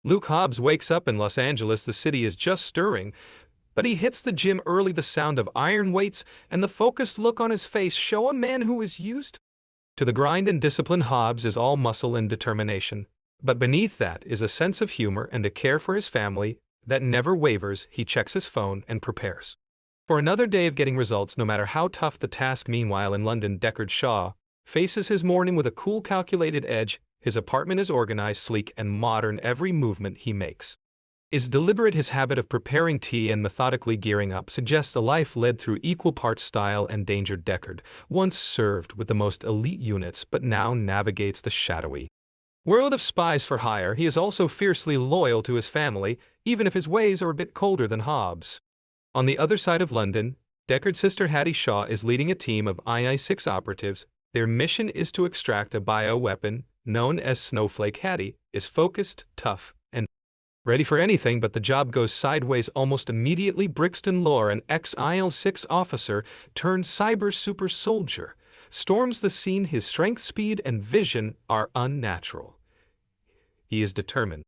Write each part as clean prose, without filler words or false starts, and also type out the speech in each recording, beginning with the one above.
Luke Hobbs wakes up in Los Angeles. The city is just stirring, but he hits the gym early. The sound of iron weights and the focused look on his face show a man who is used to the grind and discipline. Hobbs is all muscle and determination, but beneath that is a sense of humor and a care for his family that never wavers. He checks his phone and prepares for another day of getting results, no matter how tough the task. Meanwhile, in London, Deckard Shaw faces his morning with a cool, calculated edge. His apartment is organized, sleek, and modern. Every movement he makes is deliberate. His habit of preparing tea and methodically gearing up suggests a life led through equal parts style and danger. Deckard once served with the most elite units, but now navigates the shadowy world of spies for hire. He is also fiercely loyal to his family, even if his ways are a bit colder than Hobbs. On the other side of London, Deckard's sister Hattie Shaw is leading a team of II-6 operatives. Their mission is to extract a bioweapon known as Snowflake. Hattie is focused, tough, and ready for anything, but the job goes sideways almost immediately. Brixton Lore, an ex-IL-6 officer turned cyber super soldier, storms the scene. His strength, speed, and vision are unnatural. He is determined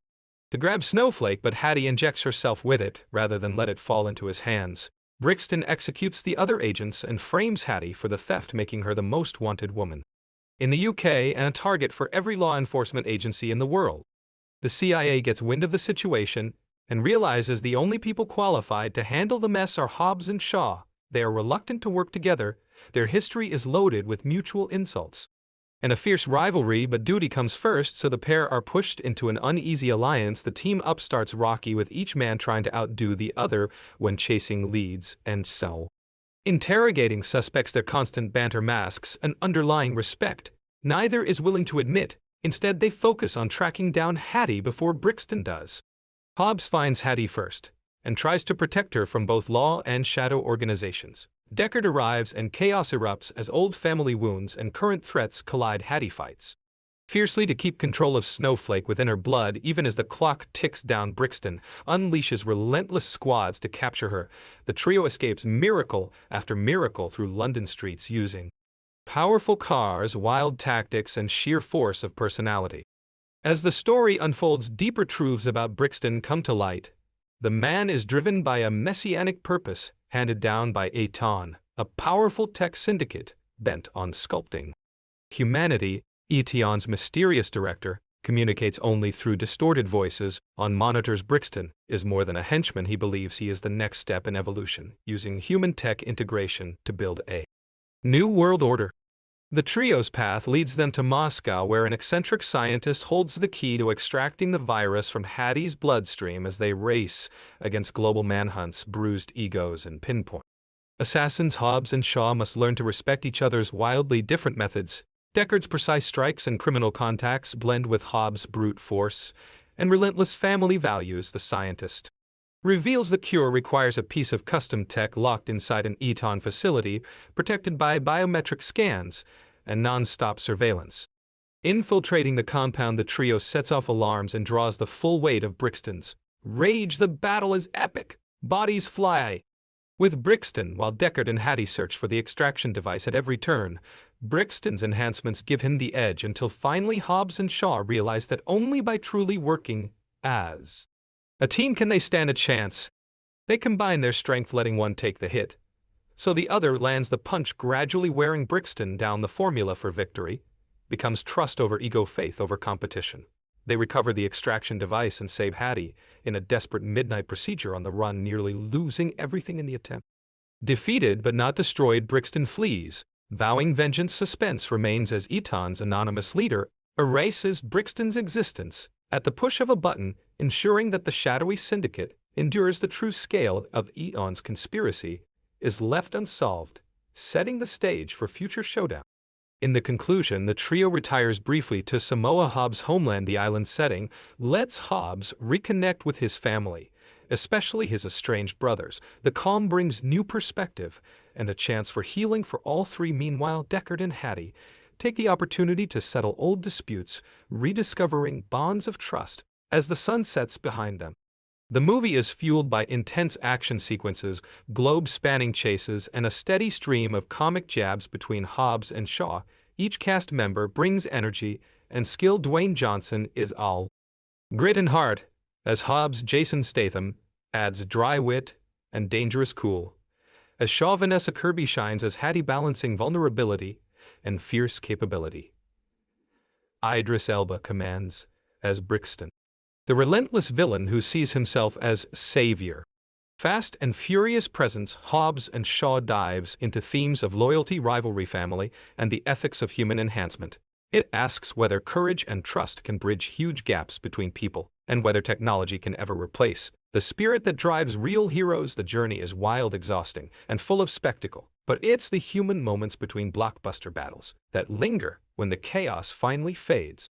to grab Snowflake, but Hattie injects herself with it rather than let it fall into his hands. Brixton executes the other agents and frames Hattie for the theft, making her the most wanted woman in the UK and a target for every law enforcement agency in the world. The CIA gets wind of the situation and realizes the only people qualified to handle the mess are Hobbs and Shaw. They are reluctant to work together. Their history is loaded with mutual insults and a fierce rivalry, but duty comes first, so the pair are pushed into an uneasy alliance. The team up starts rocky, with each man trying to outdo the other when chasing leads and interrogating suspects. Their constant banter masks an underlying respect neither is willing to admit. Instead, they focus on tracking down Hattie before Brixton does. Hobbs finds Hattie first and tries to protect her from both law and shadow organizations. Deckard arrives and chaos erupts as old family wounds and current threats collide. Hattie fights fiercely to keep control of Snowflake within her blood. Even as the clock ticks down, Brixton unleashes relentless squads to capture her. The trio escapes miracle after miracle through London streets using powerful cars, wild tactics, and sheer force of personality. As the story unfolds, deeper truths about Brixton come to light. The man is driven by a messianic purpose handed down by Eton, a powerful tech syndicate bent on sculpting humanity. Eton's mysterious director communicates only through distorted voices on monitors. Brixton is more than a henchman. He believes he is the next step in evolution, using human tech integration to build a new world order. The trio's path leads them to Moscow, where an eccentric scientist holds the key to extracting the virus from Hattie's bloodstream. As they race against global manhunts, bruised egos, and pinpoint assassins, Hobbs and Shaw must learn to respect each other's wildly different methods. Deckard's precise strikes and criminal contacts blend with Hobbs' brute force and relentless family values. The scientist reveals the cure requires a piece of custom tech locked inside an Eton facility, protected by biometric scans and non-stop surveillance. Infiltrating the compound, the trio sets off alarms and draws the full weight of Brixton's rage. The battle is epic. Bodies fly with Brixton, while Deckard and Hattie search for the extraction device at every turn. Brixton's enhancements give him the edge until finally Hobbs and Shaw realize that only by truly working as a team can they stand a chance. They combine their strength, letting one take the hit, so the other lands the punch, gradually wearing Brixton down. The formula for victory becomes trust over ego, faith over competition. They recover the extraction device and save Hattie in a desperate midnight procedure on the run, nearly losing everything in the attempt. Defeated but not destroyed, Brixton flees, vowing vengeance. Suspense remains as Eton's anonymous leader erases Brixton's existence at the push of a button, ensuring that the shadowy syndicate endures. The true scale of Eton's conspiracy is left unsolved, setting the stage for future showdown. In the conclusion, the trio retires briefly to Samoa, Hobbs' homeland. The island setting lets Hobbs reconnect with his family, especially his estranged brothers. The calm brings new perspective and a chance for healing for all three. Meanwhile, Deckard and Hattie take the opportunity to settle old disputes, rediscovering bonds of trust as the sun sets behind them. The movie is fueled by intense action sequences, globe-spanning chases, and a steady stream of comic jabs between Hobbs and Shaw. Each cast member brings energy and skill. Dwayne Johnson is all grit and heart, As Hobbs, Jason Statham adds dry wit and dangerous cool. As Shaw, Vanessa Kirby shines as Hattie, balancing vulnerability and fierce capability. Idris Elba commands as Brixton, the relentless villain who sees himself as savior. Fast and furious presence, Hobbs and Shaw dives into themes of loyalty, rivalry, family, and the ethics of human enhancement. It asks whether courage and trust can bridge huge gaps between people, and whether technology can ever replace the spirit that drives real heroes. The journey is wild, exhausting, and full of spectacle, but it's the human moments between blockbuster battles that linger when the chaos finally fades.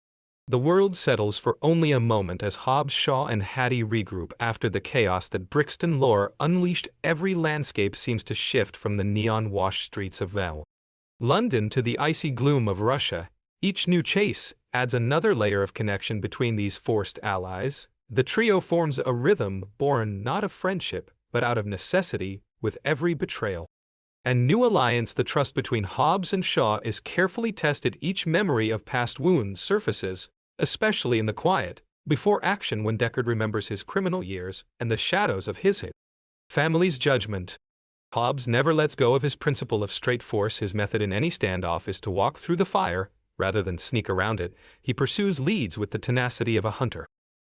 The world settles for only a moment as Hobbs, Shaw, and Hattie regroup after the chaos that Brixton lore unleashed. Every landscape seems to shift from the neon-washed streets of London to the icy gloom of Russia. Each new chase adds another layer of connection between these forced allies. The trio forms a rhythm born not of friendship, but out of necessity, with every betrayal and new alliance. The trust between Hobbs and Shaw is carefully tested. Each memory of past wounds surfaces, especially in the quiet, before action, when Deckard remembers his criminal years and the shadows of his family's judgment. Hobbs never lets go of his principle of straight force. His method in any standoff is to walk through the fire, rather than sneak around it. He pursues leads with the tenacity of a hunter,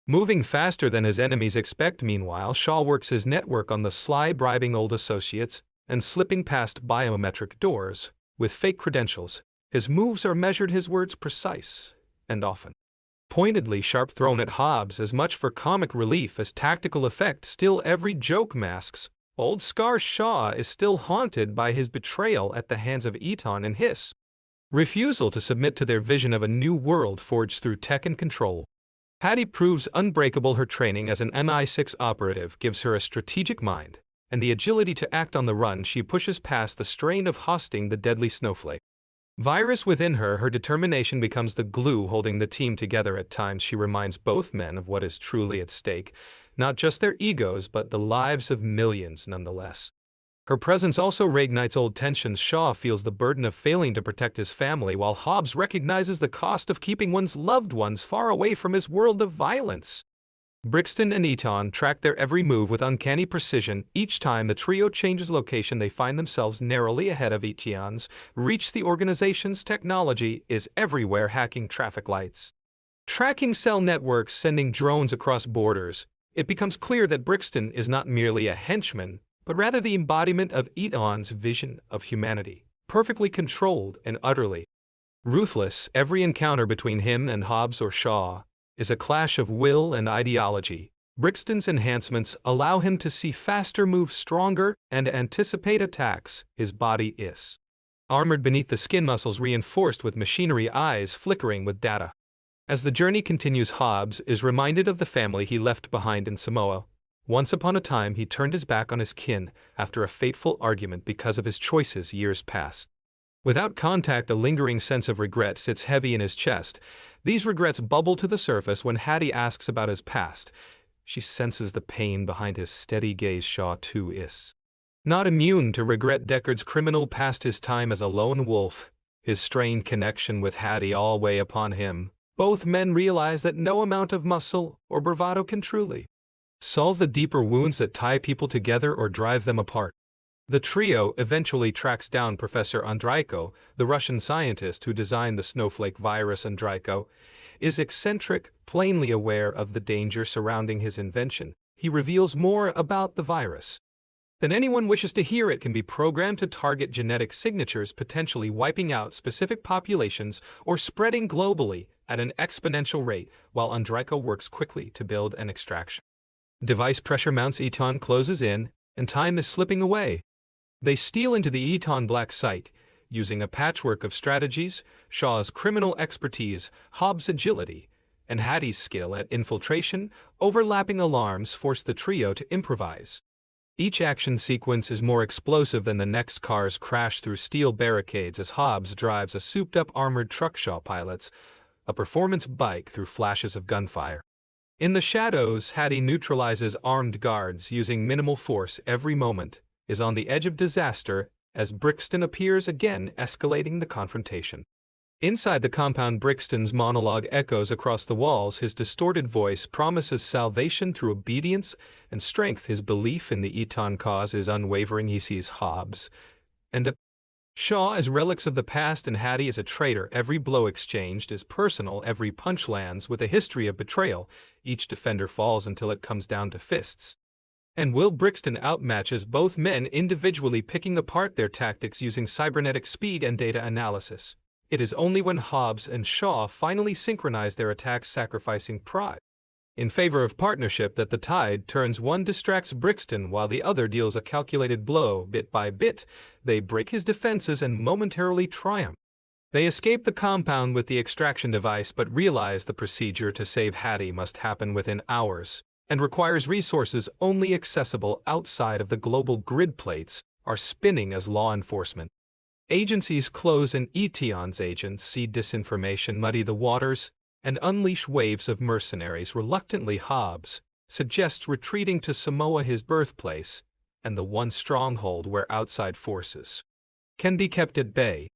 moving faster than his enemies expect. Meanwhile, Shaw works his network on the sly, bribing old associates and slipping past biometric doors with fake credentials. His moves are measured, his words precise, and often pointedly sharp, thrown at Hobbs as much for comic relief as tactical effect. Still, every joke masks old scars. Shaw is still haunted by his betrayal at the hands of Eton and his refusal to submit to their vision of a new world forged through tech and control. Hattie proves unbreakable. Her training as an MI6 operative gives her a strategic mind and the agility to act on the run. She pushes past the strain of hosting the deadly snowflake virus within her. Her determination becomes the glue holding the team together. At times, she reminds both men of what is truly at stake, not just their egos, but the lives of millions nonetheless. Her presence also reignites old tensions. Shaw feels the burden of failing to protect his family, while Hobbs recognizes the cost of keeping one's loved ones far away from his world of violence. Brixton and Eton track their every move with uncanny precision. Each time the trio changes location, they find themselves narrowly ahead of Eton's reach. The organization's technology is everywhere, hacking traffic lights, tracking cell networks, sending drones across borders. It becomes clear that Brixton is not merely a henchman, but rather the embodiment of Eton's vision of humanity, perfectly controlled and utterly ruthless. Every encounter between him and Hobbs or Shaw is a clash of will and ideology. Brixton's enhancements allow him to see faster, move stronger, and anticipate attacks. His body is armored beneath the skin, muscles reinforced with machinery, eyes flickering with data. As the journey continues, Hobbs is reminded of the family he left behind in Samoa. Once upon a time, he turned his back on his kin after a fateful argument because of his choices years past. Without contact, a lingering sense of regret sits heavy in his chest. These regrets bubble to the surface when Hattie asks about his past. She senses the pain behind his steady gaze. Shaw, too, is not immune to regret. Deckard's criminal past, his time as a lone wolf, his strained connection with Hattie all weigh upon him. Both men realize that no amount of muscle or bravado can truly solve the deeper wounds that tie people together or drive them apart. The trio eventually tracks down Professor Andreyko, the Russian scientist who designed the snowflake virus. Andreyko is eccentric, plainly aware of the danger surrounding his invention. He reveals more about the virus than anyone wishes to hear. It can be programmed to target genetic signatures, potentially wiping out specific populations or spreading globally at an exponential rate, while Andreyko works quickly to build an extraction device. Pressure mounts. Eton closes in, and time is slipping away. They steal into the Eton black site, using a patchwork of strategies. Shaw's criminal expertise, Hobbs' agility, and Hattie's skill at infiltration. Overlapping alarms force the trio to improvise. Each action sequence is more explosive than the next. Cars crash through steel barricades as Hobbs drives a souped-up armored truck. Shaw pilots a performance bike through flashes of gunfire. In the shadows, Hattie neutralizes armed guards using minimal force. Every moment is on the edge of disaster as Brixton appears again, escalating the confrontation. Inside the compound, Brixton's monologue echoes across the walls. His distorted voice promises salvation through obedience and strength. His belief in the Eton cause is unwavering. He sees Hobbs and Shaw as relics of the past and Hattie as a traitor. Every blow exchanged is personal. Every punch lands with a history of betrayal. Each defender falls until it comes down to fists. And Will Brixton outmatches both men individually, picking apart their tactics using cybernetic speed and data analysis. It is only when Hobbs and Shaw finally synchronize their attacks, sacrificing pride in favor of partnership, that the tide turns. One distracts Brixton while the other deals a calculated blow. Bit by bit, they break his defenses and momentarily triumph. They escape the compound with the extraction device, but realize the procedure to save Hattie must happen within hours and requires resources only accessible outside of the global grid. Plates are spinning as law enforcement agencies close, and Eton's agents see disinformation muddy the waters and unleash waves of mercenaries. Reluctantly, Hobbs suggests retreating to Samoa, his birthplace, and the one stronghold where outside forces can be kept at bay.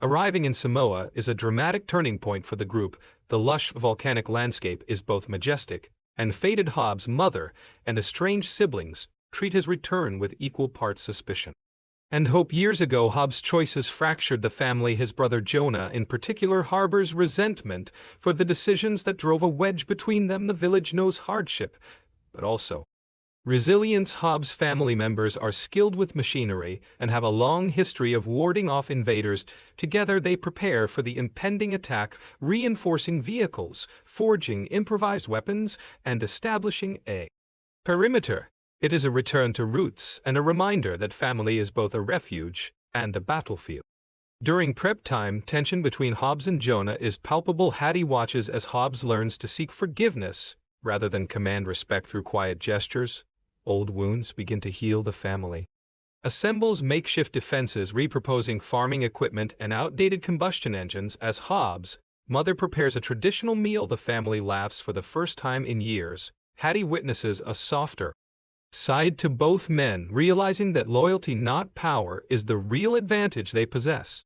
Arriving in Samoa is a dramatic turning point for the group. The lush volcanic landscape is both majestic and fated. Hobbs' mother and estranged siblings treat his return with equal parts suspicion and hope. Years ago, Hobbs' choices fractured the family. His brother Jonah, in particular, harbors resentment for the decisions that drove a wedge between them. The village knows hardship, but also resilience. Hobbs' family members are skilled with machinery and have a long history of warding off invaders. Together, they prepare for the impending attack, reinforcing vehicles, forging improvised weapons, and establishing a perimeter. It is a return to roots and a reminder that family is both a refuge and a battlefield. During prep time, tension between Hobbs and Jonah is palpable. Hattie watches as Hobbs learns to seek forgiveness rather than command respect through quiet gestures. Old wounds begin to heal. The family assembles makeshift defenses, repurposing farming equipment and outdated combustion engines. As Hobbs' mother prepares a traditional meal, the family laughs for the first time in years. Hattie witnesses a softer side to both men, realizing that loyalty, not power, is the real advantage they possess.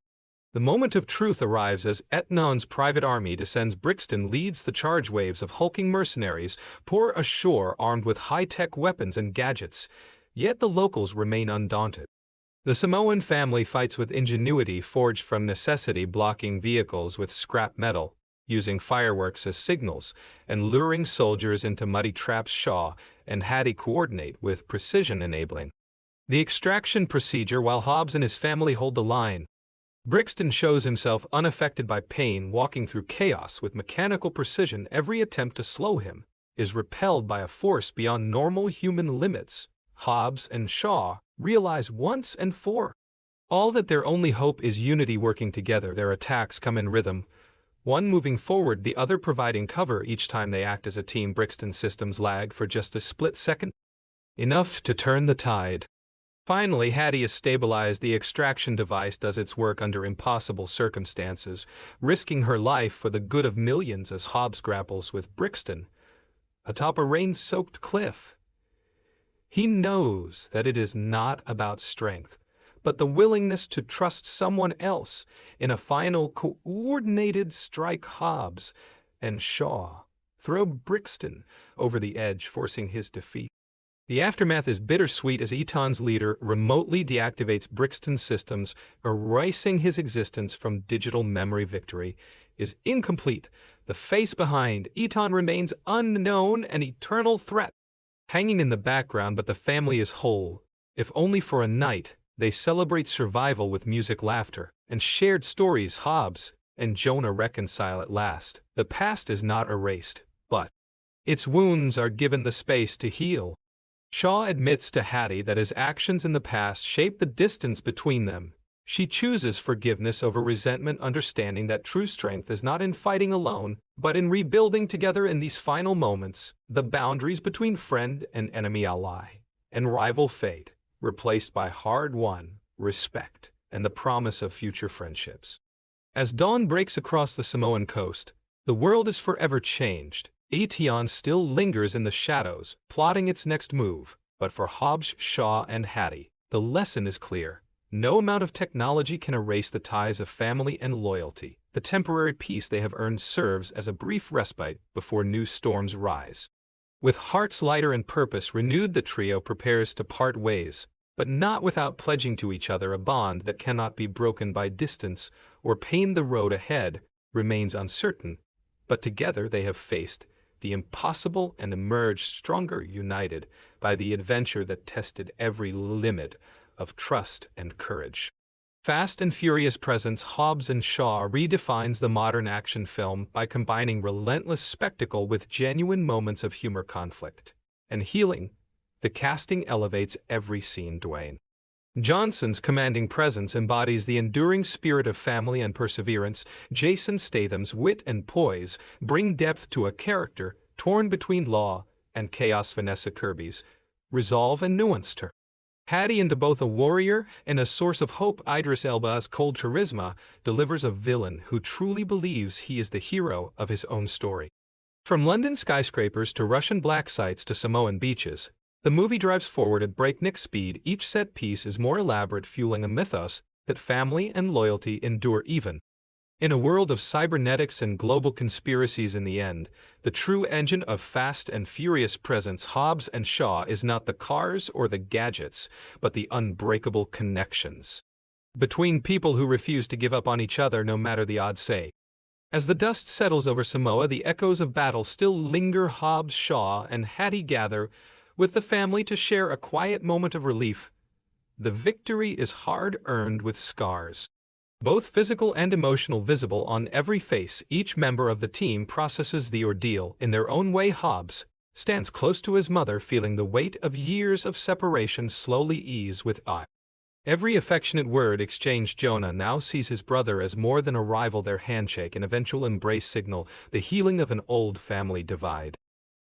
The moment of truth arrives as Eton's private army descends. Brixton leads the charge. Waves of hulking mercenaries pour ashore armed with high-tech weapons and gadgets, yet the locals remain undaunted. The Samoan family fights with ingenuity forged from necessity, blocking vehicles with scrap metal, using fireworks as signals, and luring soldiers into muddy traps. Shaw and Hattie coordinate with precision, enabling the extraction procedure while Hobbs and his family hold the line. Brixton shows himself unaffected by pain, walking through chaos with mechanical precision. Every attempt to slow him is repelled by a force beyond normal human limits. Hobbs and Shaw realize once and for all that their only hope is unity. Working together, their attacks come in rhythm, one moving forward, the other providing cover. Each time they act as a team, Brixton's systems lag for just a split second, enough to turn the tide. Finally, Hattie is stabilized. The extraction device does its work under impossible circumstances, risking her life for the good of millions. As Hobbs grapples with Brixton atop a rain-soaked cliff, he knows that it is not about strength, but the willingness to trust someone else. In a final coordinated strike, Hobbs and Shaw throw Brixton over the edge, forcing his defeat. The aftermath is bittersweet as Eton's leader remotely deactivates Brixton's systems, erasing his existence from digital memory. Victory is incomplete. The face behind Eton remains unknown, an eternal threat hanging in the background, but the family is whole, if only for a night. They celebrate survival with music, laughter, and shared stories. Hobbs and Jonah reconcile at last. The past is not erased, but its wounds are given the space to heal. Shaw admits to Hattie that his actions in the past shaped the distance between them. She chooses forgiveness over resentment, understanding that true strength is not in fighting alone, but in rebuilding together. In these final moments, the boundaries between friend and enemy, ally and rival fade, replaced by hard-won respect and the promise of future friendships. As dawn breaks across the Samoan coast, the world is forever changed. Eton still lingers in the shadows, plotting its next move, but for Hobbs, Shaw, and Hattie, the lesson is clear. No amount of technology can erase the ties of family and loyalty. the temporary peace they have earned serves as a brief respite before new storms rise. With hearts lighter and purpose renewed, the trio prepares to part ways, but not without pledging to each other a bond that cannot be broken by distance or pain. The road ahead remains uncertain, but together they have faced the impossible and emerged stronger, united by the adventure that tested every limit of trust and courage. Fast and Furious presents Hobbs and Shaw redefines the modern action film by combining relentless spectacle with genuine moments of humor, conflict, and healing. The casting elevates every scene. Dwayne Johnson's commanding presence embodies the enduring spirit of family and perseverance. Jason Statham's wit and poise bring depth to a character torn between law and chaos. Vanessa Kirby's resolve and nuanced her Hattie into both a warrior and a source of hope. Idris Elba's cold charisma delivers a villain who truly believes he is the hero of his own story. From London skyscrapers to Russian black sites to Samoan beaches, the movie drives forward at breakneck speed. Each set piece is more elaborate, fueling a mythos that family and loyalty endure even in a world of cybernetics and global conspiracies. In the end, the true engine of Fast and Furious presents Hobbs and Shaw is not the cars or the gadgets, but the unbreakable connections between people who refuse to give up on each other no matter the odds. As the dust settles over Samoa, the echoes of battle still linger. Hobbs, Shaw, and Hattie gather with the family to share a quiet moment of relief. The victory is hard-earned with scars, both physical and emotional, visible on every face. Each member of the team processes the ordeal in their own way. Hobbs stands close to his mother, feeling the weight of years of separation slowly ease with every affectionate word exchanged. Jonah now sees his brother as more than a rival. Their handshake and eventual embrace signal the healing of an old family divide.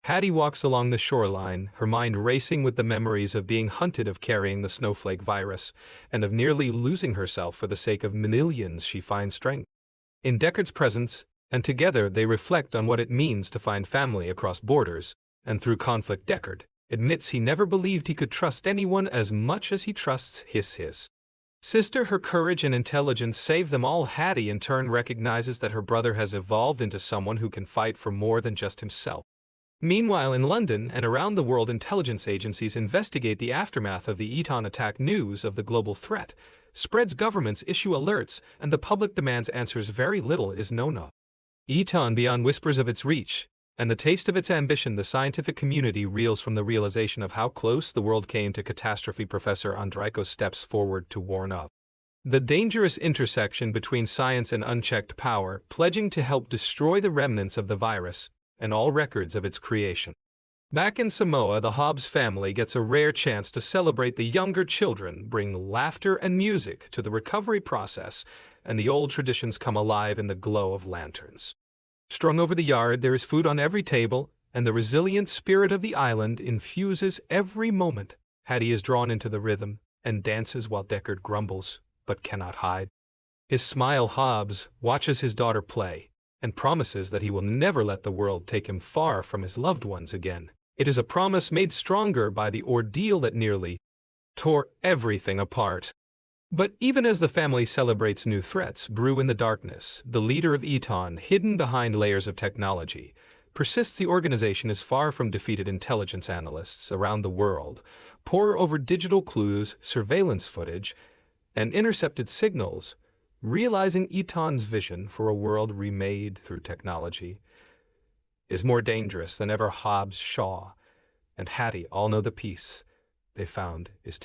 Hattie walks along the shoreline, her mind racing with the memories of being hunted, of carrying the snowflake virus, and of nearly losing herself for the sake of millions. She finds strength in Deckard's presence, and together they reflect on what it means to find family across borders and through conflict. Deckard admits he never believed he could trust anyone as much as he trusts his sister. Her courage and intelligence save them all. Hattie in turn recognizes that her brother has evolved into someone who can fight for more than just himself. Meanwhile, in London and around the world, intelligence agencies investigate the aftermath of the Eton attack. News of the global threat spreads, governments issue alerts, and the public demands answers. Very little is known of Eton beyond whispers of its reach and the taste of its ambition. The scientific community reels from the realization of how close the world came to catastrophe. Professor Andrikos steps forward to warn of the dangerous intersection between science and unchecked power, pledging to help destroy the remnants of the virus and all records of its creation. Back in Samoa, the Hobbs family gets a rare chance to celebrate. The younger children bring laughter and music to the recovery process, and the old traditions come alive in the glow of lanterns strung over the yard. There is food on every table, and the resilient spirit of the island infuses every moment. Hattie is drawn into the rhythm and dances while Deckard grumbles, but cannot hide his smile. Hobbs watches his daughter play and promises that he will never let the world take him far from his loved ones again. It is a promise made stronger by the ordeal that nearly tore everything apart. But even as the family celebrates, new threats brew in the darkness. The leader of Eton, hidden behind layers of technology, persists. The organization is far from defeated. Intelligence analysts around the world pore over digital clues, surveillance footage, and intercepted signals, realizing Eton's vision for a world remade through technology is more dangerous than ever. Hobbs, Shaw, and Hattie all know the peace they found is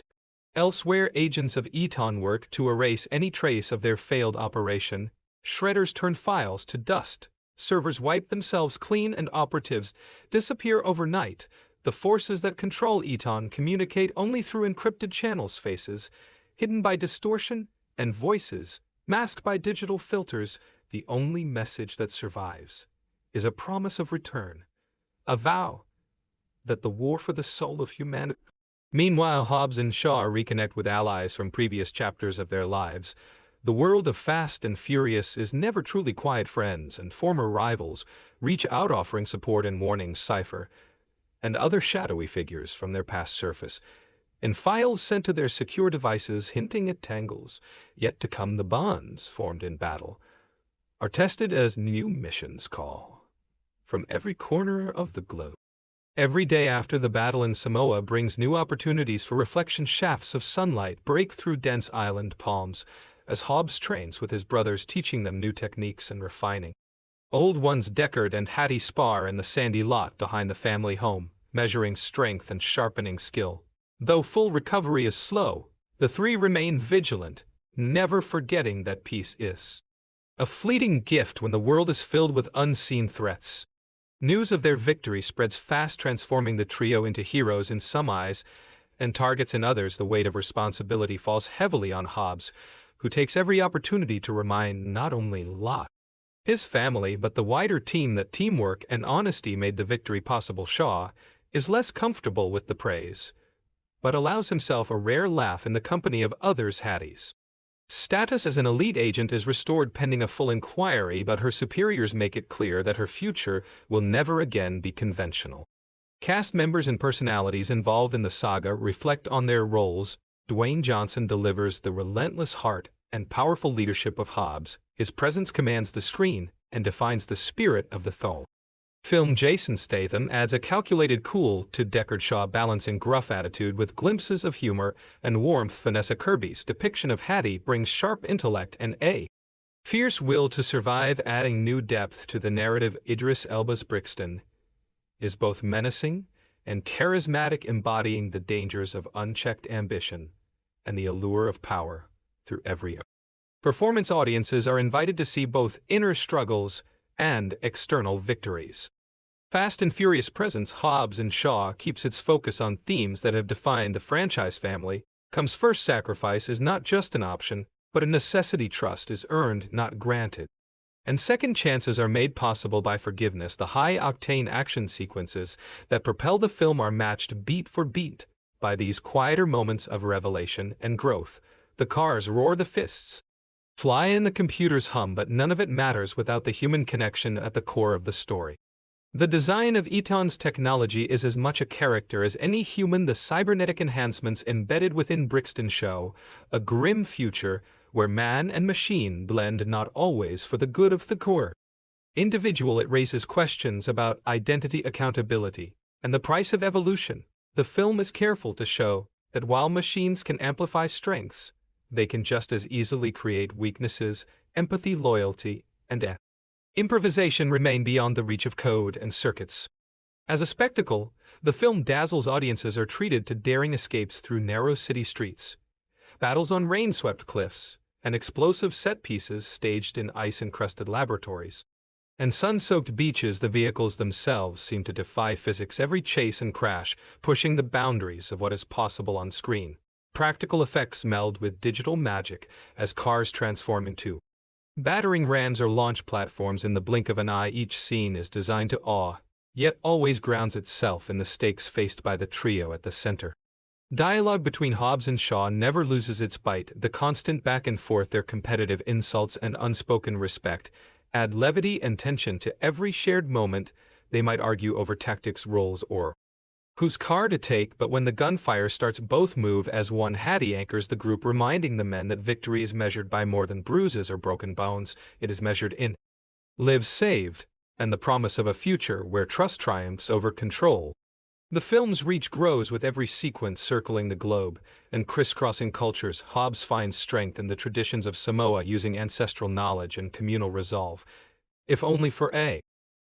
elsewhere. Agents of Eton work to erase any trace of their failed operation. Shredders turn files to dust, servers wipe themselves clean, and operatives disappear overnight. The forces that control Eton communicate only through encrypted channels, faces hidden by distortion, and voices masked by digital filters. The only message that survives is a promise of return, a vow that the war for the soul of humanity. Meanwhile, Hobbs and Shaw reconnect with allies from previous chapters of their lives. The world of Fast and Furious is never truly quiet. Friends and former rivals reach out, offering support and warnings. Cypher and other shadowy figures from their past surface in files sent to their secure devices, hinting at tangles yet to come. The bonds formed in battle are tested as new missions call from every corner of the globe. Every day after the battle in Samoa brings new opportunities for reflection. Shafts of sunlight break through dense island palms as Hobbs trains with his brothers, teaching them new techniques and refining. Old ones Deckard and Hattie spar in the sandy lot behind the family home, measuring strength and sharpening skill. Though full recovery is slow, the three remain vigilant, never forgetting that peace is a fleeting gift when the world is filled with unseen threats. News of their victory spreads fast, transforming the trio into heroes in some eyes and targets in others. The weight of responsibility falls heavily on Hobbs, who takes every opportunity to remind not only Lot, his family, but the wider team that teamwork and honesty made the victory possible. Shaw is less comfortable with the praise, but allows himself a rare laugh in the company of others. Hattie's status as an elite agent is restored pending a full inquiry, but her superiors make it clear that her future will never again be conventional. Cast members and personalities involved in the saga reflect on their roles. Dwayne Johnson delivers the relentless heart and powerful leadership of Hobbs. His presence commands the screen and defines the spirit of the film. Jason Statham adds a calculated cool to Deckard Shaw, balancing gruff attitude with glimpses of humor and warmth. Vanessa Kirby's depiction of Hattie brings sharp intellect and a fierce will to survive, adding new depth to the narrative. Idris Elba's Brixton is both menacing and charismatic, embodying the dangers of unchecked ambition and the allure of power through every performance. Audiences are invited to see both inner struggles and external victories. Fast and Furious presents Hobbs and Shaw keeps its focus on themes that have defined the franchise family. Comes first, sacrifice is not just an option, but a necessity. Trust is earned, not granted. And second chances are made possible by forgiveness. The high-octane action sequences that propel the film are matched beat for beat by these quieter moments of revelation and growth. The cars roar, the fists fly, and the computers hum, but none of it matters without the human connection at the core of the story. The design of Eton's technology is as much a character as any human. The cybernetic enhancements embedded within Brixton show a grim future where man and machine blend, not always for the good of the core individual. It raises questions about identity, accountability, and the price of evolution. The film is careful to show that while machines can amplify strengths, they can just as easily create weaknesses. Empathy, loyalty, and improvisation remain beyond the reach of code and circuits. As a spectacle, the film dazzles. Audiences are treated to daring escapes through narrow city streets, battles on rain-swept cliffs, and explosive set pieces staged in ice-encrusted laboratories and sun-soaked beaches. The vehicles themselves seem to defy physics, every chase and crash pushing the boundaries of what is possible on screen. Practical effects meld with digital magic as cars transform into battering rams or launch platforms in the blink of an eye. Each scene is designed to awe, yet always grounds itself in the stakes faced by the trio at the center. Dialogue between Hobbs and Shaw never loses its bite. The constant back and forth, their competitive insults and unspoken respect, add levity and tension to every shared moment. They might argue over tactics, roles, or whose car to take, but when the gunfire starts, both move as one. Hattie anchors the group, reminding the men that victory is measured by more than bruises or broken bones. It is measured in lives saved and the promise of a future where trust triumphs over control. The film's reach grows with every sequence circling the globe and crisscrossing cultures. Hobbs finds strength in the traditions of Samoa, using ancestral knowledge and communal resolve, if only for a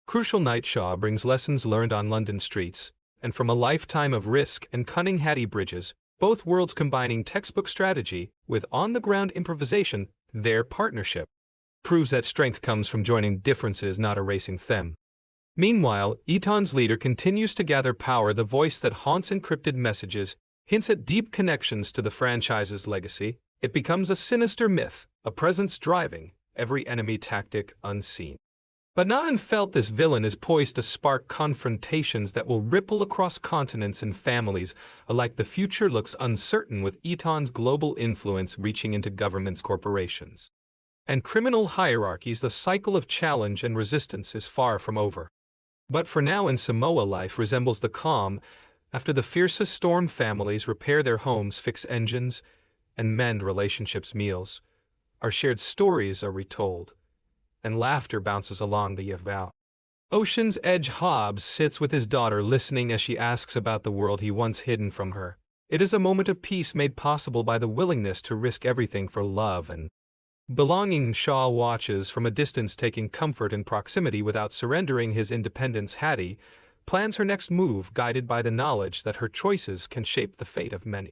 crucial night. Shaw brings lessons learned on London streets and from a lifetime of risk and cunning. Hattie bridges both worlds, combining textbook strategy with on-the-ground improvisation. Their partnership proves that strength comes from joining differences, not erasing them. Meanwhile, Eton's leader continues to gather power. The voice that haunts encrypted messages hints at deep connections to the franchise's legacy. It becomes a sinister myth, a presence driving every enemy tactic unseen but not unfelt. This villain is poised to spark confrontations that will ripple across continents and families alike. The future looks uncertain, with Eton's global influence reaching into governments, corporations, and criminal hierarchies. The cycle of challenge and resistance is far from over. But for now in Samoa, life resembles the calm after the fiercest storm. Families repair their homes, fix engines, and mend relationships. Meals are shared, stories are retold, and laughter bounces along the bow. Ocean's Edge Hobbs sits with his daughter listening as she asks about the world he once hidden from her. It is a moment of peace made possible by the willingness to risk everything for love and belonging. Shaw watches from a distance, taking comfort in proximity without surrendering his independence. Hattie plans her next move, guided by the knowledge that her choices can shape the fate of many.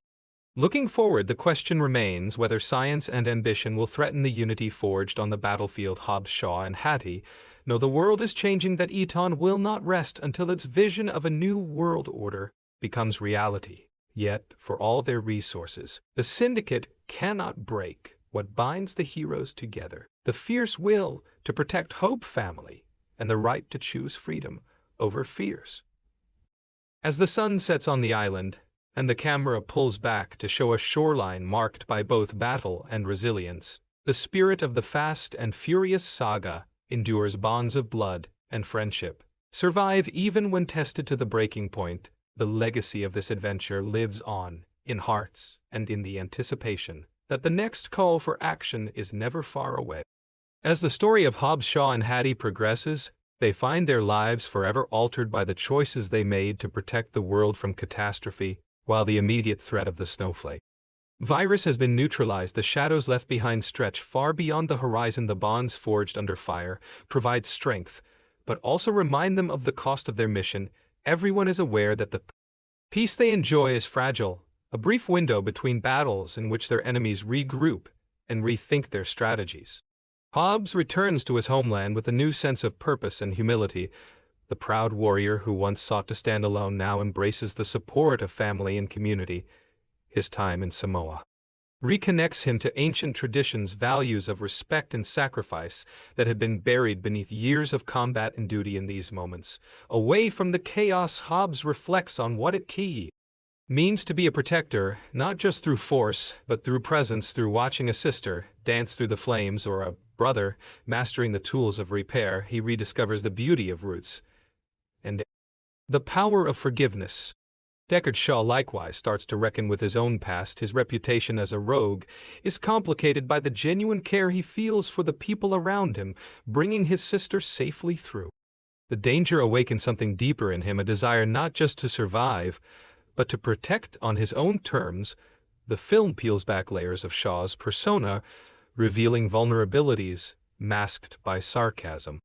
Looking forward, the question remains whether science and ambition will threaten the unity forged on the battlefield. Hobbs Shaw and Hattie know the world is changing, that Eton will not rest until its vision of a new world order becomes reality. Yet, for all their resources, the Syndicate cannot break what binds the heroes together: the fierce will to protect Hope family and the right to choose freedom over fears. As the sun sets on the island, and the camera pulls back to show a shoreline marked by both battle and resilience, the spirit of the Fast and Furious saga endures. Bonds of blood and friendship survive even when tested to the breaking point. The legacy of this adventure lives on, in hearts and in the anticipation that the next call for action is never far away. As the story of Hobbs Shaw and Hattie progresses, they find their lives forever altered by the choices they made to protect the world from catastrophe, while the immediate threat of the snowflake virus has been neutralized. The shadows left behind stretch far beyond the horizon. The bonds forged under fire provide strength, but also remind them of the cost of their mission. Everyone is aware that the peace they enjoy is fragile, a brief window between battles in which their enemies regroup and rethink their strategies. Hobbs returns to his homeland with a new sense of purpose and humility. The proud warrior who once sought to stand alone now embraces the support of family and community. His time in Samoa reconnects him to ancient traditions, values of respect and sacrifice that had been buried beneath years of combat and duty. In these moments, away from the chaos, Hobbs reflects on what it means to be a protector, not just through force, but through presence, through watching a sister dance through the flames or a brother mastering the tools of repair. He rediscovers the beauty of roots and the power of forgiveness. Deckard Shaw likewise starts to reckon with his own past. His reputation as a rogue is complicated by the genuine care he feels for the people around him, bringing his sister safely through. The danger awakens something deeper in him, a desire not just to survive, but to protect on his own terms. The film peels back layers of Shaw's persona, revealing vulnerabilities masked by sarcasm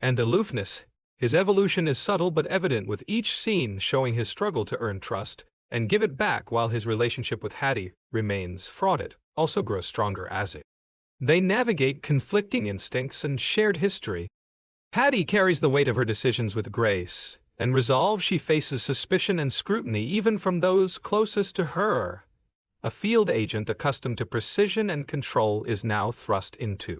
and aloofness. His evolution is subtle but evident, with each scene showing his struggle to earn trust and give it back, while his relationship with Hattie remains fraught. It also grows stronger as they navigate conflicting instincts and shared history. Hattie carries the weight of her decisions with grace and resolve. She faces suspicion and scrutiny even from those closest to her. A field agent accustomed to precision and control is now thrust into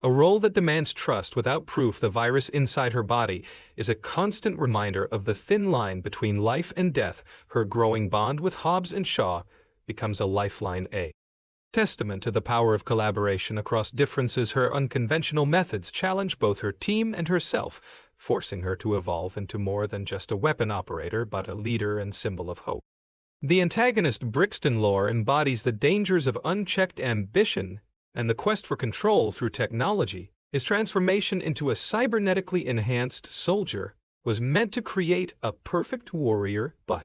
a role that demands trust without proof. The virus inside her body is a constant reminder of the thin line between life and death. Her growing bond with Hobbs and Shaw becomes a lifeline, a testament to the power of collaboration across differences. Her unconventional methods challenge both her team and herself, forcing her to evolve into more than just a weapon operator but a leader and symbol of hope. The antagonist Brixton lore embodies the dangers of unchecked ambition and the quest for control through technology. His transformation into a cybernetically enhanced soldier was meant to create a perfect warrior, but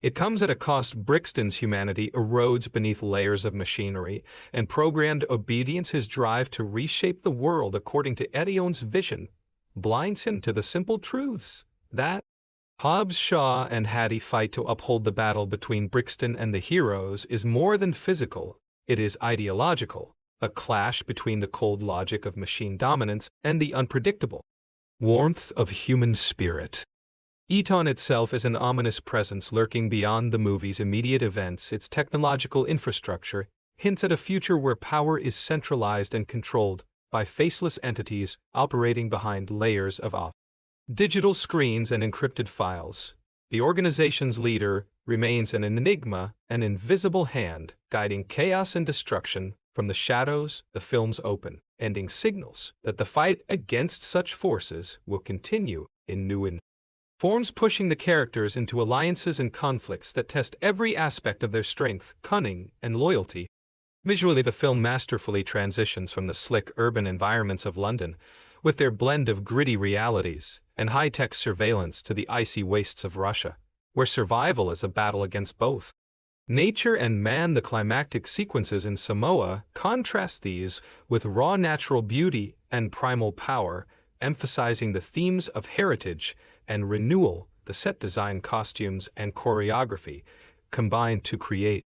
it comes at a cost. Brixton's humanity erodes beneath layers of machinery and programmed obedience. His drive to reshape the world according to Edion's vision blinds him to the simple truths that Hobbs Shaw and Hattie fight to uphold. The battle between Brixton and the heroes is more than physical, it is ideological. A clash between the cold logic of machine dominance and the unpredictable warmth of human spirit. Eton itself is an ominous presence lurking beyond the movie's immediate events. Its technological infrastructure hints at a future where power is centralized and controlled by faceless entities operating behind layers of digital screens and encrypted files. The organization's leader remains an enigma, an invisible hand guiding chaos and destruction. From the shadows, the film's open ending signals that the fight against such forces will continue in new forms, pushing the characters into alliances and conflicts that test every aspect of their strength, cunning, and loyalty. Visually, the film masterfully transitions from the slick urban environments of London, with their blend of gritty realities and high-tech surveillance to the icy wastes of Russia, where survival is a battle against both nature and man. The climactic sequences in Samoa contrast these with raw natural beauty and primal power, emphasizing the themes of heritage and renewal. The set design, costumes, and choreography combine to create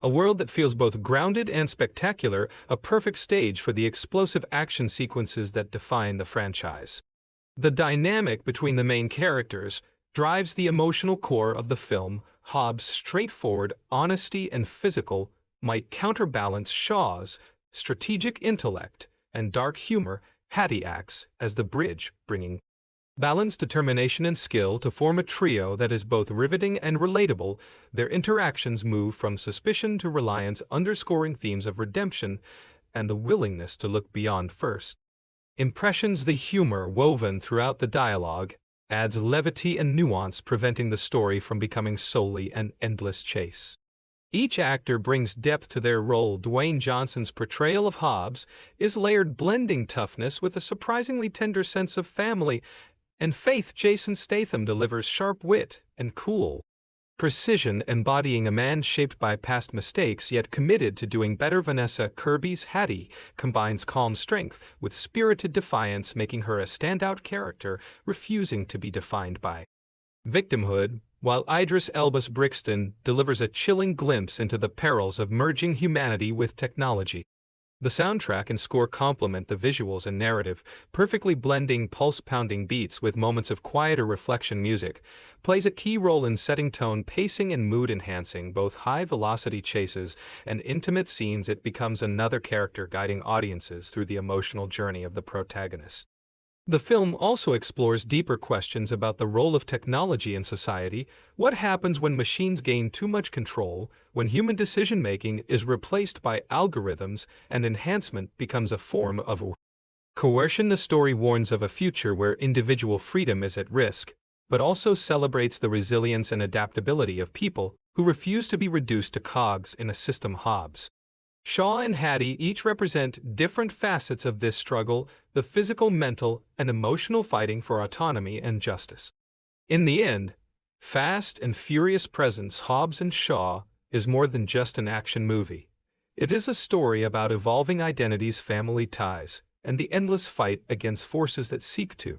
a world that feels both grounded and spectacular, a perfect stage for the explosive action sequences that define the franchise. The dynamic between the main characters drives the emotional core of the film. Hobbs' straightforward honesty and physical might counterbalance Shaw's strategic intellect and dark humor. Hattie acts as the bridge, bringing balance, determination, and skill to form a trio that is both riveting and relatable. Their interactions move from suspicion to reliance, underscoring themes of redemption and the willingness to look beyond first impressions. The humor woven throughout the dialogue adds levity and nuance, preventing the story from becoming solely an endless chase. Each actor brings depth to their role. Dwayne Johnson's portrayal of Hobbs is layered, blending toughness with a surprisingly tender sense of family and faith. Jason Statham delivers sharp wit and cool precision, embodying a man shaped by past mistakes yet committed to doing better. Vanessa Kirby's Hattie combines calm strength with spirited defiance, making her a standout character, refusing to be defined by victimhood, while Idris Elba's Brixton delivers a chilling glimpse into the perils of merging humanity with technology. The soundtrack and score complement the visuals and narrative, perfectly blending pulse-pounding beats with moments of quieter reflection. Music plays a key role in setting tone, pacing, and mood-enhancing both high-velocity chases and intimate scenes. It becomes another character guiding audiences through the emotional journey of the protagonist. The film also explores deeper questions about the role of technology in society. What happens when machines gain too much control, when human decision-making is replaced by algorithms and enhancement becomes a form of coercion? The story warns of a future where individual freedom is at risk, but also celebrates the resilience and adaptability of people who refuse to be reduced to cogs in a system. Hobbs Shaw and Hattie each represent different facets of this struggle: the physical, mental, and emotional fighting for autonomy and justice. In the end, Fast and Furious presents Hobbs and Shaw is more than just an action movie. It is a story about evolving identities, family ties, and the endless fight against forces that seek to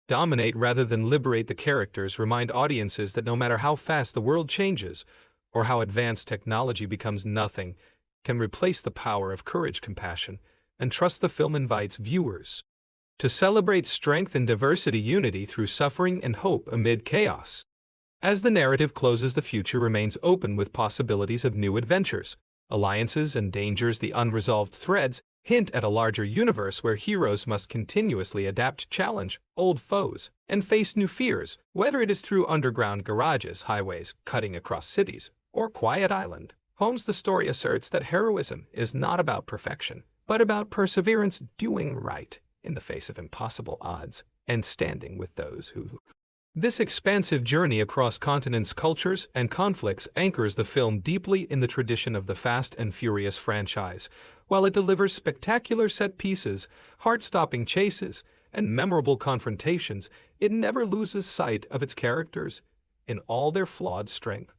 dominate rather than liberate. The characters remind audiences that no matter how fast the world changes or how advanced technology becomes, nothing can replace the power of courage, compassion, and trust. The film invites viewers to celebrate strength and diversity, unity through suffering, and hope amid chaos. As the narrative closes, the future remains open with possibilities of new adventures, alliances, and dangers. The unresolved threads hint at a larger universe where heroes must continuously adapt, challenge old foes, and face new fears, whether it is through underground garages, highways cutting across cities, or quiet island homes. The story asserts that heroism is not about perfection, but about perseverance, doing right in the face of impossible odds, and standing with those who. This expansive journey across continents, cultures, and conflicts anchors the film deeply in the tradition of the Fast and Furious franchise. While it delivers spectacular set pieces, heart-stopping chases, and memorable confrontations, it never loses sight of its characters in all their flawed strength.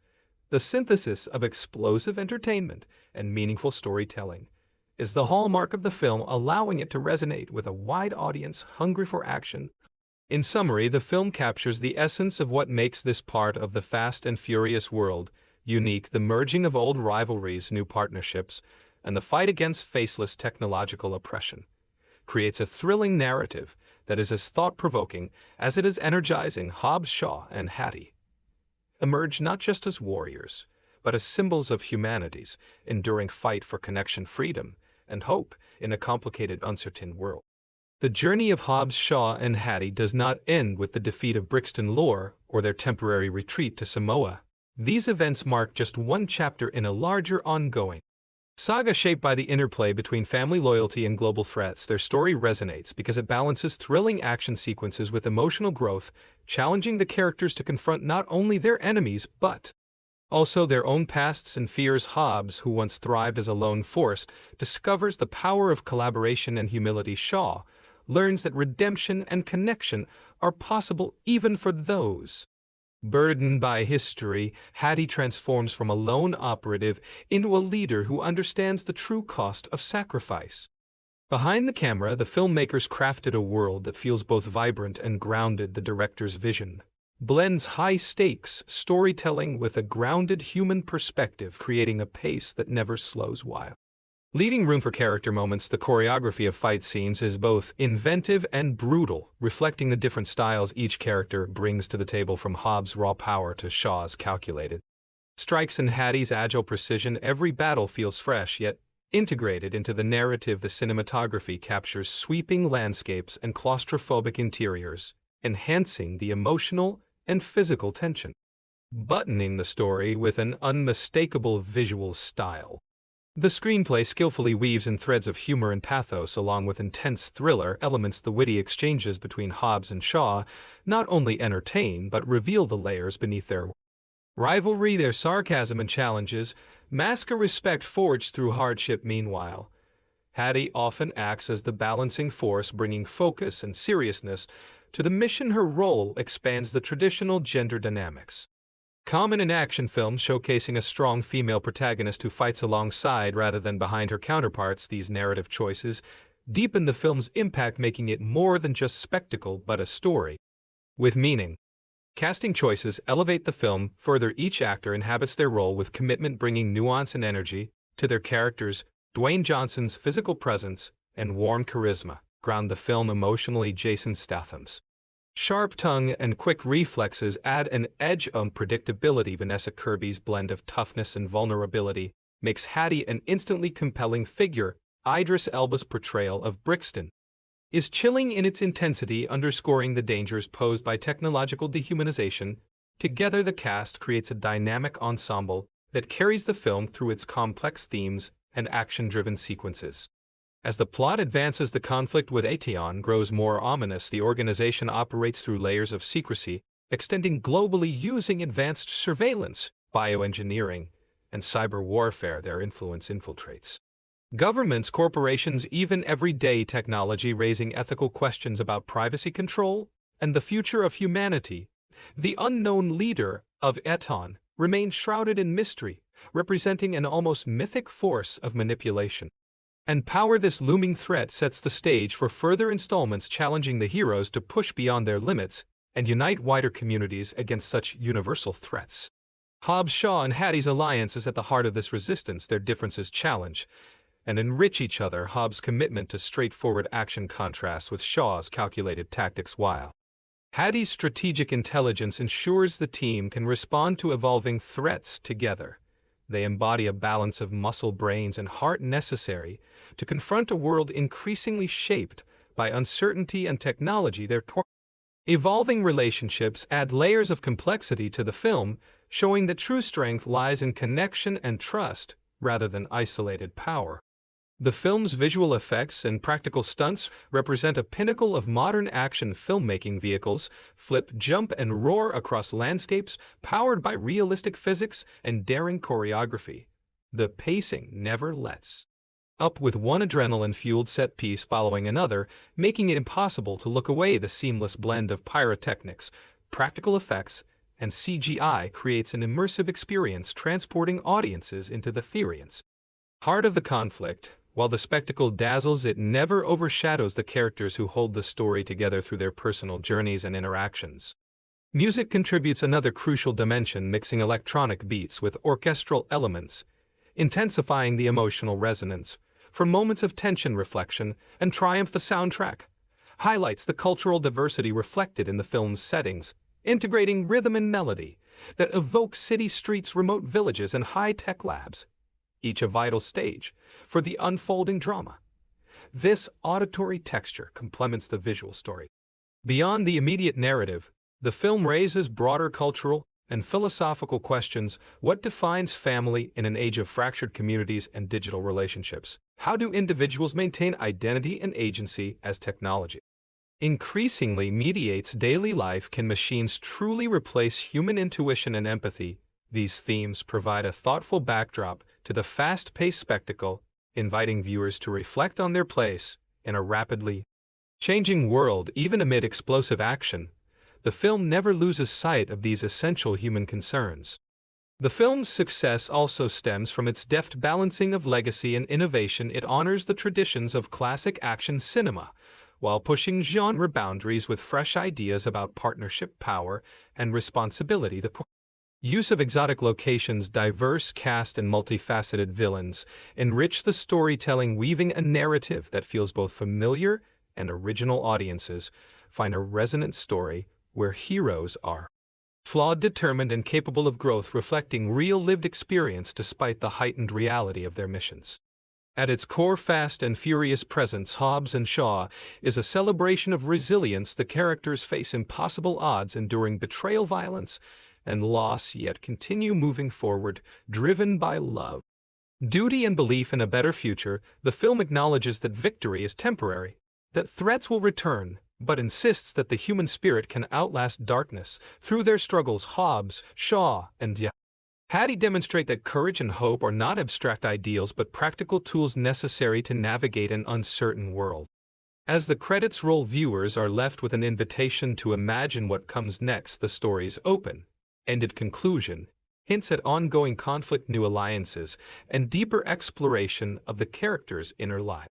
The synthesis of explosive entertainment and meaningful storytelling is the hallmark of the film, allowing it to resonate with a wide audience hungry for action. In summary, the film captures the essence of what makes this part of the Fast and Furious world unique: the merging of old rivalries, new partnerships, and the fight against faceless technological oppression. Creates a thrilling narrative that is as thought-provoking as it is energizing. Hobbs, Shaw, and Hattie emerge not just as warriors, but as symbols of humanity's enduring fight for connection, freedom, and hope in a complicated, uncertain world. The journey of Hobbs, Shaw, and Hattie does not end with the defeat of Brixton Lore or their temporary retreat to Samoa. These events mark just one chapter in a larger, ongoing saga shaped by the interplay between family loyalty and global threats. Their story resonates because it balances thrilling action sequences with emotional growth, challenging the characters to confront not only their enemies but also their own pasts and fears. Hobbs, who once thrived as a lone force, discovers the power of collaboration and humility. Shaw, learns that redemption and connection are possible even for those burdened by history. Hattie transforms from a lone operative into a leader who understands the true cost of sacrifice. Behind the camera, the filmmakers crafted a world that feels both vibrant and grounded. The director's vision blends high-stakes storytelling with a grounded human perspective, creating a pace that never slows while leaving room for character moments. The choreography of fight scenes is both inventive and brutal, reflecting the different styles each character brings to the table, from Hobbs' raw power to Shaw's calculated strikes and Hattie's agile precision. Every battle feels fresh, yet integrated into the narrative. The cinematography captures sweeping landscapes and claustrophobic interiors, enhancing the emotional and physical tension, buttoning the story with an unmistakable visual style. The screenplay skillfully weaves in threads of humor and pathos along with intense thriller elements. The witty exchanges between Hobbs and Shaw not only entertain but reveal the layers beneath their rivalry. Their sarcasm and challenges mask a respect forged through hardship. Meanwhile, Hattie often acts as the balancing force, bringing focus and seriousness to the mission. Her role expands the traditional gender dynamics common in action films, showcasing a strong female protagonist who fights alongside rather than behind her counterparts. These narrative choices deepen the film's impact, making it more than just spectacle but a story with meaning. Casting choices elevate the film further. Each actor inhabits their role with commitment, bringing nuance and energy to their characters. Dwayne Johnson's physical presence and warm charisma ground the film emotionally. Jason Statham's sharp tongue and quick reflexes add an edge of predictability. Vanessa Kirby's blend of toughness and vulnerability makes Hattie an instantly compelling figure. Idris Elba's portrayal of Brixton is chilling in its intensity, underscoring the dangers posed by technological dehumanization. Together, the cast creates a dynamic ensemble that carries the film through its complex themes and action-driven sequences. As the plot advances, the conflict with Ateon grows more ominous. The organization operates through layers of secrecy, extending globally using advanced surveillance, bioengineering, and cyber warfare. Their influence infiltrates governments, corporations, even everyday technology, raising ethical questions about privacy control and the future of humanity. The unknown leader of Ateon remains shrouded in mystery, representing an almost mythic force of manipulation and power. This looming threat sets the stage for further installments, challenging the heroes to push beyond their limits and unite wider communities against such universal threats. Hobbs Shaw and Hattie's alliance is at the heart of this resistance. Their differences challenge and enrich each other. Hobbs' commitment to straightforward action contrasts with Shaw's calculated tactics, while Hattie's strategic intelligence ensures the team can respond to evolving threats together. They embody a balance of muscle, brains, and heart necessary to confront a world increasingly shaped by uncertainty and technology. Their evolving relationships add layers of complexity to the film, showing that true strength lies in connection and trust rather than isolated power. The film's visual effects and practical stunts represent a pinnacle of modern action filmmaking. Vehicles flip, jump, and roar across landscapes, powered by realistic physics and daring choreography. The pacing never lets up, with one adrenaline-fueled set piece following another, making it impossible to look away. The seamless blend of pyrotechnics, practical effects, and CGI creates an immersive experience, transporting audiences into the theater's heart of the conflict. While the spectacle dazzles, it never overshadows the characters who hold the story together through their personal journeys and interactions. Music contributes another crucial dimension, mixing electronic beats with orchestral elements, intensifying the emotional resonance. For moments of tension, reflection, and triumph, the soundtrack highlights the cultural diversity reflected in the film's settings, integrating rhythm and melody that evoke city streets, remote villages, and high-tech labs, each a vital stage for the unfolding drama. This auditory texture complements the visual story. Beyond the immediate narrative, the film raises broader cultural and philosophical questions. What defines family in an age of fractured communities and digital relationships? How do individuals maintain identity and agency as technology increasingly mediates daily life? Can machines truly replace human intuition and empathy? These themes provide a thoughtful backdrop to the fast-paced spectacle, inviting viewers to reflect on their place in a rapidly changing world even amid explosive action, the film never loses sight of these essential human concerns. The film's success also stems from its deft balancing of legacy and innovation. It honors the traditions of classic action cinema, while pushing genre boundaries with fresh ideas about partnership, power, and responsibility. The use of exotic locations, diverse cast, and multifaceted villains enrich the storytelling, weaving a narrative that feels both familiar and original. Audiences find a resonant story where heroes are flawed, determined, and capable of growth, reflecting real lived experience despite the heightened reality of their missions. At its core, Fast and Furious presents Hobbs and Shaw is a celebration of resilience. The characters face impossible odds, enduring betrayal, violence, and loss, yet continue moving forward, driven by love, duty, and belief in a better future. The film acknowledges that victory is temporary, that threats will return, but insists that the human spirit can outlast darkness. Through their struggles, Hobbs, Shaw, and Hattie demonstrate that courage and hope are not abstract ideals but practical tools necessary to navigate an uncertain world. As the credits roll, viewers are left with an invitation to imagine what comes next. The story's open-ended conclusion hints at ongoing conflict, new alliances, and deeper exploration of the characters' inner lives.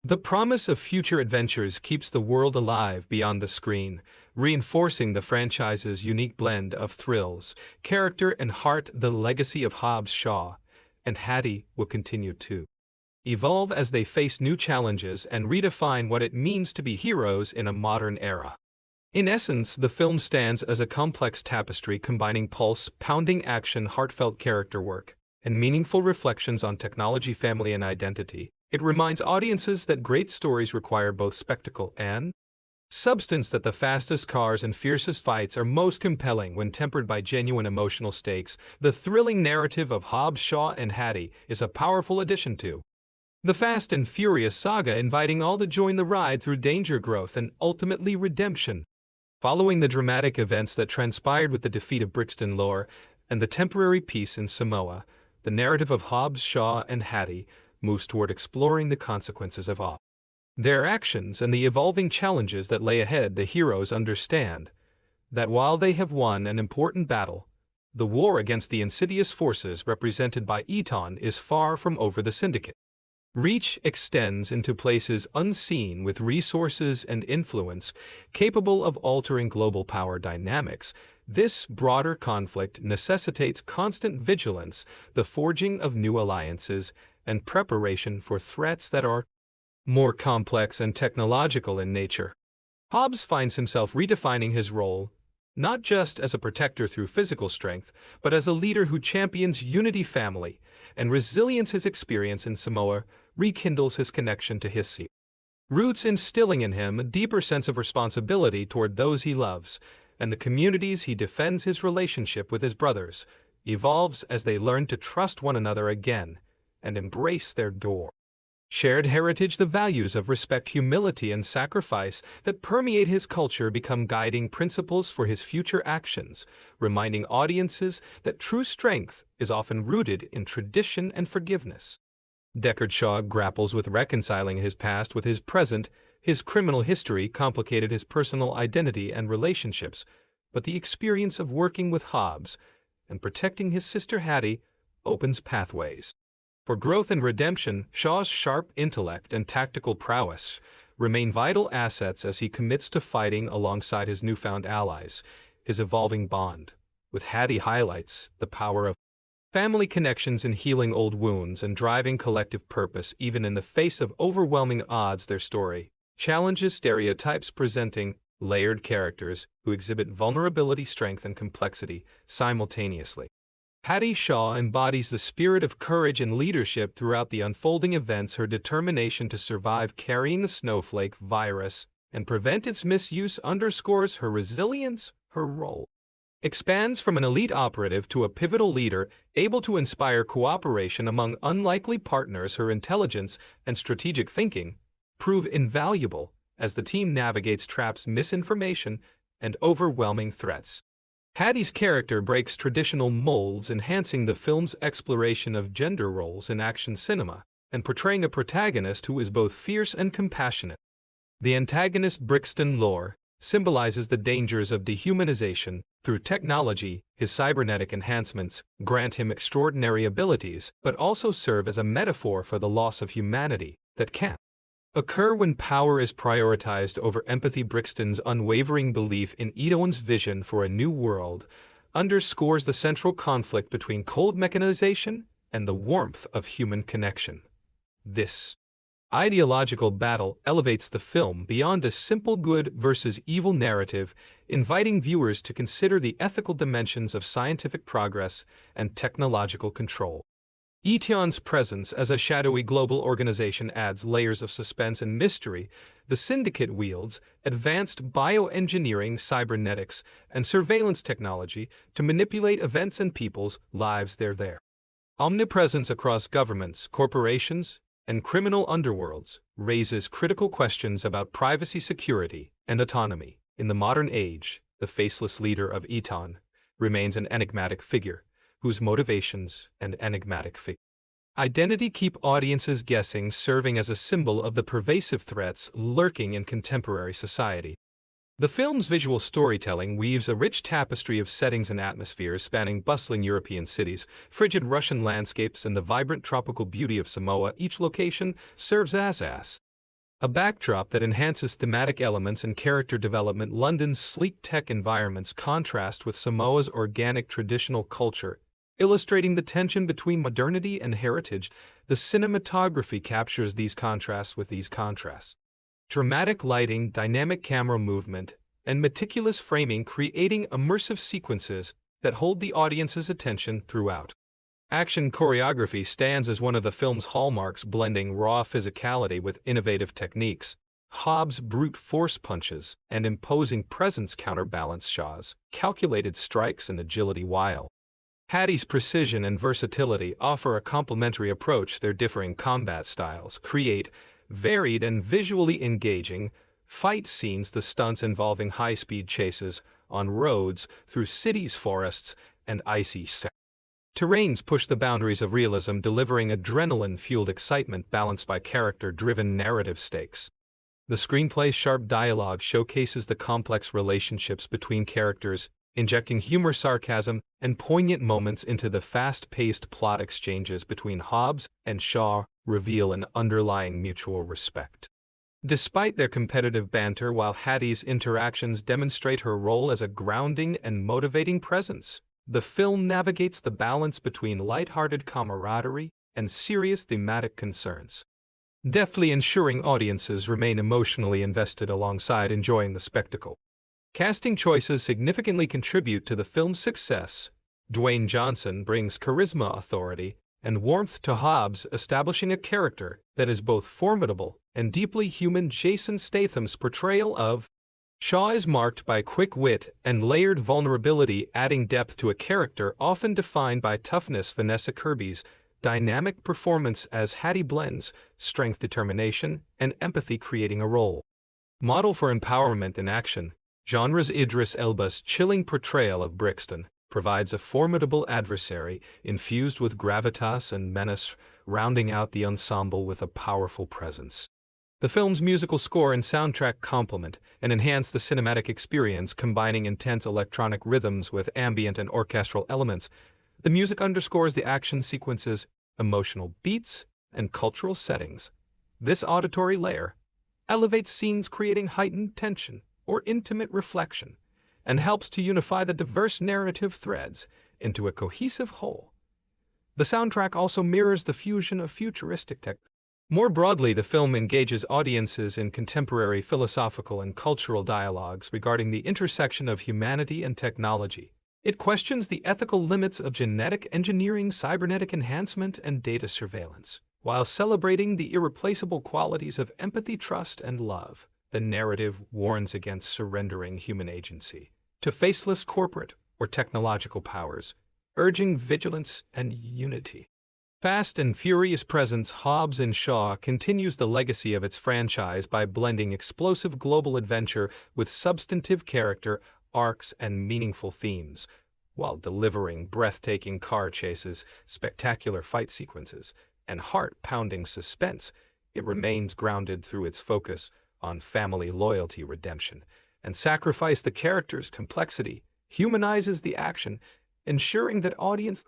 The promise of future adventures keeps the world alive beyond the screen, reinforcing the franchise's unique blend of thrills, character, and heart. The legacy of Hobbs, Shaw, and Hattie will continue to evolve as they face new challenges and redefine what it means to be heroes in a modern era. In essence, the film stands as a complex tapestry combining pulse-pounding action, heartfelt character work, and meaningful reflections on technology, family, and identity. It reminds audiences that great stories require both spectacle and substance, that the fastest cars and fiercest fights are most compelling when tempered by genuine emotional stakes. The thrilling narrative of Hobbs, Shaw, and Hattie is a powerful addition to the Fast and Furious saga, inviting all to join the ride through danger, growth, and ultimately redemption. Following the dramatic events that transpired with the defeat of Brixton Lore and the temporary peace in Samoa, the narrative of Hobbs, Shaw, and Hattie moves toward exploring the consequences of all their actions and the evolving challenges that lay ahead. The heroes understand that while they have won an important battle, the war against the insidious forces represented by Eton is far from over. The syndicate reach extends into places unseen, with resources and influence capable of altering global power dynamics. This broader conflict necessitates constant vigilance, the forging of new alliances, and preparation for threats that are more complex and technological in nature. Hobbs finds himself redefining his role, not just as a protector through physical strength, but as a leader who champions unity, family, and resilience. His experience in Samoa rekindles his connection to his roots, instilling in him a deeper sense of responsibility toward those he loves and the communities he defends. His relationship with his brothers evolves as they learn to trust one another again and embrace their shared heritage. The values of respect, humility, and sacrifice that permeate his culture become guiding principles for his future actions, reminding audiences that true strength is often rooted in tradition and forgiveness. Deckard Shaw grapples with reconciling his past with his present. His criminal history complicated his personal identity and relationships, but the experience of working with Hobbs and protecting his sister Hattie opens pathways for growth and redemption. Shaw's sharp intellect and tactical prowess remain vital assets as he commits to fighting alongside his newfound allies. His evolving bond with Hattie highlights the power of family connections in healing old wounds and driving collective purpose even in the face of overwhelming odds. Their story challenges stereotypes, presenting layered characters who exhibit vulnerability, strength, and complexity simultaneously. Hattie Shaw embodies the spirit of courage and leadership throughout the unfolding events. Her determination to survive carrying the snowflake virus and prevent its misuse underscores her resilience. Her role expands from an elite operative to a pivotal leader, able to inspire cooperation among unlikely partners. Her intelligence and strategic thinking prove invaluable as the team navigates traps, misinformation, and overwhelming threats. Hattie's character breaks traditional molds, enhancing the film's exploration of gender roles in action cinema and portraying a protagonist who is both fierce and compassionate. The antagonist Brixton Lore symbolizes the dangers of dehumanization. Through technology, his cybernetic enhancements grant him extraordinary abilities, but also serve as a metaphor for the loss of humanity that can occur when power is prioritized over empathy. Brixton's unwavering belief in Edoan's vision for a new world underscores the central conflict between cold mechanization and the warmth of human connection. This ideological battle elevates the film beyond a simple good versus evil narrative, inviting viewers to consider the ethical dimensions of scientific progress and technological control. Eton's presence as a shadowy global organization adds layers of suspense and mystery. The Syndicate wields advanced bioengineering, cybernetics, and surveillance technology to manipulate events and people's lives. Their omnipresence across governments, corporations, and criminal underworlds raises critical questions about privacy, security, and autonomy. In the modern age, the faceless leader of Eton remains an enigmatic figure, whose motivations and enigmatic identity keep audiences guessing, serving as a symbol of the pervasive threats lurking in contemporary society. The film's visual storytelling weaves a rich tapestry of settings and atmospheres spanning bustling European cities, frigid Russian landscapes, and the vibrant tropical beauty of Samoa. Each location serves as a backdrop that enhances thematic elements and character development. London's sleek tech environments contrast with Samoa's organic traditional culture, illustrating the tension between modernity and heritage. The cinematography captures these contrasts. Dramatic lighting, dynamic camera movement, and meticulous framing creating immersive sequences that hold the audience's attention throughout. Action choreography stands as one of the film's hallmarks, blending raw physicality with innovative techniques. Hobbs' brute force punches and imposing presence counterbalance Shaw's calculated strikes and agility, while Hattie's precision and versatility offer a complementary approach. Their differing combat styles create varied and visually engaging fight scenes. The stunts involving high-speed chases on roads, through cities, forests, and icy terrains push the boundaries of realism, delivering adrenaline-fueled excitement balanced by character-driven narrative stakes. The screenplay's sharp dialogue showcases the complex relationships between characters, injecting humor, sarcasm, and poignant moments into the fast-paced plot. Exchanges between Hobbs and Shaw reveal an underlying mutual respect. Despite their competitive banter, while Hattie's interactions demonstrate her role as a grounding and motivating presence, the film navigates the balance between lighthearted camaraderie and serious thematic concerns, deftly ensuring audiences remain emotionally invested alongside enjoying the spectacle. Casting choices significantly contribute to the film's success. Dwayne Johnson brings charisma, authority, and warmth to Hobbs, establishing a character that is both formidable and deeply human. Jason Statham's portrayal of Shaw is marked by quick wit and layered vulnerability, adding depth to a character often defined by toughness. Vanessa Kirby's dynamic performance as Hattie blends strength, determination, and empathy, creating a role model for empowerment in action genres. Idris Elba's chilling portrayal of Brixton provides a formidable adversary infused with gravitas and menace, rounding out the ensemble with a powerful presence. The film's musical score and soundtrack complement and enhance the cinematic experience, combining intense electronic rhythms with ambient and orchestral elements. The music underscores the action sequences, emotional beats, and cultural settings. This auditory layer elevates scenes, creating heightened tension or intimate reflection, and helps to unify the diverse narrative threads into a cohesive whole. The soundtrack also mirrors the fusion of futuristic tech. More broadly, the film engages audiences in contemporary philosophical and cultural dialogues regarding the intersection of humanity and technology. It questions the ethical limits of genetic engineering, cybernetic enhancement, and data surveillance, while celebrating the irreplaceable qualities of empathy, trust, and love. The narrative warns against surrendering human agency to faceless corporate or technological powers, urging vigilance and unity. Fast and Furious presents Hobbs and Shaw continues the legacy of its franchise by blending explosive global adventure with substantive character arcs and meaningful themes, while delivering breathtaking car chases, spectacular fight sequences, and heart-pounding suspense. It remains grounded through its focus on family loyalty, redemption, and sacrifice. The character's complexity humanizes the action, ensuring that audience.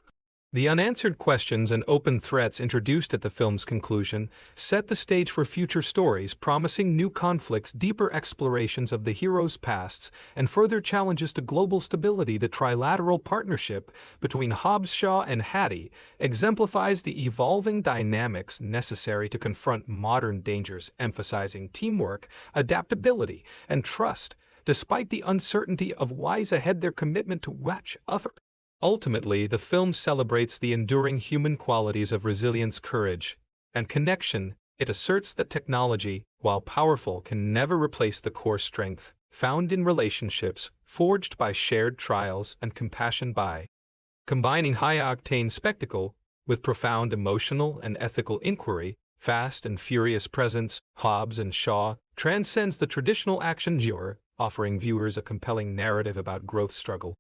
The unanswered questions and open threats introduced at the film's conclusion set the stage for future stories, promising new conflicts, deeper explorations of the heroes' pasts, and further challenges to global stability. The trilateral partnership between Hobbs Shaw and Hattie exemplifies the evolving dynamics necessary to confront modern dangers, emphasizing teamwork, adaptability, and trust. Despite the uncertainty of what lies ahead, their commitment to watch other. Ultimately, the film celebrates the enduring human qualities of resilience, courage, and connection. It asserts that technology, while powerful, can never replace the core strength found in relationships forged by shared trials and compassion. By combining high-octane spectacle with profound emotional and ethical inquiry, Fast and Furious presents Hobbs and Shaw transcends the traditional action genre, offering viewers a compelling narrative about growth, struggle,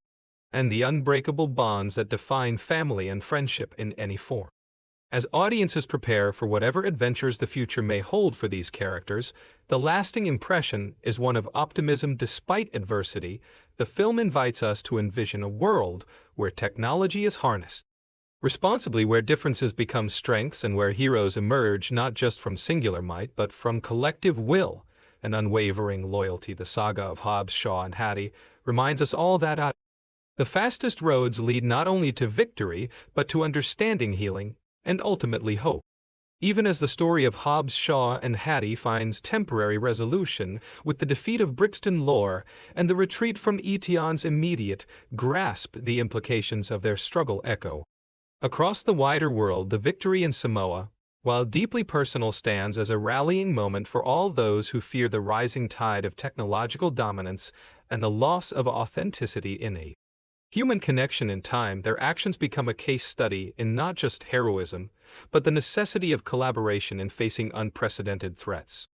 and the unbreakable bonds that define family and friendship in any form. As audiences prepare for whatever adventures the future may hold for these characters, the lasting impression is one of optimism despite adversity. The film invites us to envision a world where technology is harnessed responsibly, where differences become strengths, and where heroes emerge not just from singular might but from collective will and unwavering loyalty. The saga of Hobbs, Shaw, and Hattie reminds us all that the fastest roads lead not only to victory, but to understanding, healing, and ultimately hope. Even as the story of Hobbs, Shaw, and Hattie finds temporary resolution with the defeat of Brixton Lore and the retreat from Etion's immediate grasp, the implications of their struggle echo across the wider world. The victory in Samoa, while deeply personal, stands as a rallying moment for all those who fear the rising tide of technological dominance and the loss of authenticity in a human connection. In time, their actions become a case study in not just heroism, but the necessity of collaboration in facing unprecedented threats.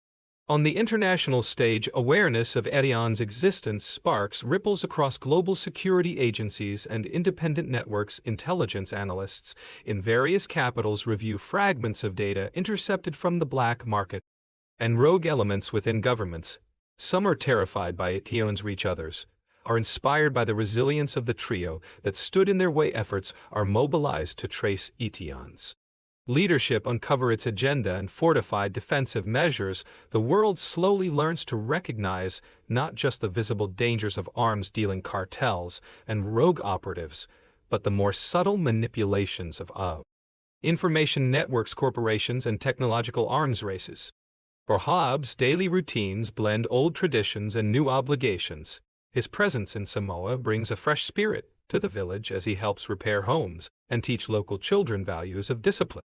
On the international stage, awareness of Etion's existence sparks ripples across global security agencies and independent networks. Intelligence analysts in various capitals review fragments of data intercepted from the black market and rogue elements within governments. Some are terrified by Etion's reach, others are inspired by the resilience of the trio that stood in their way. Efforts are mobilized to trace Etion's leadership, uncover its agenda, and fortify defensive measures. The world slowly learns to recognize not just the visible dangers of arms-dealing cartels and rogue operatives, but the more subtle manipulations of information networks, corporations, and technological arms races. For Hobbs, daily routines blend old traditions and new obligations. His presence in Samoa brings a fresh spirit to the village as he helps repair homes and teach local children values of discipline,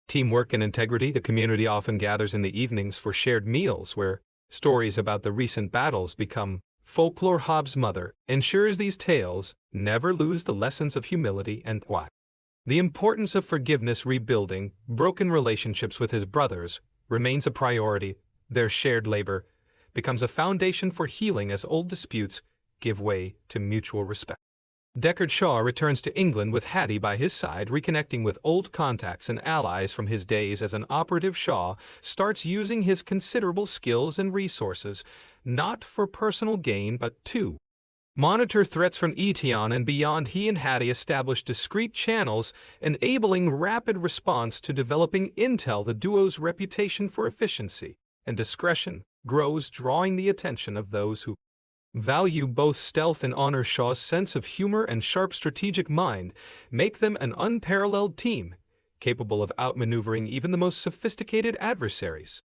teamwork, and integrity. The community often gathers in the evenings for shared meals where stories about the recent battles become folklore. Hobbs' mother ensures these tales never lose the lessons of humility and the importance of forgiveness. Rebuilding broken relationships with his brothers remains a priority. Their shared labor becomes a foundation for healing as old disputes give way to mutual respect. Deckard Shaw returns to England with Hattie by his side, reconnecting with old contacts and allies from his days as an operative. Shaw starts using his considerable skills and resources, not for personal gain but to monitor threats from Etion and beyond. He and Hattie establish discrete channels, enabling rapid response to developing intel. The duo's reputation for efficiency and discretion grows, drawing the attention of those who value both stealth and honor. Shaw's sense of humor and sharp strategic mind make them an unparalleled team, capable of outmaneuvering even the most sophisticated adversaries.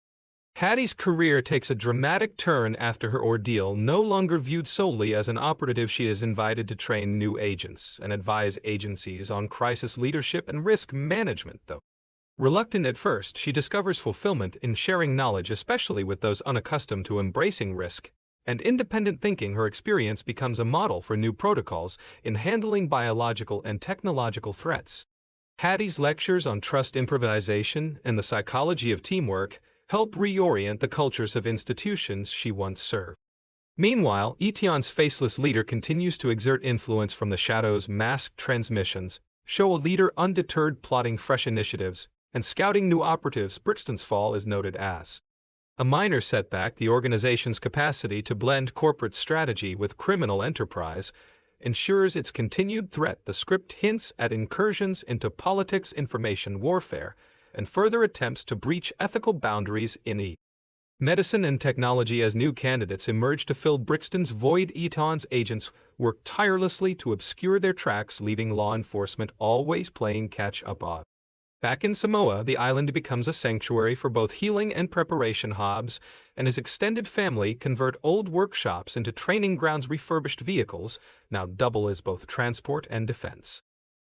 Hattie's career takes a dramatic turn after her ordeal. No longer viewed solely as an operative, she is invited to train new agents and advise agencies on crisis leadership and risk management. Though reluctant at first, she discovers fulfillment in sharing knowledge, especially with those unaccustomed to embracing risk and independent thinking. Her experience becomes a model for new protocols in handling biological and technological threats. Hattie's lectures on trust, improvisation, and the psychology of teamwork help reorient the cultures of institutions she once served. Meanwhile, Etion's faceless leader continues to exert influence from the shadows. Masked transmissions show a leader undeterred, plotting fresh initiatives and scouting new operatives. Brixton's fall is noted as A minor setback, the organization's capacity to blend corporate strategy with criminal enterprise ensures its continued threat. The script hints at incursions into politics, information warfare, and further attempts to breach ethical boundaries in medicine and technology. As new candidates emerge to fill Brixton's void, Eton's agents work tirelessly to obscure their tracks, leaving law enforcement always playing catch-up. Back in Samoa, the island becomes a sanctuary for both healing and preparation. Hobbs and his extended family convert old workshops into training grounds. Refurbished vehicles now double as both transport and defense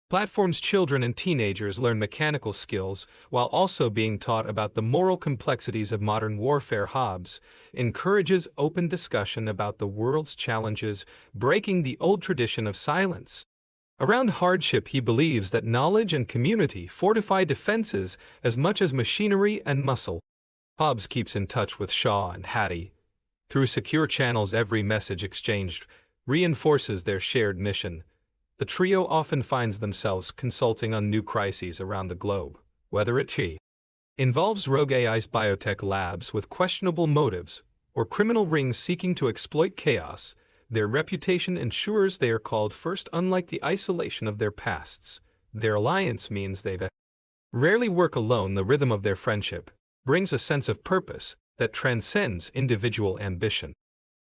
platforms. Children and teenagers learn mechanical skills while also being taught about the moral complexities of modern warfare. Hobbs encourages open discussion about the world's challenges, breaking the old tradition of silence around hardship. He believes that knowledge and community fortify defenses as much as machinery and muscle. Hobbs keeps in touch with Shaw and Hattie through secure channels. Every message exchanged reinforces their shared mission. The trio often finds themselves consulting on new crises around the globe, whether it involves rogue AI's biotech labs with questionable motives or criminal rings seeking to exploit chaos. Their reputation ensures they are called first. Unlike the isolation of their pasts, their alliance means they rarely work alone. The rhythm of their friendship brings a sense of purpose that transcends individual ambition.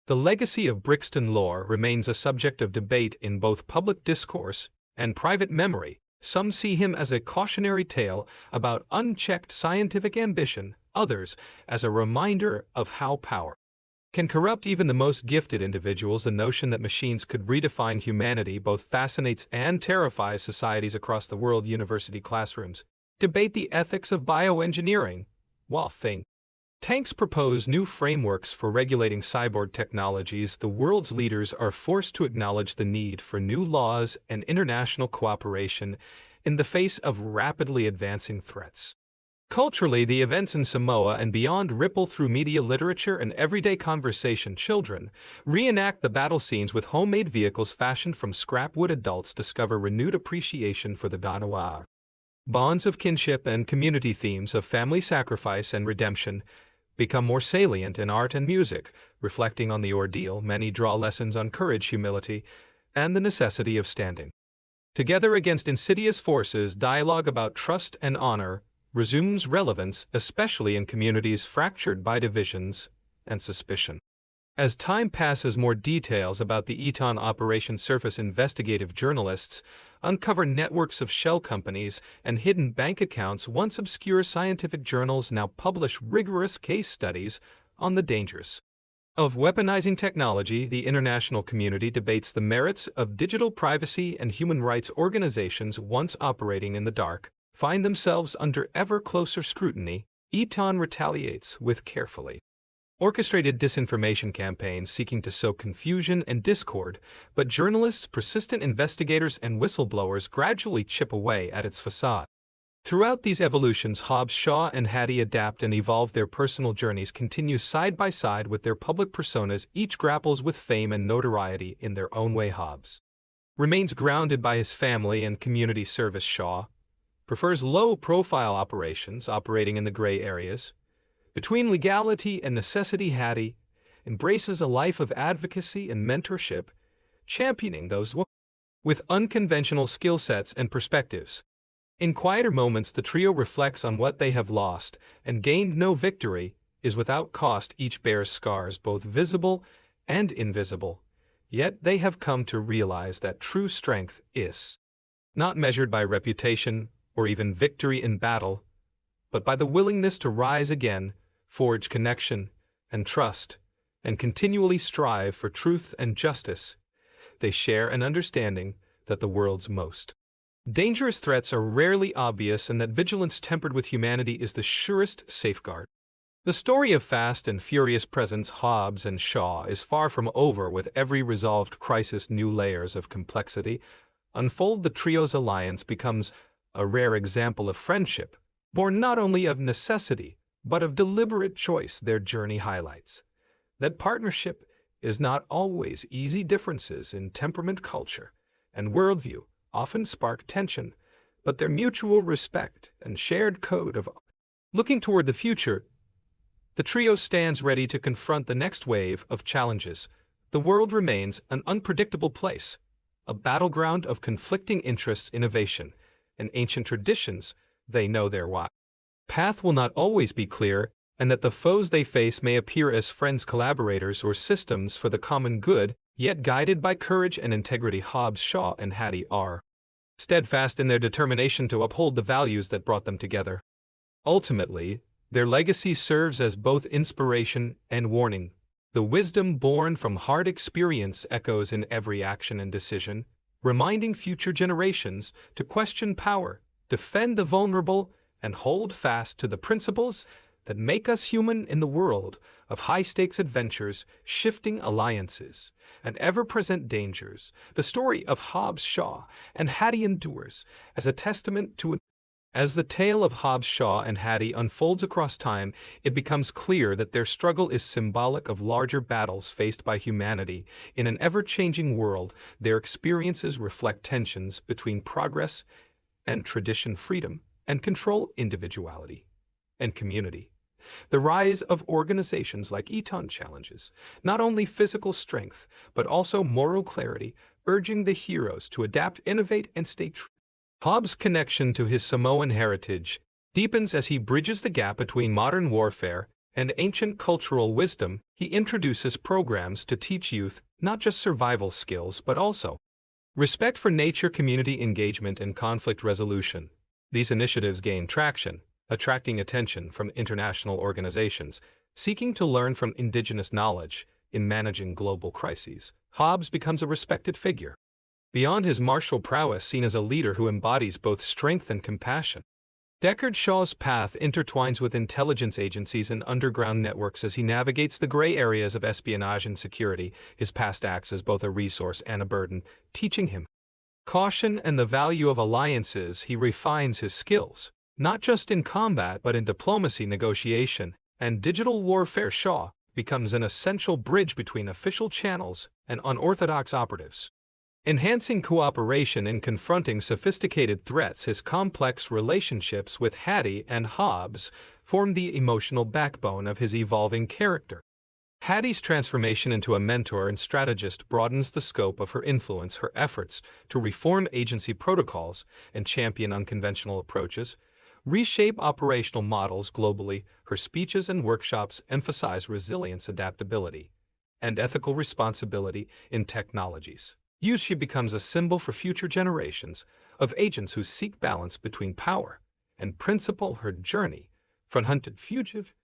The legacy of Brixton lore remains a subject of debate in both public discourse and private memory. Some see him as a cautionary tale about unchecked scientific ambition, others as a reminder of how power can corrupt even the most gifted individuals. The notion that machines could redefine humanity both fascinates and terrifies societies across the world. University classrooms debate the ethics of bioengineering, while think tanks propose new frameworks for regulating cyborg technologies. The world's leaders are forced to acknowledge the need for new laws and international cooperation in the face of rapidly advancing threats. Culturally, the events in Samoa and beyond ripple through media, literature, and everyday conversation. Children reenact the battle scenes with homemade vehicles fashioned from scrap wood. Adults discover renewed appreciation for the Danawa. Bonds of kinship and community, themes of family sacrifice and redemption, become more salient in art and music. Reflecting on the ordeal, many draw lessons on courage, humility, and the necessity of standing together against insidious forces. Dialogue about trust and honor resumes relevance, especially in communities fractured by divisions and suspicion. As time passes, more details about the Eton operation surface. Investigative journalists uncover networks of shell companies and hidden bank accounts. Once obscure scientific journals now publish rigorous case studies on the dangers of weaponizing technology. The international community debates the merits of digital privacy, and human rights organizations, once operating in the dark, find themselves under ever closer scrutiny. Eton retaliates with carefully orchestrated disinformation campaigns seeking to sow confusion and discord, but journalists, persistent investigators, and whistleblowers gradually chip away at its facade. Throughout these evolutions, Hobbs, Shaw, and Hattie adapt and evolve. Their personal journeys continue side by side with their public personas. Each grapples with fame and notoriety in their own way. Hobbs remains grounded by his family and community service. Shaw prefers low-profile operations, operating in the gray areas between legality and necessity. Hattie embraces a life of advocacy and mentorship, championing those with unconventional skill sets and perspectives. In quieter moments, the trio reflects on what they have lost and gained. No victory is without cost. Each bears scars, both visible and invisible, yet they have come to realize that true strength is not measured by reputation or even victory in battle, but by the willingness to rise again, forge connection and trust, and continually strive for truth and justice. They share an understanding that the world's most dangerous threats are rarely obvious, and that vigilance tempered with humanity is the surest safeguard. The story of Fast and Furious presents Hobbs and Shaw is far from over. With every resolved crisis, new layers of complexity unfold. The trio's alliance becomes a rare example of friendship, born not only of necessity, but of deliberate choice. Their journey highlights that partnership is not always easy. Differences in temperament, culture, and worldview often spark tension, but their mutual respect and shared code of looking toward the future the trio stands ready to confront the next wave of challenges. The world remains an unpredictable place, a battleground of conflicting interests, innovation, and ancient traditions. They know their path will not always be clear, and that the foes they face may appear as friends, collaborators, or systems for the common good, yet guided by courage and integrity. Hobbs, Shaw, and Hattie are steadfast in their determination to uphold the values that brought them together. Ultimately, their legacy serves as both inspiration and warning. The wisdom born from hard experience echoes in every action and decision, reminding future generations to question power, defend the vulnerable, and hold fast to the principles that make us human in the world of high-stakes adventures, shifting alliances, and ever-present dangers. The story of Hobbs, Shaw, and Hattie endures as a testament to As the tale of Hobbs, Shaw, and Hattie unfolds across time, it becomes clear that their struggle is symbolic of larger battles faced by humanity in an ever-changing world. Their experiences reflect tensions between progress and tradition, freedom and control, individuality and community. The rise of organizations like Eton challenges not only physical strength, but also moral clarity, urging the heroes to adapt, innovate, and stay true. Hobbs' connection to his Samoan heritage deepens as he bridges the gap between modern warfare and ancient cultural wisdom. He introduces programs to teach youth not just survival skills, but also respect for nature, community engagement, and conflict resolution. These initiatives gain traction, attracting attention from international organizations seeking to learn from indigenous knowledge in managing global crises. Hobbs becomes a respected figure beyond his martial prowess, seen as a leader who embodies both strength and compassion. Deckard Shaw's path intertwines with intelligence agencies and underground networks as he navigates the gray areas of espionage and security. His past acts as both a resource and a burden, teaching him caution and the value of alliances. He refines his skills, not just in combat but in diplomacy, negotiation, and digital warfare. Shaw becomes an essential bridge between official channels and unorthodox operatives, enhancing cooperation in confronting sophisticated threats. His complex relationships with Hattie and Hobbs form the emotional backbone of his evolving character. Hattie's transformation into a mentor and strategist broadens the scope of her influence. Her efforts to reform agency protocols and champion unconventional approaches reshape operational models globally. Her speeches and workshops emphasize resilience, adaptability, and ethical responsibility in technologies. She becomes a symbol for future generations of agents who seek balance between power and principle. Her journey from hunted fugitive.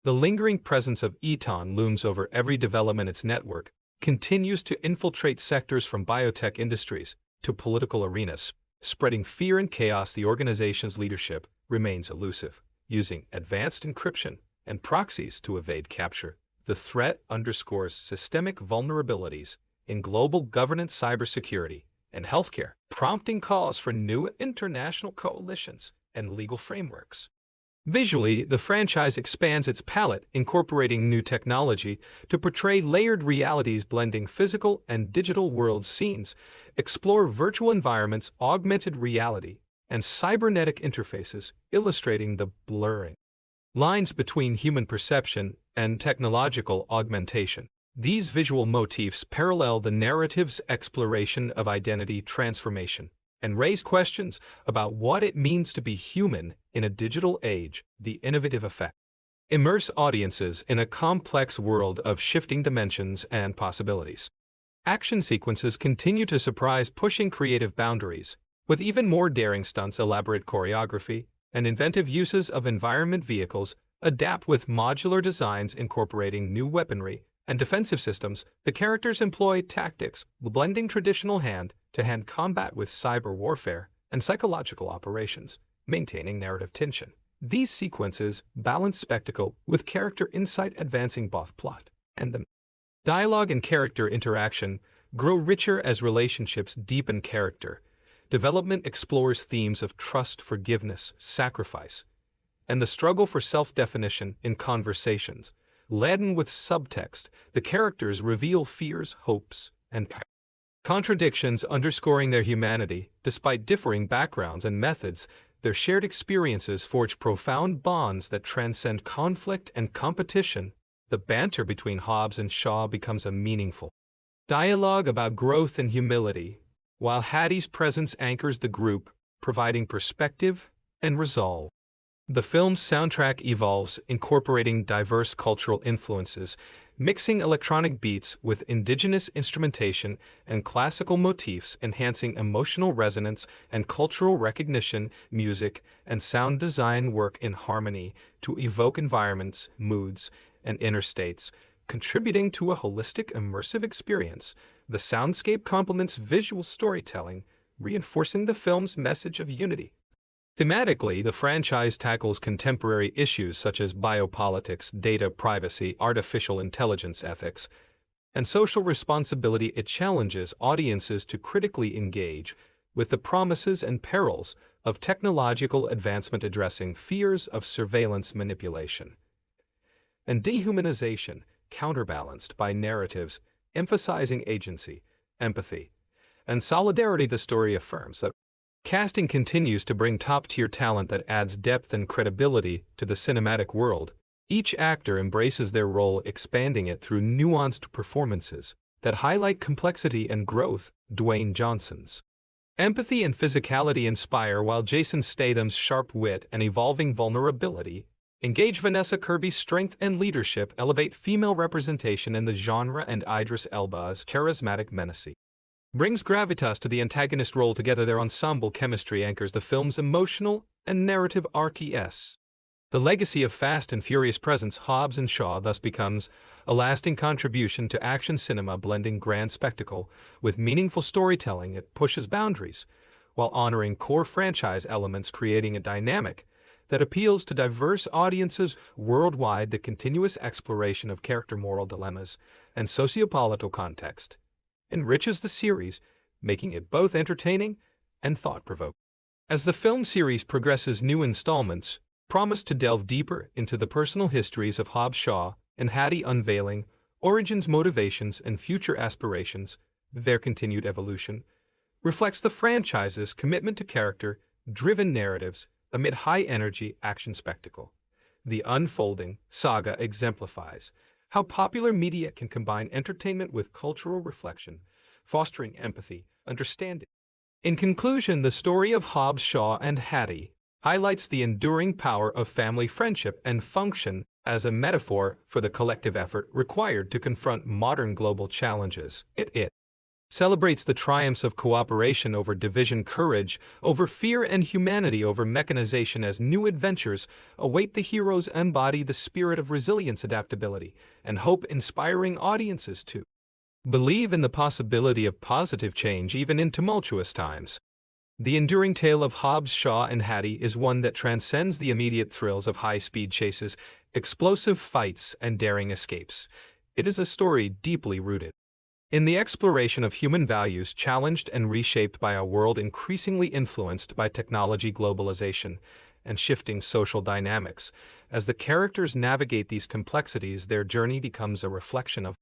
The lingering presence of Eton looms over every development. Its network continues to infiltrate sectors from biotech industries to political arenas, spreading fear and chaos. The organization's leadership remains elusive, using advanced encryption and proxies to evade capture. The threat underscores systemic vulnerabilities in global governance, cybersecurity, and healthcare, prompting calls for new international coalitions and legal frameworks. Visually, the franchise expands its palette, incorporating new technology to portray layered realities, blending physical and digital world scenes, explore virtual environments, augmented reality, and cybernetic interfaces, illustrating the blurring lines between human perception and technological augmentation. These visual motifs parallel the narrative's exploration of identity transformation and raise questions about what it means to be human in a digital age. The innovative effect immerse audiences in a complex world of shifting dimensions and possibilities. Action sequences continue to surprise, pushing creative boundaries, with even more daring stunts, elaborate choreography, and inventive uses of environment. Vehicles adapt with modular designs incorporating new weaponry and defensive systems. The characters employ tactics, blending traditional hand-to-hand combat with cyber warfare and psychological operations, maintaining narrative tension. These sequences balance spectacle with character insight, advancing both plot and the dialogue and character interaction grow richer as relationships deepen. Character development explores themes of trust, forgiveness, sacrifice, and the struggle for self-definition in conversations. Laden with subtext, the characters reveal fears, hopes, and contradictions, underscoring their humanity. Despite differing backgrounds and methods, their shared experiences forge profound bonds that transcend conflict and competition. The banter between Hobbs and Shaw becomes a meaningful dialogue about growth and humility, while Hattie's presence anchors the group, providing perspective and resolve. The film's soundtrack evolves, incorporating diverse cultural influences, mixing electronic beats with indigenous instrumentation and classical motifs, enhancing emotional resonance and cultural recognition. Music and sound design work in harmony to evoke environments, moods, and inner states, contributing to a holistic, immersive experience. The soundscape complements visual storytelling, reinforcing the film's message of unity. Thematically, the franchise tackles contemporary issues such as biopolitics, data privacy, artificial intelligence ethics, and social responsibility. It challenges audiences to critically engage with the promises and perils of technological advancement, addressing fears of surveillance, manipulation, and dehumanization, counterbalanced by narratives emphasizing agency, empathy, and solidarity. The story affirms that casting continues to bring top-tier talent that adds depth and credibility to the cinematic world. Each actor embraces their role, expanding it through nuanced performances that highlight complexity and growth. Dwayne Johnson's empathy and physicality inspire, while Jason Statham's sharp wit and evolving vulnerability engage. Vanessa Kirby's strength and leadership elevate female representation in the genre, and Idris Elba's charismatic menace brings gravitas to the antagonist role. Together, their ensemble chemistry anchors the film's emotional and narrative arc. The legacy of Fast and Furious presents Hobbs and Shaw thus becomes a lasting contribution to action cinema, blending grand spectacle with meaningful storytelling. It pushes boundaries while honoring core franchise elements, creating a dynamic that appeals to diverse audiences worldwide. The continuous exploration of character, moral dilemmas, and sociopolitical context enriches the series, making it both entertaining and thought-provoking. As the film series progresses, new installments promise to delve deeper into the personal histories of Hobbs Shaw and Hattie, unveiling origins, motivations, and future aspirations. Their continued evolution reflects the franchise's commitment to character-driven narratives amid high-energy action spectacle. The unfolding saga exemplifies how popular media can combine entertainment with cultural reflection, fostering empathy, understanding. In conclusion, the story of Hobbs, Shaw, and Hattie highlights the enduring power of family friendship and function as a metaphor for the collective effort required to confront modern global challenges. It celebrates the triumphs of cooperation over division, courage over fear, and humanity over mechanization. As new adventures await, the heroes embody the spirit of resilience, adaptability, and hope, inspiring audiences to believe in the possibility of positive change even in tumultuous times. The enduring tale of Hobbs, Shaw, and Hattie is one that transcends the immediate thrills of high-speed chases, explosive fights, and daring escapes. It is a story deeply rooted in the exploration of human values, challenged and reshaped by a world increasingly influenced by technology, globalization, and shifting social dynamics. As the characters navigate these complexities, their journey becomes a reflection of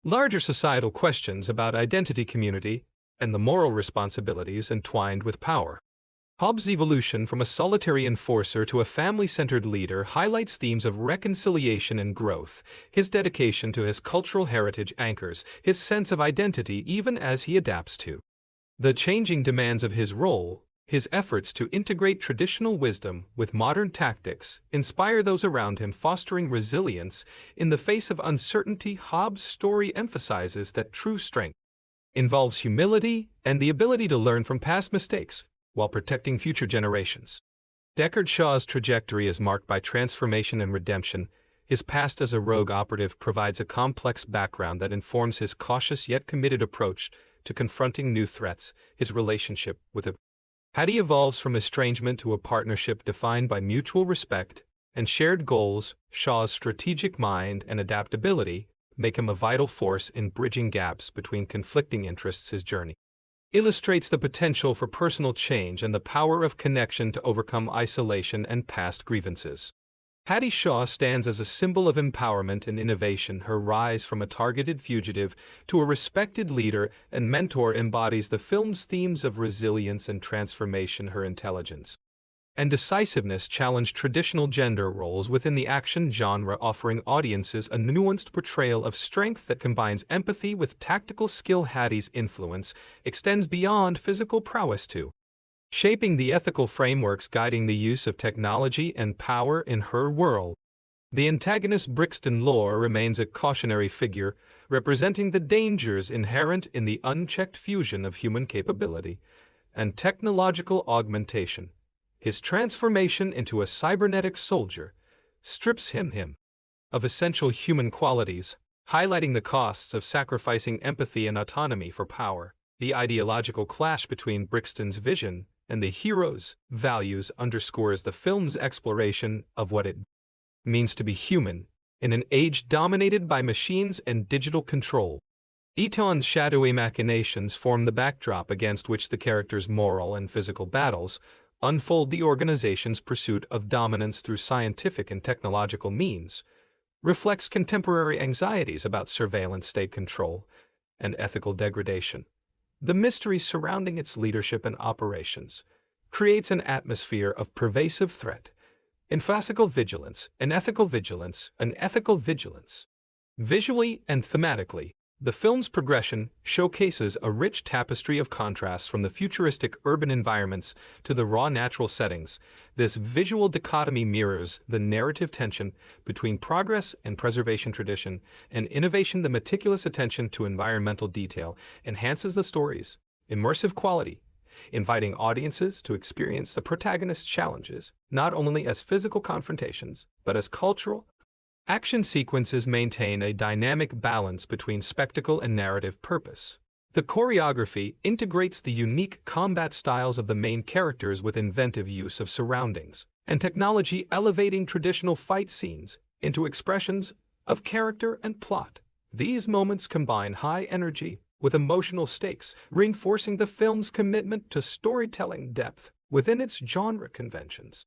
larger societal questions about identity, community, and the moral responsibilities entwined with power. Hobbs' evolution from a solitary enforcer to a family-centered leader highlights themes of reconciliation and growth. His dedication to his cultural heritage anchors his sense of identity even as he adapts to the changing demands of his role. His efforts to integrate traditional wisdom with modern tactics inspire those around him, fostering resilience in the face of uncertainty. Hobbs' story emphasizes that true strength involves humility and the ability to learn from past mistakes while protecting future generations. Deckard Shaw's trajectory is marked by transformation and redemption. His past as a rogue operative provides a complex background that informs his cautious yet committed approach to confronting new threats. His relationship with Hattie evolves from estrangement to a partnership defined by mutual respect and shared goals. Shaw's strategic mind and adaptability make him a vital force in bridging gaps between conflicting interests. His journey illustrates the potential for personal change and the power of connection to overcome isolation and past grievances. Hattie Shaw stands as a symbol of empowerment and innovation. Her rise from a targeted fugitive to a respected leader and mentor embodies the film's themes of resilience and transformation. Her intelligence and decisiveness challenge traditional gender roles within the action genre, offering audiences a nuanced portrayal of strength that combines empathy with tactical skill. Hattie's influence extends beyond physical prowess too, shaping the ethical frameworks guiding the use of technology and power in her world. The antagonist Brixton Lore remains a cautionary figure, representing the dangers inherent in the unchecked fusion of human capability and technological augmentation. His transformation into a cybernetic soldier strips him of essential human qualities, highlighting the costs of sacrificing empathy and autonomy for power. The ideological clash between Brixton's vision and the hero's values underscores the film's exploration of what it means to be human in an age dominated by machines and digital control. Eton's shadowy machinations form the backdrop against which the character's moral and physical battles unfold. The organization's pursuit of dominance through scientific and technological means reflects contemporary anxieties about surveillance, state control, and ethical degradation. The mystery surrounding its leadership and operations creates an atmosphere of pervasive threat, ethical vigilance. Visually and thematically, the film's progression showcases a rich tapestry of contrasts from the futuristic urban environments to the raw natural settings. This visual dichotomy mirrors the narrative tension between progress and preservation, tradition and innovation. The meticulous attention to environmental detail enhances the story's immersive quality, inviting audiences to experience the protagonist's challenges not only as physical confrontations, but as cultural. Action sequences maintain a dynamic balance between spectacle and narrative purpose. The choreography integrates the unique combat styles of the main characters with inventive use of surroundings and technology, elevating traditional fight scenes into expressions of character and plot. These moments combine high energy with emotional stakes, reinforcing the film's commitment to storytelling depth within its genre conventions.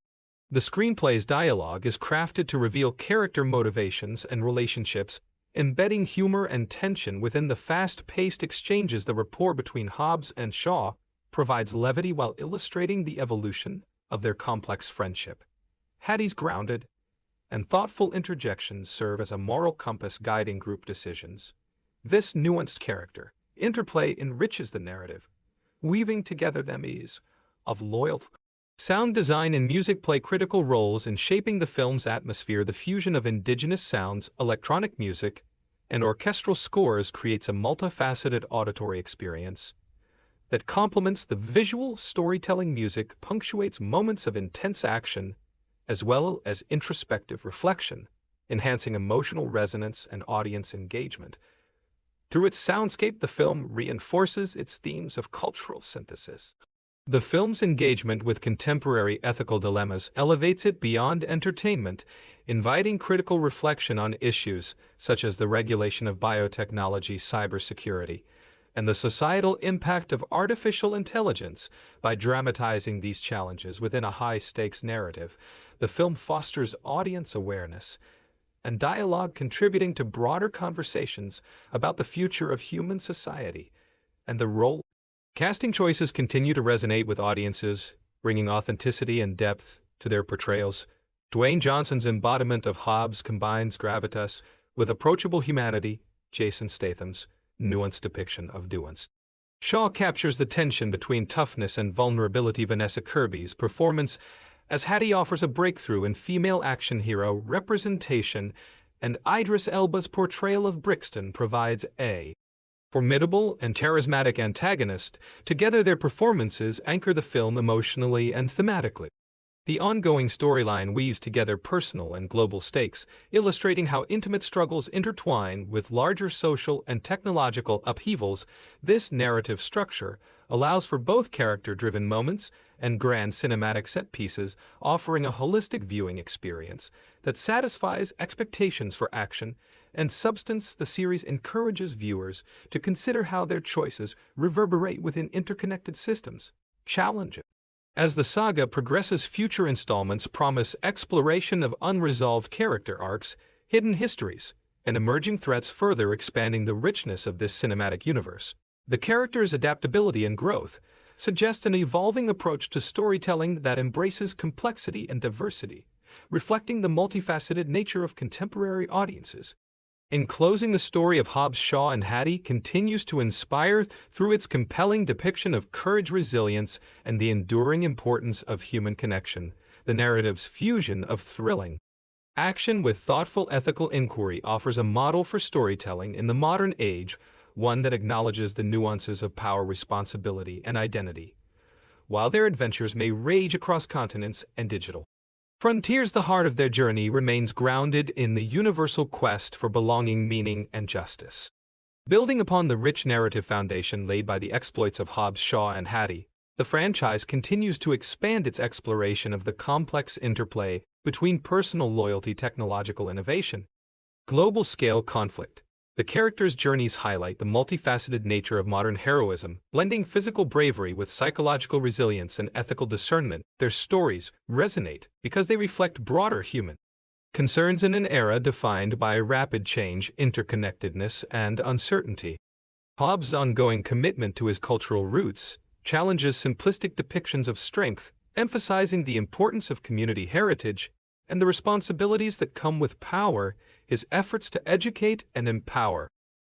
The screenplay's dialogue is crafted to reveal character motivations and relationships, embedding humor and tension within the fast-paced exchanges. The rapport between Hobbs and Shaw provides levity while illustrating the evolution of their complex friendship. Hattie's grounded and thoughtful interjections serve as a moral compass guiding group decisions. This nuanced character interplay enriches the narrative, weaving together themes of loyalty. Sound design and music play critical roles in shaping the film's atmosphere. The fusion of indigenous sounds, electronic music, and orchestral scores creates a multifaceted auditory experience that complements the visual storytelling. Music punctuates moments of intense action as well as introspective reflection, enhancing emotional resonance and audience engagement. Through its soundscape, the film reinforces its themes of cultural synthesis. The film's engagement with contemporary ethical dilemmas elevates it beyond entertainment, inviting critical reflection on issues such as the regulation of biotechnology, cybersecurity, and the societal impact of artificial intelligence. By dramatizing these challenges within a high-stakes narrative, the film fosters audience awareness and dialogue, contributing to broader conversations about the future of human society and the role. Casting choices continue to resonate with audiences, bringing authenticity and depth to their portrayals. Dwayne Johnson's embodiment of Hobbs combines gravitas with approachable humanity. Jason Statham's nuanced depiction of nuance. Shaw captures the tension between toughness and vulnerability. Vanessa Kirby's performance as Hattie offers a breakthrough in female action hero representation, and Idris Elba's portrayal of Brixton provides a formidable and charismatic antagonist. Together, their performances anchor the film emotionally and thematically. The ongoing storyline weaves together personal and global stakes, illustrating how intimate struggles intertwine with larger social and technological upheavals. This narrative structure allows for both character-driven moments and grand cinematic set pieces, offering a holistic viewing experience that satisfies expectations for action and substance. The series encourages viewers to consider how their choices reverberate within interconnected systems. Challenging. As the saga progresses, future installments promise exploration of unresolved character arcs, hidden histories, and emerging threats, further expanding the richness of this cinematic universe. The characters' adaptability and growth suggest an evolving approach to storytelling that embraces complexity and diversity, reflecting the multifaceted nature of contemporary audiences. In closing, the story of Hobbs Shaw and Hattie continues to inspire through its compelling depiction of courage, resilience, and the enduring importance of human connection. The narrative's fusion of thrilling action with thoughtful ethical inquiry offers a model for storytelling in the modern age, one that acknowledges the nuances of power, responsibility, and identity. While their adventures may rage across continents and digital frontiers, the heart of their journey remains grounded in the universal quest for belonging, meaning, and justice. Building upon the rich narrative foundation laid by the exploits of Hobbs, Shaw, and Hattie, the franchise continues to expand its exploration of the complex interplay between personal loyalty, technological innovation, global-scale conflict. The characters' journeys highlight the multifaceted nature of modern heroism, blending physical bravery with psychological resilience and ethical discernment. Their stories resonate because they reflect broader human concerns in an era defined by rapid change, interconnectedness, and uncertainty. Hobbs' ongoing commitment to his cultural roots challenges simplistic depictions of strength, emphasizing the importance of community heritage and the responsibilities that come with power. His efforts to educate and empower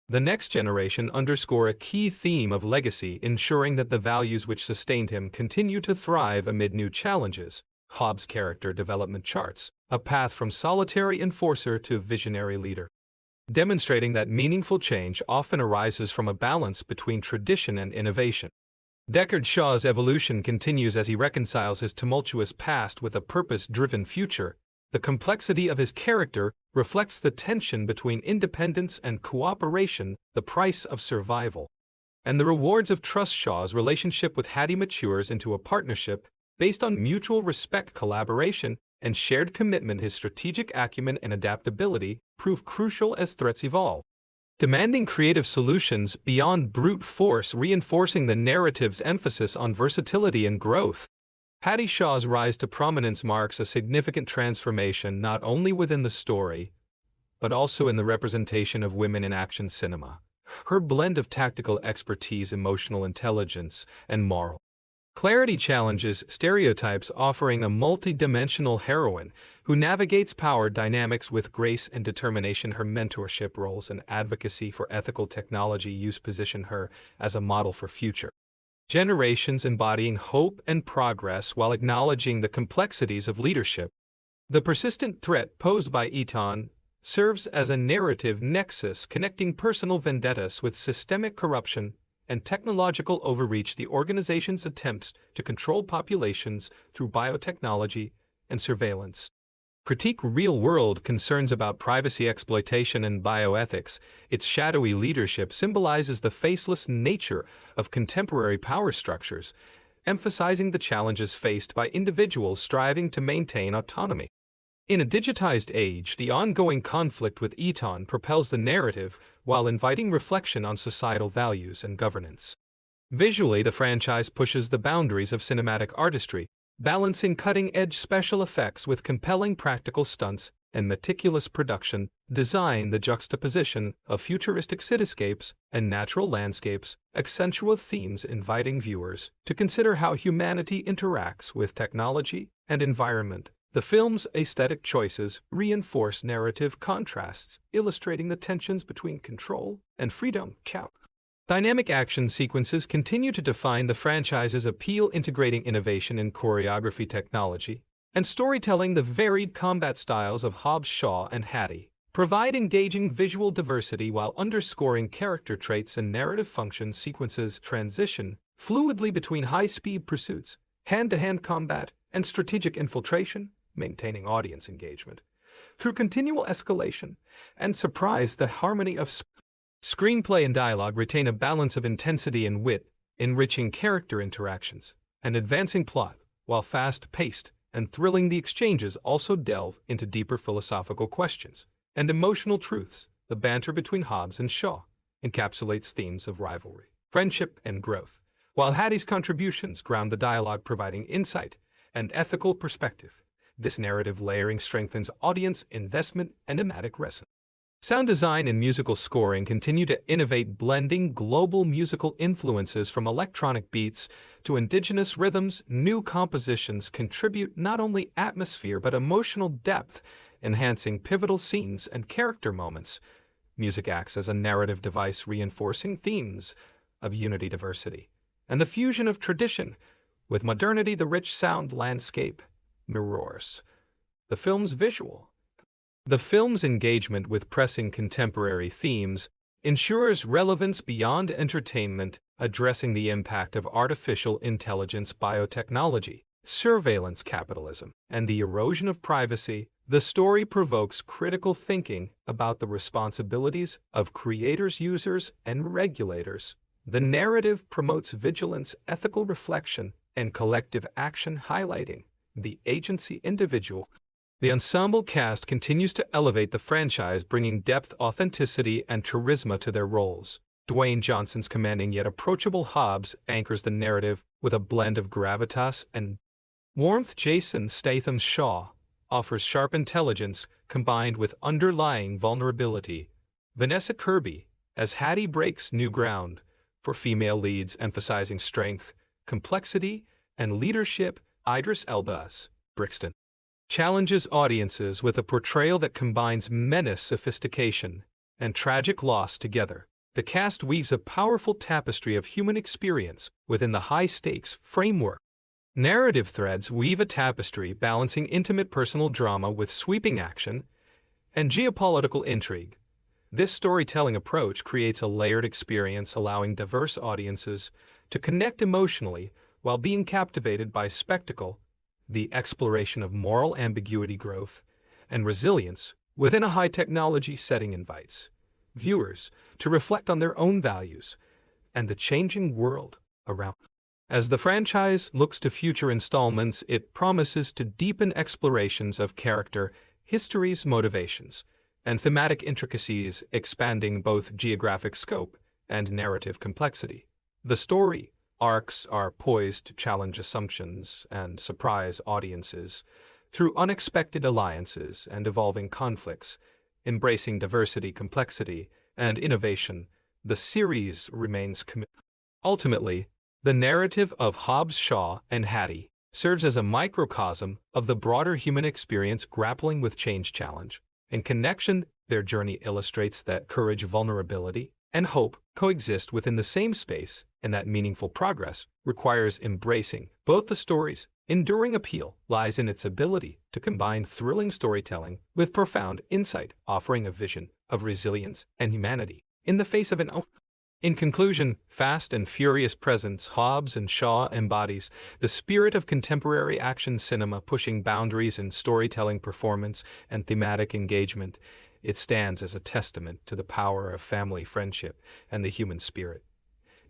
the next generation underscore a key theme of legacy, ensuring that the values which sustained him continue to thrive amid new challenges. Hobbs' character development charts a path from solitary enforcer to visionary leader, demonstrating that meaningful change often arises from a balance between tradition and innovation. Deckard Shaw's evolution continues as he reconciles his tumultuous past with a purpose-driven future. The complexity of his character reflects the tension between independence and cooperation, the price of survival, and the rewards of trust. Shaw's relationship with Hattie matures into a partnership based on mutual respect, collaboration, and shared commitment. His strategic acumen and adaptability prove crucial as threats evolve, demanding creative solutions beyond brute force, reinforcing the narrative's emphasis on versatility and growth. Hattie Shaw's rise to prominence marks a significant transformation not only within the story, but also in the representation of women in action cinema. Her blend of tactical expertise, emotional intelligence, and moral clarity challenges stereotypes, offering a multi-dimensional heroine who navigates power dynamics with grace and determination. Her mentorship roles and advocacy for ethical technology use position her as a model for future generations, embodying hope and progress while acknowledging the complexities of leadership. The persistent threat posed by Eton serves as a narrative nexus connecting personal vendettas with systemic corruption and technological overreach. The organization's attempts to control populations through biotechnology and surveillance critique real-world concerns about privacy, exploitation, and bioethics. Its shadowy leadership symbolizes the faceless nature of contemporary power structures, emphasizing the challenges faced by individuals striving to maintain autonomy. In a digitized age, the ongoing conflict with Eton propels the narrative while inviting reflection on societal values and governance. Visually, the franchise pushes the boundaries of cinematic artistry, balancing cutting-edge special effects with compelling practical stunts and meticulous production design. The juxtaposition of futuristic cityscapes and natural landscapes accentuate themes, inviting viewers to consider how humanity interacts with technology and environment. The film's aesthetic choices reinforce narrative contrasts, illustrating the tensions between control and freedom. Dynamic action sequences continue to define the franchise's appeal, integrating innovation in choreography, technology, and storytelling. The varied combat styles of Hobbs, Shaw, and Hattie provide engaging visual diversity while underscoring character traits and narrative functions. Sequences transition fluidly between high-speed pursuits, hand-to-hand combat, and strategic infiltration, maintaining audience engagement through continual escalation and surprise. The harmony of screenplay and dialogue retain a balance of intensity and wit, enriching character interactions and advancing plot, while fast-paced and thrilling. The exchanges also delve into deeper philosophical questions and emotional truths. The banter between Hobbs and Shaw encapsulates themes of rivalry, friendship, and growth, while Hattie's contributions ground the dialogue, providing insight and ethical perspective. This narrative layering strengthens audience investment and thematic resonance, Sound design and musical scoring continue to innovate, blending global musical influences from electronic beats to indigenous rhythms. New compositions contribute not only atmosphere but emotional depth, enhancing pivotal scenes and character moments. Music acts as a narrative device, reinforcing themes of unity, diversity, and the fusion of tradition with modernity. The rich sound landscape mirrors the film's visual. The film's engagement with pressing contemporary themes ensures relevance beyond entertainment, addressing the impact of artificial intelligence, biotechnology, surveillance capitalism, and the erosion of privacy. The story provokes critical thinking about the responsibilities of creators, users, and regulators. The narrative promotes vigilance, ethical reflection, and collective action, highlighting the agency individual. The ensemble cast continues to elevate the franchise, bringing depth, authenticity, and charisma to their roles. Dwayne Johnson's commanding yet approachable Hobbs anchors the narrative with a blend of gravitas and warmth. Jason Statham's Shaw offers sharp intelligence combined with underlying vulnerability. Vanessa Kirby as Hattie breaks new ground for female leads, emphasizing strength, complexity, and leadership. Idris Elba's Brixton challenges audiences with a portrayal that combines menace, sophistication, and tragic loss together. The cast weaves a powerful tapestry of human experience within the high-stakes framework. Narrative threads weave a tapestry balancing intimate personal drama with sweeping action and geopolitical intrigue. This storytelling approach creates a layered experience, allowing diverse audiences to connect emotionally while being captivated by spectacle. The exploration of moral ambiguity, growth, and resilience within a high-technology setting invites viewers to reflect on their own values and the changing world around. As the franchise looks to future installments, it promises to deepen explorations of character, histories, motivations, and thematic intricacies, expanding both geographic scope and narrative complexity. The story arcs are poised to challenge assumptions and surprise audiences through unexpected alliances and evolving conflicts. Embracing diversity, complexity, and innovation, the series remains committed. Ultimately, the narrative of Hobbs, Shaw, and Hattie serves as a microcosm of the broader human experience, grappling with change, challenge, and connection. Their journey illustrates that courage, vulnerability, and hope coexist within the same space, and that meaningful progress requires embracing both. The story's enduring appeal lies in its ability to combine thrilling storytelling with profound insight, offering a vision of resilience and humanity in the face of an oath. In conclusion, Fast and Furious presents Hobbs and Shaw embodies the spirit of contemporary action cinema, pushing boundaries in storytelling, performance, and thematic engagement. It stands as a testament to the power of family, friendship, and the human spirit.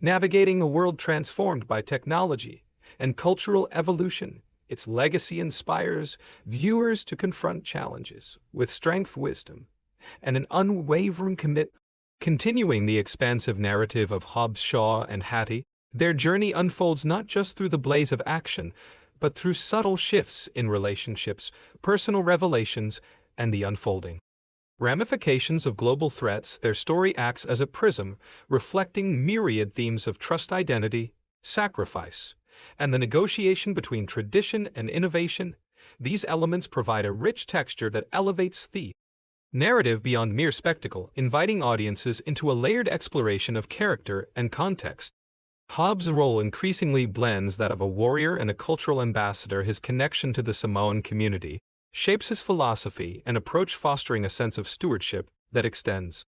Navigating a world transformed by technology and cultural evolution, its legacy inspires viewers to confront challenges with strength, wisdom, and an unwavering commitment. Continuing the expansive narrative of Hobbs, Shaw, and Hattie, their journey unfolds not just through the blaze of action, but through subtle shifts in relationships, personal revelations, and the unfolding ramifications of global threats. Their story acts as a prism, reflecting myriad themes of trust, identity, sacrifice, and the negotiation between tradition and innovation. These elements provide a rich texture that elevates the narrative beyond mere spectacle, inviting audiences into a layered exploration of character and context. Hobbs' role increasingly blends that of a warrior and a cultural ambassador. His connection to the Samoan community shapes his philosophy and approach, fostering a sense of stewardship that extends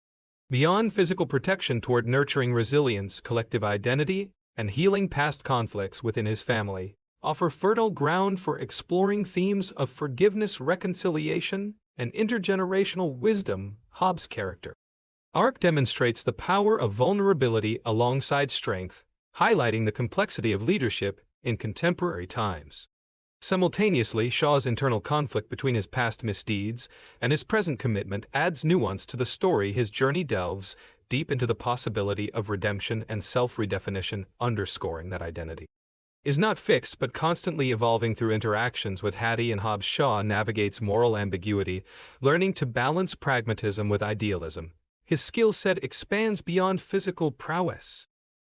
beyond physical protection toward nurturing resilience. Collective identity and healing past conflicts within his family offer fertile ground for exploring themes of forgiveness, reconciliation, and intergenerational wisdom. Hobbs' character arc demonstrates the power of vulnerability alongside strength, highlighting the complexity of leadership in contemporary times. Simultaneously, Shaw's internal conflict between his past misdeeds and his present commitment adds nuance to the story. His journey delves deep into the possibility of redemption and self-redefinition, underscoring that identity is not fixed but constantly evolving through interactions with Hattie, and Hobbs Shaw navigates moral ambiguity, learning to balance pragmatism with idealism. His skill set expands beyond physical prowess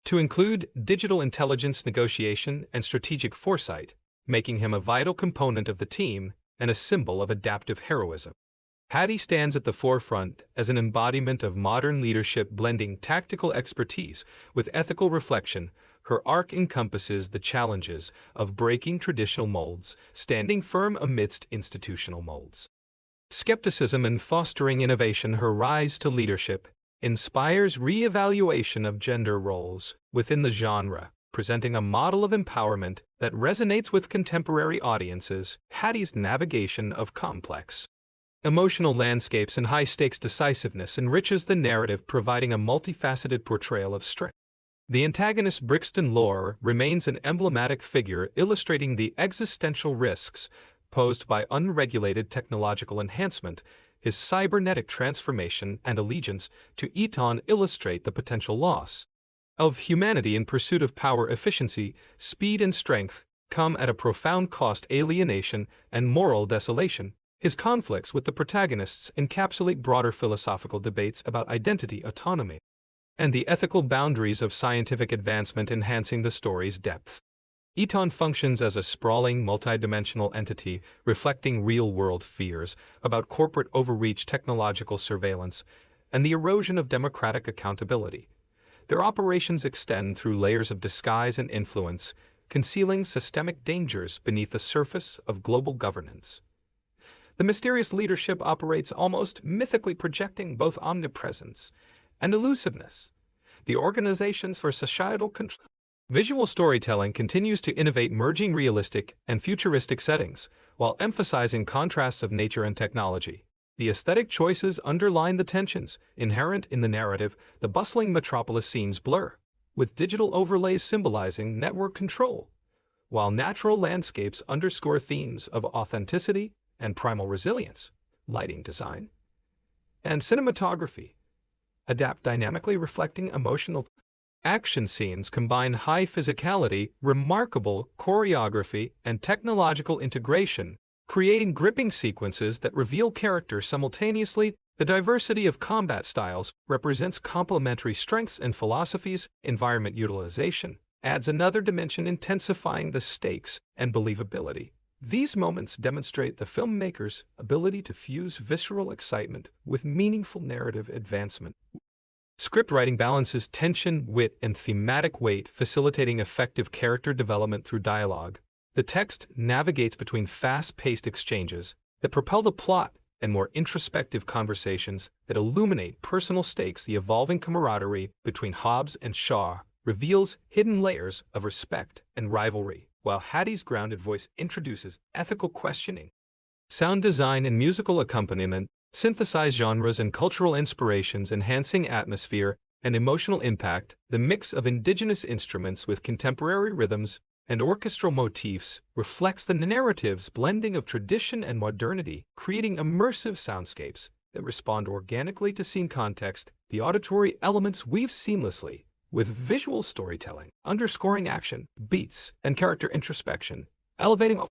to include digital intelligence, negotiation, and strategic foresight, making him a vital component of the team and a symbol of adaptive heroism. Hattie stands at the forefront as an embodiment of modern leadership, blending tactical expertise with ethical reflection. Her arc encompasses the challenges of breaking traditional molds, standing firm amidst institutional molds, skepticism, and fostering innovation. Her rise to leadership inspires re-evaluation of gender roles within the genre, presenting a model of empowerment that resonates with contemporary audiences. Hattie's navigation of complex emotional landscapes and high-stakes decisiveness enriches the narrative, providing a multifaceted portrayal of strength. The antagonist, Brixton Lore, remains an emblematic figure, illustrating the existential risks posed by unregulated technological enhancement. His cybernetic transformation and allegiance to Eton illustrate the potential loss of humanity in pursuit of power. Efficiency, speed, and strength come at a profound cost: alienation and moral desolation. His conflicts with the protagonists encapsulate broader philosophical debates about identity, autonomy, and the ethical boundaries of scientific advancement, enhancing the story's depth. Eton functions as a sprawling, multidimensional entity, reflecting real-world fears about corporate overreach, technological surveillance, and the erosion of democratic accountability. Their operations extend through layers of disguise and influence, concealing systemic dangers beneath the surface of global governance. The mysterious leadership operates almost mythically, projecting both omnipresence and elusiveness. The organizations for societal control. Visual storytelling continues to innovate, merging realistic and futuristic settings, while emphasizing contrasts of nature and technology. The aesthetic choices underline the tensions inherent in the narrative. The bustling metropolis scenes blur, with digital overlays symbolizing network control, while natural landscapes underscore themes of authenticity and primal resilience. Lighting design and cinematography adapt dynamically, reflecting emotional. Action scenes combine high physicality, remarkable choreography, and technological integration, creating gripping sequences that reveal character simultaneously. The diversity of combat styles represents complementary strengths and philosophies. Environment utilization adds another dimension, intensifying the stakes and believability. These moments demonstrate the filmmaker's ability to fuse visceral excitement with meaningful narrative advancement. Script writing balances tension, wit, and thematic weight, facilitating effective character development through dialogue. The text navigates between fast-paced exchanges that propel the plot and more introspective conversations that illuminate personal stakes. The evolving camaraderie between Hobbs and Shaw reveals hidden layers of respect and rivalry, while Hattie's grounded voice introduces ethical questioning. Sound design and musical accompaniment synthesize genres and cultural inspirations, enhancing atmosphere and emotional impact. The mix of indigenous instruments with contemporary rhythms and orchestral motifs reflects the narrative's blending of tradition and modernity, creating immersive soundscapes that respond organically to scene context. The auditory elements weave seamlessly with visual storytelling, underscoring action, beats, and character introspection, elevating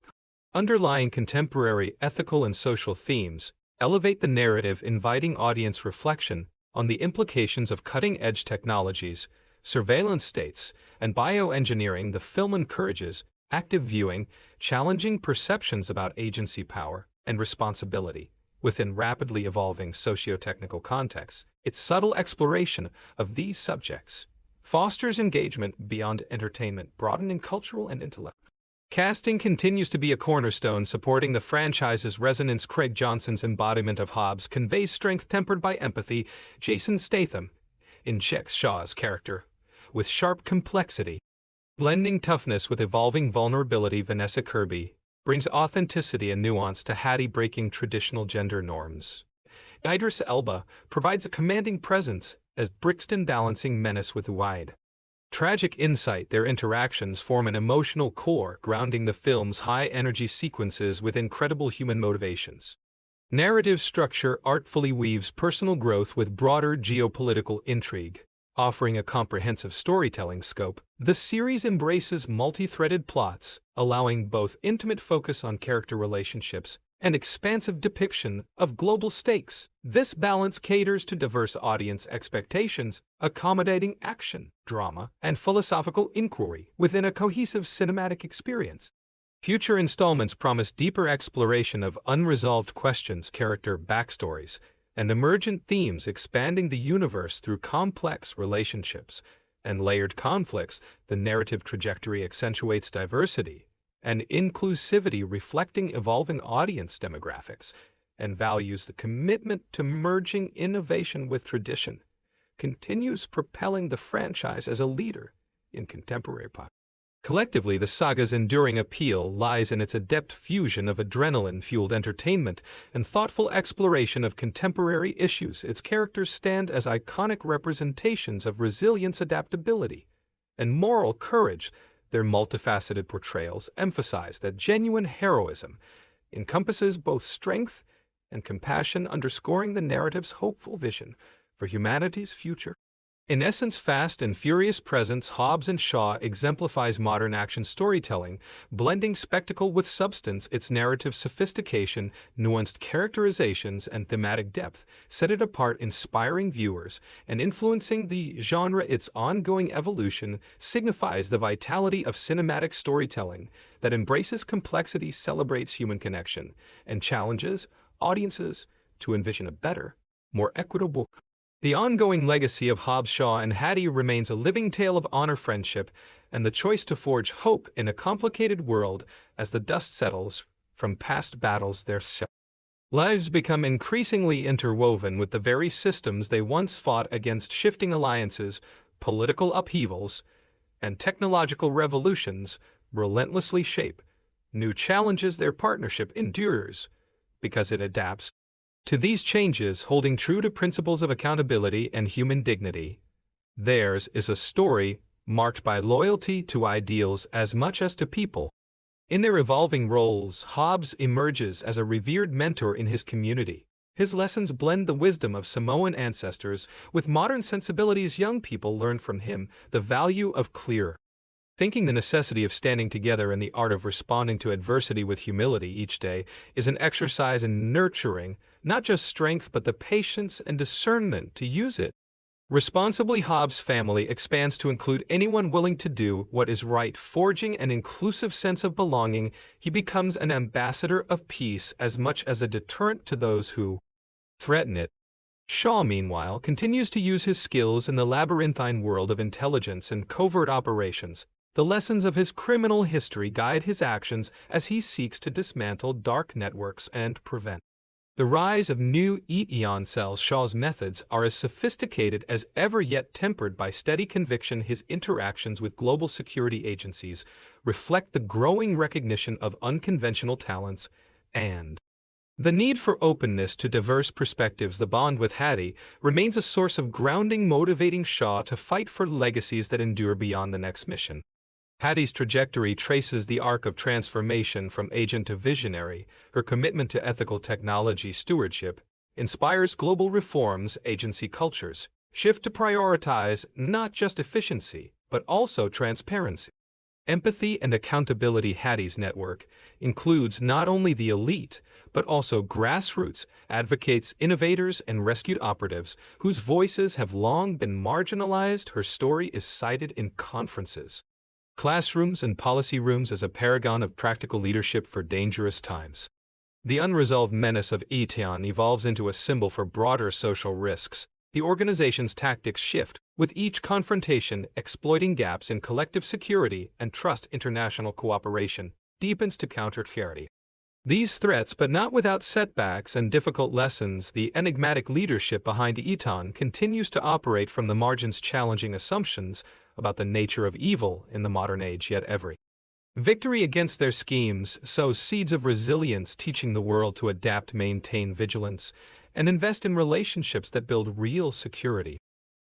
underlying contemporary ethical and social themes, elevate the narrative, inviting audience reflection on the implications of cutting-edge technologies, surveillance states, and bioengineering. The film encourages active viewing, challenging perceptions about agency, power, and responsibility within rapidly evolving socio-technical contexts. Its subtle exploration of these subjects fosters engagement beyond entertainment, broadening cultural and intellectual. Casting continues to be a cornerstone supporting the franchise's resonance. Craig Johnson's embodiment of Hobbs conveys strength tempered by empathy. Jason Statham injects Shaw's character with sharp complexity, blending toughness with evolving vulnerability. Vanessa Kirby brings authenticity and nuance to Hattie, breaking traditional gender norms. Idris Elba provides a commanding presence as Brixton, balancing menace with wide tragic insight. Their interactions form an emotional core, grounding the film's high-energy sequences with incredible human motivations. Narrative structure artfully weaves personal growth with broader geopolitical intrigue, Offering a comprehensive storytelling scope, the series embraces multi-threaded plots, allowing both intimate focus on character relationships and expansive depiction of global stakes. This balance caters to diverse audience expectations, accommodating action, drama, and philosophical inquiry within a cohesive cinematic experience. Future installments promise deeper exploration of unresolved questions, character backstories, and emergent themes, expanding the universe through complex relationships and layered conflicts. The narrative trajectory accentuates diversity and inclusivity, reflecting evolving audience demographics and values. The commitment to merging innovation with tradition continues propelling the franchise as a leader in contemporary pop. Collectively, the saga's enduring appeal lies in its adept fusion of adrenaline-fueled entertainment and thoughtful exploration of contemporary issues. Its characters stand as iconic representations of resilience, adaptability, and moral courage. Their multifaceted portrayals emphasize that genuine heroism encompasses both strength and compassion, underscoring the narrative's hopeful vision for humanity's future. In essence, Fast and Furious Presents Hobbs and Shaw exemplifies modern action storytelling, blending spectacle with substance. Its narrative sophistication, nuanced characterizations, and thematic depth set it apart, inspiring viewers and influencing the genre. Its ongoing evolution signifies the vitality of cinematic storytelling that embraces complexity, celebrates human connection, and challenges audiences to envision a better, more equitable. The ongoing legacy of Hobbs, Shaw, and Hattie remains a living tale of honor, friendship, and the choice to forge hope in a complicated world. As the dust settles from past battles, their lives become increasingly interwoven with the very systems they once fought against. Shifting alliances, political upheavals, and technological revolutions relentlessly shape new challenges. Their partnership endures because it adapts to these changes, holding true to principles of accountability and human dignity. Theirs is a story marked by loyalty to ideals as much as to people. In their evolving roles, Hobbs emerges as a revered mentor in his community. His lessons blend the wisdom of Samoan ancestors with modern sensibilities. Young people learn from him the value of clear thinking, the necessity of standing together, and the art of responding to adversity with humility. Each day is an exercise in nurturing not just strength but the patience and discernment to use it responsibly. Hobbs' family expands to include anyone willing to do what is right, forging an inclusive sense of belonging. He becomes an ambassador of peace as much as a deterrent to those who threaten it. Shaw, meanwhile, continues to use his skills in the labyrinthine world of intelligence and covert operations. The lessons of his criminal history guide his actions as he seeks to dismantle dark networks and prevent the rise of new Eon cells. Shaw's methods are as sophisticated as ever, yet tempered by steady conviction. His interactions with global security agencies reflect the growing recognition of unconventional talents and the need for openness to diverse perspectives. The bond with Hattie remains a source of grounding, motivating Shaw to fight for legacies that endure beyond the next mission. Hattie's trajectory traces the arc of transformation from agent to visionary. Her commitment to ethical technology stewardship inspires global reforms. Agency cultures shift to prioritize not just efficiency, but also transparency, empathy, and accountability. Hattie's network includes not only the elite, but also grassroots advocates, innovators, and rescued operatives whose voices have long been marginalized. Her story is cited in conferences, classrooms, and policy rooms as a paragon of practical leadership for dangerous times. The unresolved menace of Eon evolves into a symbol for broader social risks. The organization's tactics shift with each confrontation, exploiting gaps in collective security and trust. International cooperation deepens to counter charity. These threats, but not without setbacks and difficult lessons. The enigmatic leadership behind Eton continues to operate from the margins, challenging assumptions about the nature of evil in the modern age. Yet every victory against their schemes sows seeds of resilience, teaching the world to adapt, maintain vigilance, and invest in relationships that build real security.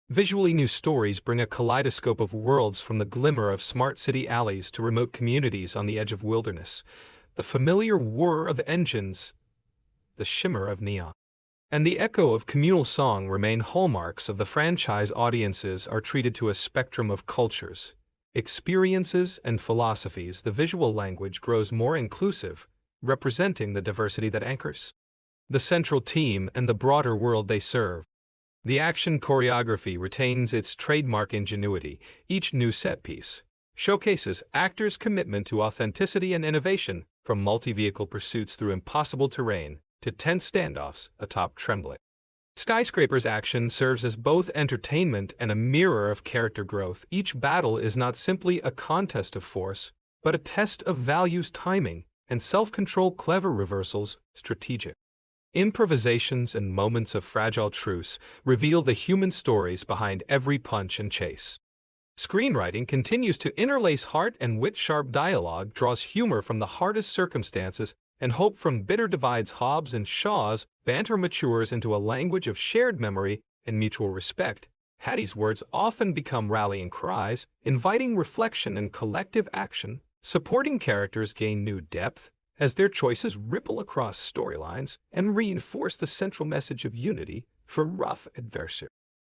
Visually, new stories bring a kaleidoscope of worlds, from the glimmer of smart city alleys to remote communities on the edge of wilderness. The familiar whir of engines, the shimmer of neon, and the echo of communal song remain hallmarks of the franchise. Audiences are treated to a spectrum of cultures, experiences, and philosophies. The visual language grows more inclusive, representing the diversity that anchors the central team and the broader world they serve. The action choreography retains its trademark ingenuity. Each new set piece showcases actors' commitment to authenticity and innovation, from multi-vehicle pursuits through impossible terrain to tense standoffs atop trembling skyscrapers. Action serves as both entertainment and a mirror of character growth. Each battle is not simply a contest of force, but a test of values, timing, and self-control. Clever reversals, strategic improvisations, and moments of fragile truce reveal the human stories behind every punch and chase. Screenwriting continues to interlace heart and wit. Sharp dialogue draws humor from the hardest circumstances and hope from bitter divides. Hobbs and Shaw's banter matures into a language of shared memory and mutual respect. Hattie's words often become rallying cries, inviting reflection and collective action. Supporting characters gain new depth as their choices ripple across storylines and reinforce the central message of unity for rough adversity.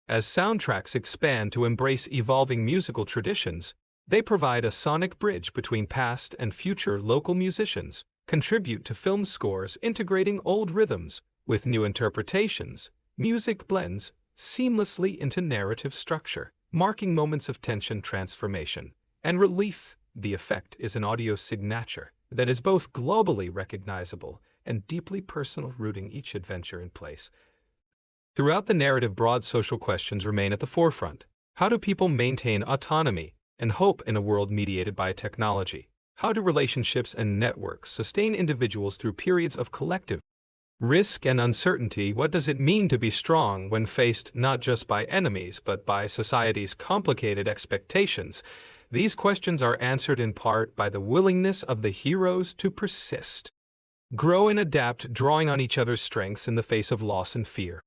As soundtracks expand to embrace evolving musical traditions, they provide a sonic bridge between past and future. Local musicians contribute to film scores, integrating old rhythms with new interpretations. Music blends seamlessly into narrative structure, marking moments of tension, transformation, and relief. The effect is an audio signature that is both globally recognizable and deeply personal, rooting each adventure in place. Throughout the narrative, broad social questions remain at the forefront. How do people maintain autonomy and hope in a world mediated by technology? How do relationships and networks sustain individuals through periods of collective risk and uncertainty? What does it mean to be strong when faced not just by enemies but by society's complicated expectations? These questions are answered in part by the willingness of the heroes to persist, grow and adapt, drawing on each other's strengths in the face of loss and fear.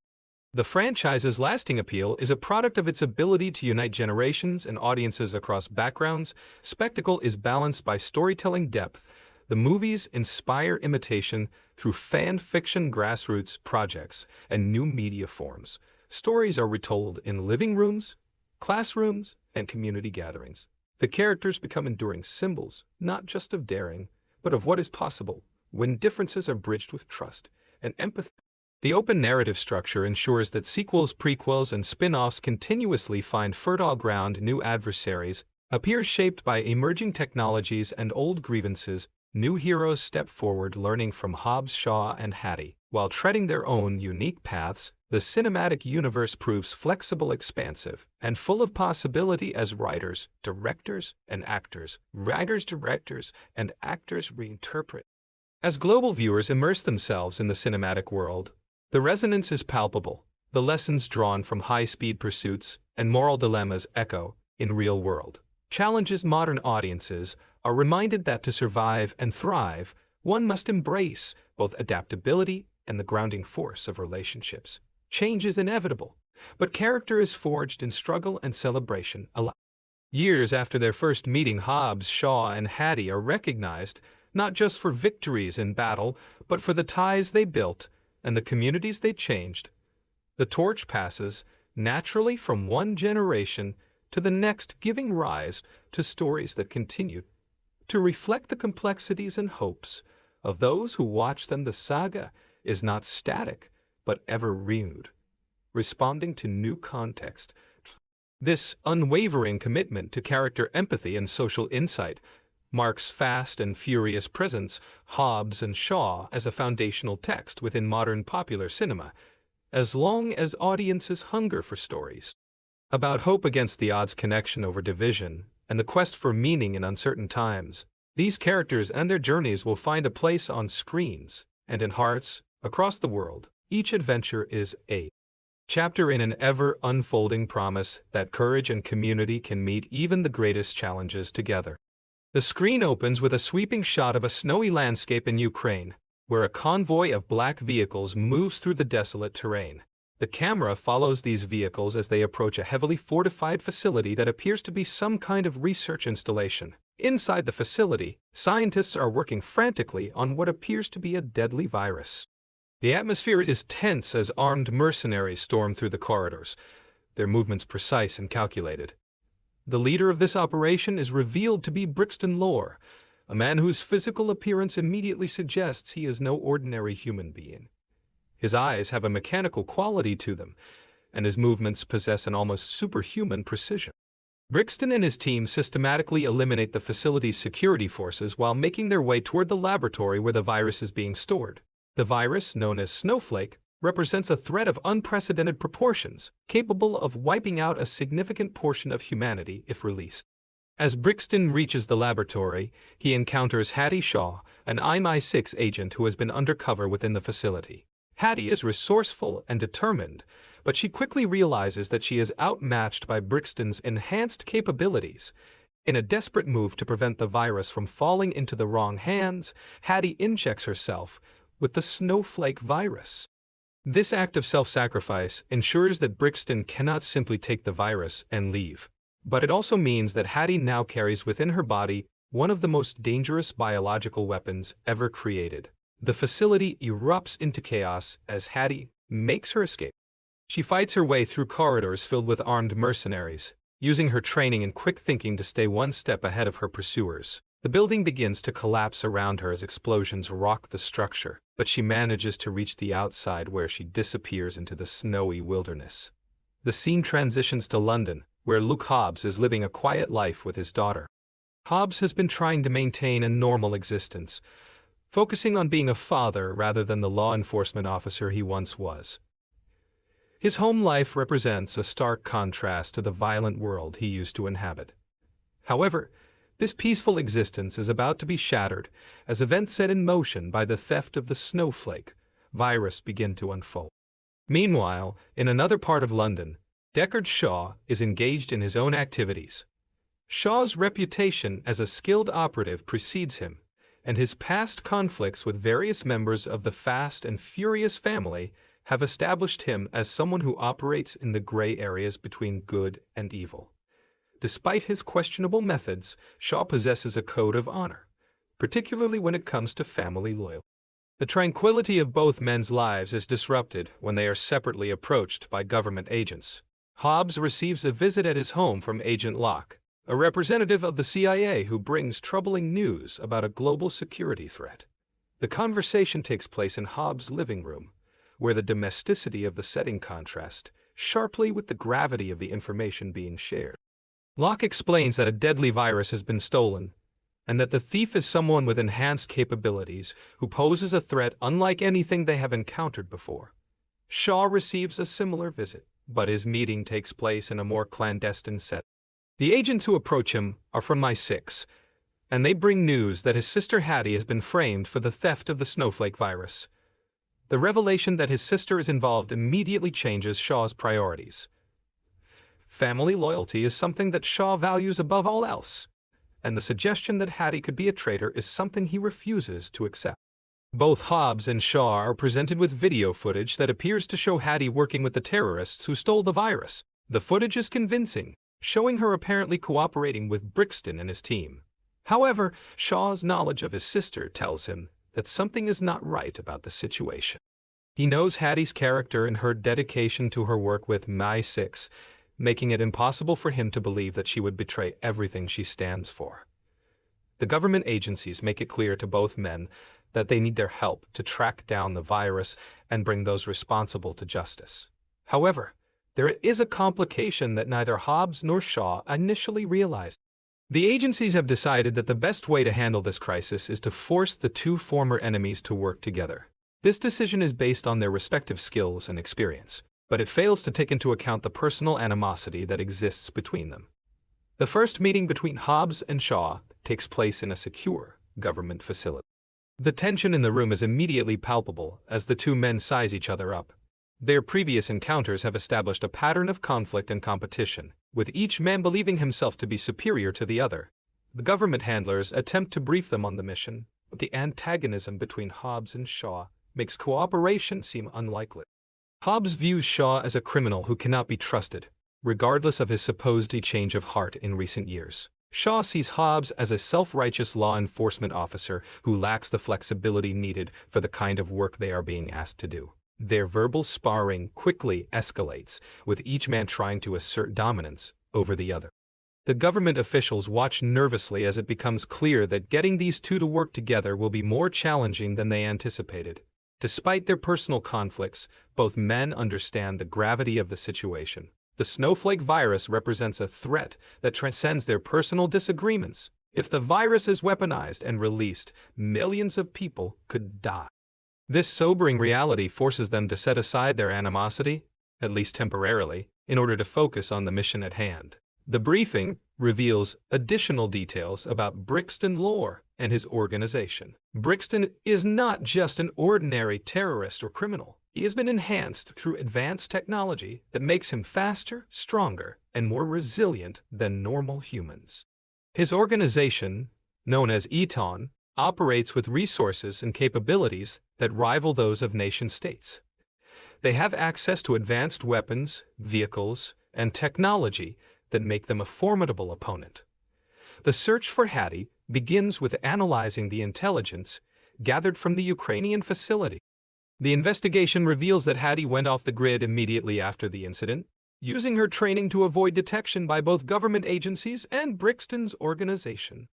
The franchise's lasting appeal is a product of its ability to unite generations and audiences across backgrounds. Spectacle is balanced by storytelling depth. The movies inspire imitation through fan fiction, grassroots projects, and new media forms. Stories are retold in living rooms, classrooms, and community gatherings. The characters become enduring symbols, not just of daring, but of what is possible when differences are bridged with trust and empathy. The open narrative structure ensures that sequels, prequels, and spin-offs continuously find fertile ground. New adversaries appear, shaped by emerging technologies and old grievances. New heroes step forward, learning from Hobbs, Shaw, and Hattie. While treading their own unique paths, the cinematic universe proves flexible, expansive, and full of possibility as writers, directors, and actors reinterpret. As global viewers immerse themselves in the cinematic world, the resonance is palpable. The lessons drawn from high-speed pursuits and moral dilemmas echo in real-world challenges. Modern audiences are reminded that to survive and thrive, one must embrace both adaptability and the grounding force of relationships. Change is inevitable, but character is forged in struggle and celebration. Years after their first meeting, Hobbs, Shaw, and Hattie are recognized not just for victories in battle, but for the ties they built and the communities they changed. The torch passes naturally from one generation to the next, giving rise to stories that continue to reflect the complexities and hopes of those who watch them. The saga is not static, but ever renewed, responding to new context. This unwavering commitment to character empathy and social insight marks Fast and Furious presence Hobbs and Shaw as a foundational text within modern popular cinema, as long as audiences hunger for stories about hope against the odds, connection over division, and the quest for meaning in uncertain times. These characters and their journeys will find a place on screens and in hearts across the world. Each adventure is a chapter in an ever-unfolding promise that courage and community can meet even the greatest challenges together. The screen opens with a sweeping shot of a snowy landscape in Ukraine, where a convoy of black vehicles moves through the desolate terrain. The camera follows these vehicles as they approach a heavily fortified facility that appears to be some kind of research installation. Inside the facility, scientists are working frantically on what appears to be a deadly virus. The atmosphere is tense as armed mercenaries storm through the corridors, their movements precise and calculated. The leader of this operation is revealed to be Brixton Lore, a man whose physical appearance immediately suggests he is no ordinary human being. His eyes have a mechanical quality to them, and his movements possess an almost superhuman precision. Brixton and his team systematically eliminate the facility's security forces while making their way toward the laboratory where the virus is being stored. The virus, known as Snowflake, represents a threat of unprecedented proportions, capable of wiping out a significant portion of humanity if released. As Brixton reaches the laboratory, he encounters Hattie Shaw, an MI6 agent who has been undercover within the facility. Hattie is resourceful and determined, but she quickly realizes that she is outmatched by Brixton's enhanced capabilities. In a desperate move to prevent the virus from falling into the wrong hands, Hattie injects herself with the Snowflake virus. This act of self-sacrifice ensures that Brixton cannot simply take the virus and leave. But it also means that Hattie now carries within her body one of the most dangerous biological weapons ever created. The facility erupts into chaos as Hattie makes her escape. She fights her way through corridors filled with armed mercenaries, using her training and quick thinking to stay one step ahead of her pursuers. The building begins to collapse around her as explosions rock the structure, but she manages to reach the outside where she disappears into the snowy wilderness. The scene transitions to London, where Luke Hobbs is living a quiet life with his daughter. Hobbs has been trying to maintain a normal existence, focusing on being a father rather than the law enforcement officer he once was. His home life represents a stark contrast to the violent world he used to inhabit. However, this peaceful existence is about to be shattered as events set in motion by the theft of the Snowflake virus begin to unfold. Meanwhile, in another part of London, Deckard Shaw is engaged in his own activities. Shaw's reputation as a skilled operative precedes him, and his past conflicts with various members of the Fast and Furious family have established him as someone who operates in the gray areas between good and evil. Despite his questionable methods, Shaw possesses a code of honor, particularly when it comes to family loyalty. The tranquility of both men's lives is disrupted when they are separately approached by government agents. Hobbs receives a visit at his home from Agent Locke, a representative of the CIA who brings troubling news about a global security threat. The conversation takes place in Hobbs' living room, where the domesticity of the setting contrasts sharply with the gravity of the information being shared. Locke explains that a deadly virus has been stolen, and that the thief is someone with enhanced capabilities who poses a threat unlike anything they have encountered before. Shaw receives a similar visit, but his meeting takes place in a more clandestine setting. The agents who approach him are from MI6, and they bring news that his sister Hattie has been framed for the theft of the Snowflake virus. The revelation that his sister is involved immediately changes Shaw's priorities. Family loyalty is something that Shaw values above all else, and the suggestion that Hattie could be a traitor is something he refuses to accept. Both Hobbs and Shaw are presented with video footage that appears to show Hattie working with the terrorists who stole the virus. The footage is convincing, showing her apparently cooperating with Brixton and his team. However, Shaw's knowledge of his sister tells him that something is not right about the situation. He knows Hattie's character and her dedication to her work with MI6, making it impossible for him to believe that she would betray everything she stands for. The government agencies make it clear to both men that they need their help to track down the virus and bring those responsible to justice. However, there is a complication that neither Hobbs nor Shaw initially realized. The agencies have decided that the best way to handle this crisis is to force the two former enemies to work together. This decision is based on their respective skills and experience, but it fails to take into account the personal animosity that exists between them. The first meeting between Hobbs and Shaw takes place in a secure government facility. The tension in the room is immediately palpable as the two men size each other up. Their previous encounters have established a pattern of conflict and competition, with each man believing himself to be superior to the other. The government handlers attempt to brief them on the mission, but the antagonism between Hobbs and Shaw makes cooperation seem unlikely. Hobbs views Shaw as a criminal who cannot be trusted, regardless of his supposed change of heart in recent years. Shaw sees Hobbs as a self-righteous law enforcement officer who lacks the flexibility needed for the kind of work they are being asked to do. Their verbal sparring quickly escalates, with each man trying to assert dominance over the other. The government officials watch nervously as it becomes clear that getting these two to work together will be more challenging than they anticipated. Despite their personal conflicts, both men understand the gravity of the situation. The snowflake virus represents a threat that transcends their personal disagreements. If the virus is weaponized and released, millions of people could die. This sobering reality forces them to set aside their animosity, at least temporarily, in order to focus on the mission at hand. The briefing reveals additional details about Brixton Lore and his organization. Brixton is not just an ordinary terrorist or criminal. He has been enhanced through advanced technology that makes him faster, stronger, and more resilient than normal humans. His organization, known as Eton, operates with resources and capabilities that rival those of nation-states. They have access to advanced weapons, vehicles, and technology that make them a formidable opponent. The search for Hattie begins with analyzing the intelligence gathered from the Ukrainian facility. The investigation reveals that Hattie went off the grid immediately after the incident, using her training to avoid detection by both government agencies and Brixton's organization.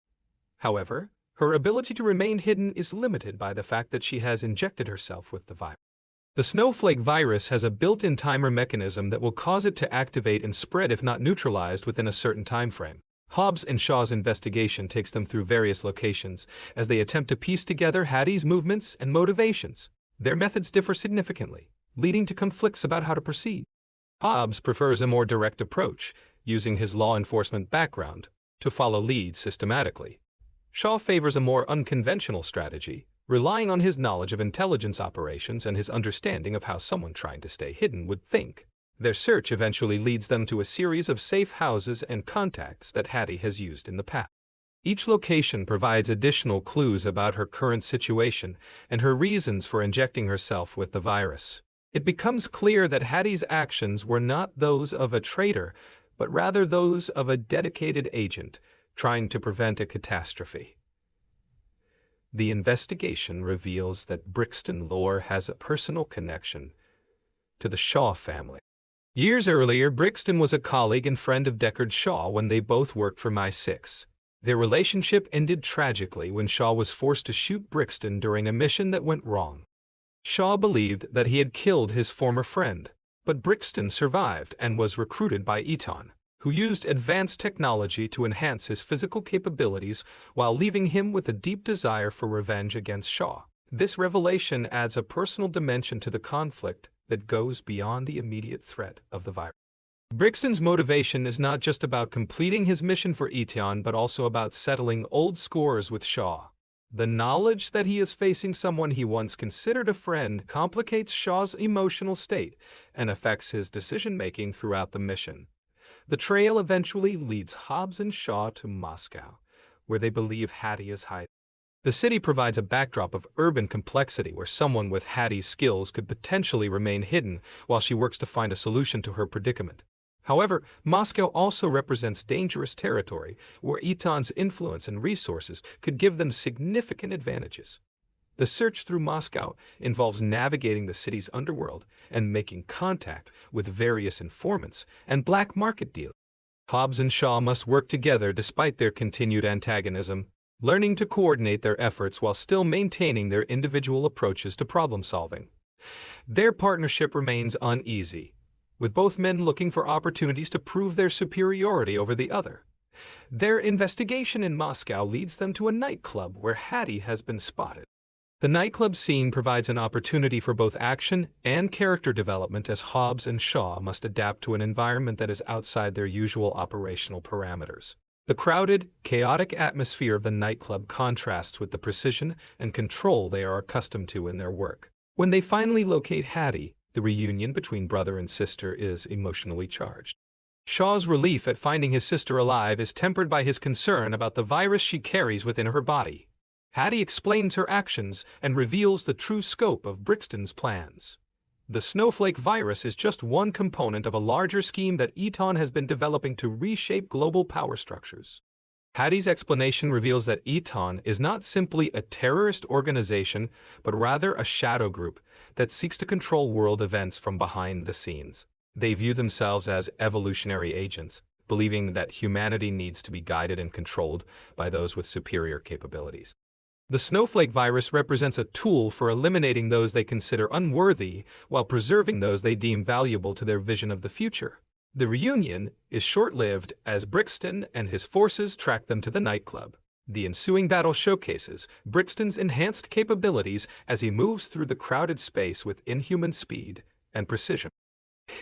However, her ability to remain hidden is limited by the fact that she has injected herself with the virus. The snowflake virus has a built-in timer mechanism that will cause it to activate and spread if not neutralized within a certain time frame. Hobbs and Shaw's investigation takes them through various locations as they attempt to piece together Hattie's movements and motivations. Their methods differ significantly, leading to conflicts about how to proceed. Hobbs prefers a more direct approach, using his law enforcement background to follow leads systematically. Shaw favors a more unconventional strategy, relying on his knowledge of intelligence operations and his understanding of how someone trying to stay hidden would think. Their search eventually leads them to a series of safe houses and contacts that Hattie has used in the past. Each location provides additional clues about her current situation and her reasons for injecting herself with the virus. It becomes clear that Hattie's actions were not those of a traitor, but rather those of a dedicated agent trying to prevent a catastrophe. The investigation reveals that Brixton Lore has a personal connection to the Shaw family. Years earlier, Brixton was a colleague and friend of Deckard Shaw when they both worked for MI6. Their relationship ended tragically when Shaw was forced to shoot Brixton during a mission that went wrong. Shaw believed that he had killed his former friend, but Brixton survived and was recruited by Eton, who used advanced technology to enhance his physical capabilities while leaving him with a deep desire for revenge against Shaw. This revelation adds a personal dimension to the conflict that goes beyond the immediate threat of the virus. Brixton's motivation is not just about completing his mission for Eton, but also about settling old scores with Shaw. The knowledge that he is facing someone he once considered a friend complicates Shaw's emotional state and affects his decision-making throughout the mission. The trail eventually leads Hobbs and Shaw to Moscow, where they believe Hattie is hiding. The city provides a backdrop of urban complexity where someone with Hattie's skills could potentially remain hidden while she works to find a solution to her predicament. However, Moscow also represents dangerous territory where Eton's influence and resources could give them significant advantages. The search through Moscow involves navigating the city's underworld and making contact with various informants and black market dealers. Hobbs and Shaw must work together despite their continued antagonism, learning to coordinate their efforts while still maintaining their individual approaches to problem-solving. Their partnership remains uneasy, with both men looking for opportunities to prove their superiority over the other. Their investigation in Moscow leads them to a nightclub where Hattie has been spotted. The nightclub scene provides an opportunity for both action and character development as Hobbs and Shaw must adapt to an environment that is outside their usual operational parameters. The crowded, chaotic atmosphere of the nightclub contrasts with the precision and control they are accustomed to in their work. When they finally locate Hattie, the reunion between brother and sister is emotionally charged. Shaw's relief at finding his sister alive is tempered by his concern about the virus she carries within her body. Hattie explains her actions and reveals the true scope of Brixton's plans. The snowflake virus is just one component of a larger scheme that Eton has been developing to reshape global power structures. Hattie's explanation reveals that Eton is not simply a terrorist organization, but rather a shadow group that seeks to control world events from behind the scenes. They view themselves as evolutionary agents, believing that humanity needs to be guided and controlled by those with superior capabilities. The snowflake virus represents a tool for eliminating those they consider unworthy while preserving those they deem valuable to their vision of the future. The reunion is short-lived as Brixton and his forces track them to the nightclub. The ensuing battle showcases Brixton's enhanced capabilities as he moves through the crowded space with inhuman speed and precision.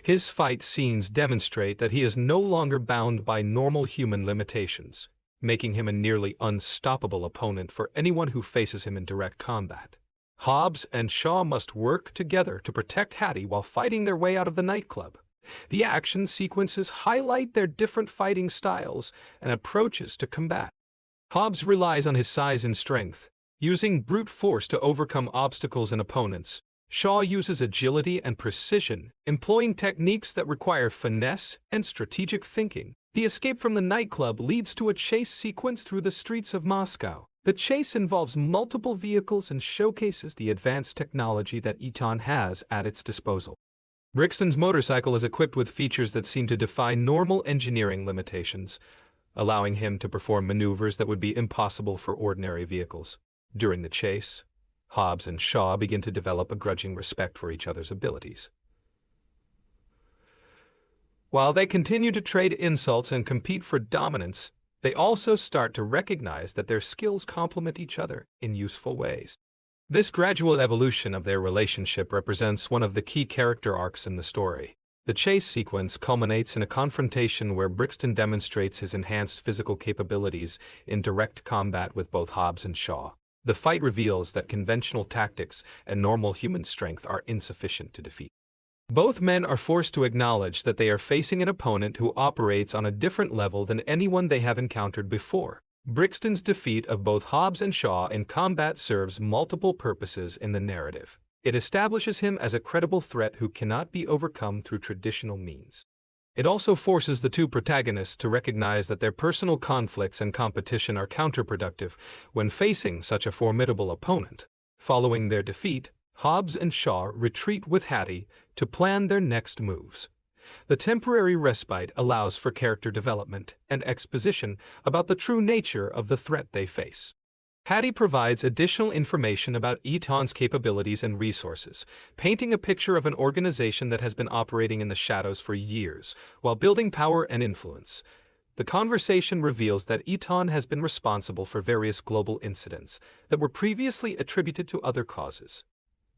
His fight scenes demonstrate that he is no longer bound by normal human limitations, making him a nearly unstoppable opponent for anyone who faces him in direct combat. Hobbs and Shaw must work together to protect Hattie while fighting their way out of the nightclub. The action sequences highlight their different fighting styles and approaches to combat. Hobbs relies on his size and strength, using brute force to overcome obstacles and opponents. Shaw uses agility and precision, employing techniques that require finesse and strategic thinking. The escape from the nightclub leads to a chase sequence through the streets of Moscow. The chase involves multiple vehicles and showcases the advanced technology that Eton has at its disposal. Brixton's motorcycle is equipped with features that seem to defy normal engineering limitations, allowing him to perform maneuvers that would be impossible for ordinary vehicles. During the chase, Hobbs and Shaw begin to develop a grudging respect for each other's abilities. While they continue to trade insults and compete for dominance, they also start to recognize that their skills complement each other in useful ways. This gradual evolution of their relationship represents one of the key character arcs in the story. The chase sequence culminates in a confrontation where Brixton demonstrates his enhanced physical capabilities in direct combat with both Hobbs and Shaw. The fight reveals that conventional tactics and normal human strength are insufficient to defeat. Both men are forced to acknowledge that they are facing an opponent who operates on a different level than anyone they have encountered before. Brixton's defeat of both Hobbs and Shaw in combat serves multiple purposes in the narrative. It establishes him as a credible threat who cannot be overcome through traditional means. It also forces the two protagonists to recognize that their personal conflicts and competition are counterproductive when facing such a formidable opponent. Following their defeat, Hobbs and Shaw retreat with Hattie to plan their next moves. The temporary respite allows for character development and exposition about the true nature of the threat they face. Hattie provides additional information about Eton's capabilities and resources, painting a picture of an organization that has been operating in the shadows for years, while building power and influence. The conversation reveals that Eton has been responsible for various global incidents that were previously attributed to other causes.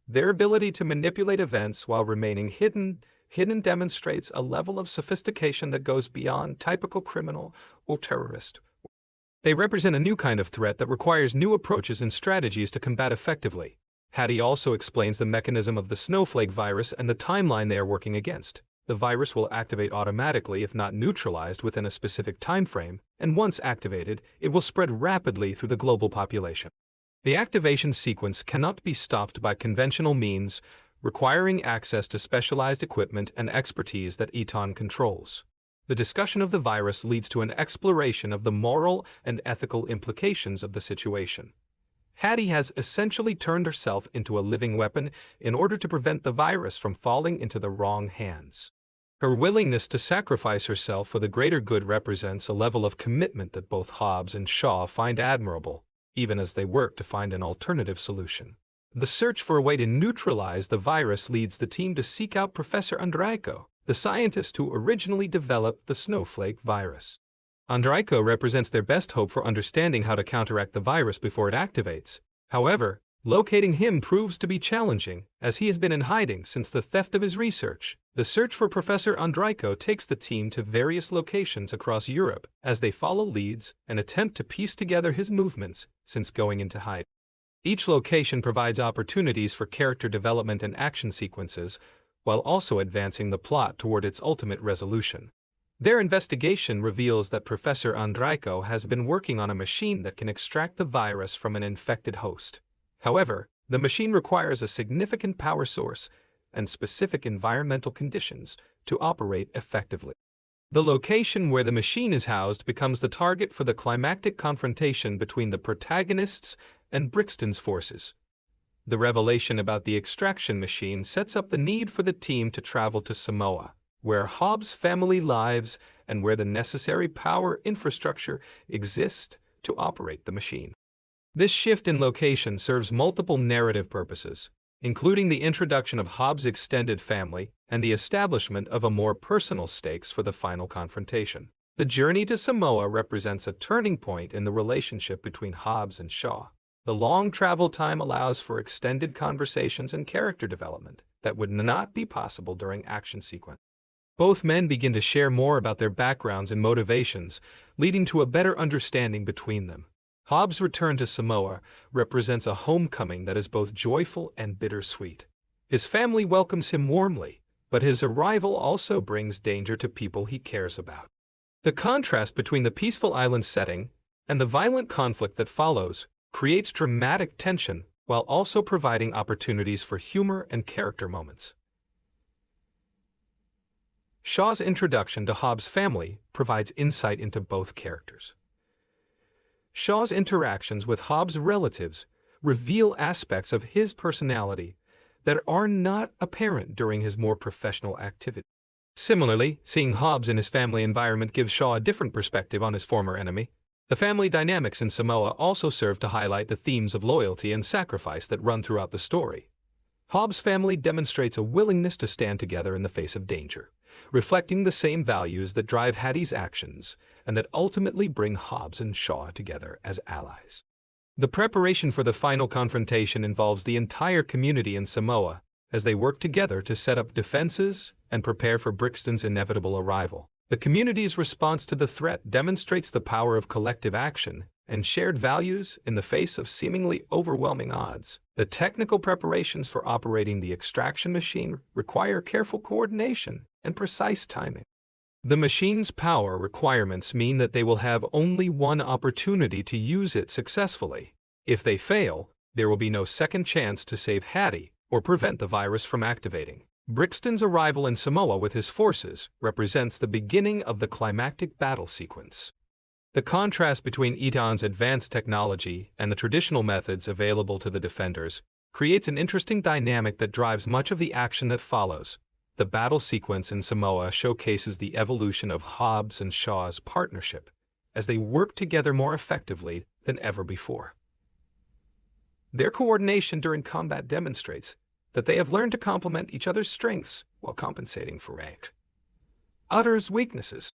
Their ability to manipulate events while remaining hidden demonstrates a level of sophistication that goes beyond typical criminal or terrorist. They represent a new kind of threat that requires new approaches and strategies to combat effectively. Hattie also explains the mechanism of the snowflake virus and the timeline they are working against. The virus will activate automatically if not neutralized within a specific time frame, and once activated, it will spread rapidly through the global population. The activation sequence cannot be stopped by conventional means, requiring access to specialized equipment and expertise that Eton controls. The discussion of the virus leads to an exploration of the moral and ethical implications of the situation. Hattie has essentially turned herself into a living weapon in order to prevent the virus from falling into the wrong hands. Her willingness to sacrifice herself for the greater good represents a level of commitment that both Hobbs and Shaw find admirable, even as they work to find an alternative solution. The search for a way to neutralize the virus leads the team to seek out Professor Andreiko, the scientist who originally developed the snowflake virus. Andreiko represents their best hope for understanding how to counteract the virus before it activates. However, locating him proves to be challenging, as he has been in hiding since the theft of his research. The search for Professor Andreiko takes the team to various locations across Europe as they follow leads and attempt to piece together his movements since going into hiding. Each location provides opportunities for character development and action sequences, while also advancing the plot toward its ultimate resolution. Their investigation reveals that Professor Andreiko has been working on a machine that can extract the virus from an infected host. However, the machine requires a significant power source and specific environmental conditions to operate effectively. The location where the machine is housed becomes the target for the climactic confrontation between the protagonists and Brixton's forces. The revelation about the extraction machine sets up the need for the team to travel to Samoa, where Hobbs' family lives and where the necessary power infrastructure exist to operate the machine. This shift in location serves multiple narrative purposes, including the introduction of Hobbs' extended family and the establishment of a more personal stakes for the final confrontation. The journey to Samoa represents a turning point in the relationship between Hobbs and Shaw. The long travel time allows for extended conversations and character development that would not be possible during action sequence. Both men begin to share more about their backgrounds and motivations, leading to a better understanding between them. Hobbs' return to Samoa represents a homecoming that is both joyful and bittersweet. His family welcomes him warmly, but his arrival also brings danger to people he cares about. The contrast between the peaceful island setting and the violent conflict that follows creates dramatic tension while also providing opportunities for humor and character moments. Shaw's introduction to Hobbs' family provides insight into both characters. Shaw's interactions with Hobbs' relatives reveal aspects of his personality that are not apparent during his more professional activity. Similarly, seeing Hobbs in his family environment gives Shaw a different perspective on his former enemy. The family dynamics in Samoa also serve to highlight the themes of loyalty and sacrifice that run throughout the story. Hobbs' family demonstrates a willingness to stand together in the face of danger, reflecting the same values that drive Hattie's actions and that ultimately bring Hobbs and Shaw together as allies. The preparation for the final confrontation involves the entire community in Samoa as they work together to set up defenses and prepare for Brixton's inevitable arrival. The community's response to the threat demonstrates the power of collective action and shared values in the face of seemingly overwhelming odds. The technical preparations for operating the extraction machine require careful coordination and precise timing. The machine's power requirements mean that they will have only one opportunity to use it successfully. If they fail, there will be no second chance to save Hattie or prevent the virus from activating. Brixton's arrival in Samoa with his forces represents the beginning of the climactic battle sequence. The contrast between Eton's advanced technology and the traditional methods available to the defenders creates an interesting dynamic that drives much of the action that follows. The battle sequence in Samoa showcases the evolution of Hobbs and Shaw's partnership as they work together more effectively than ever before. Their coordination during combat demonstrates that they have learned to complement each other's strengths while compensating for others' weaknesses.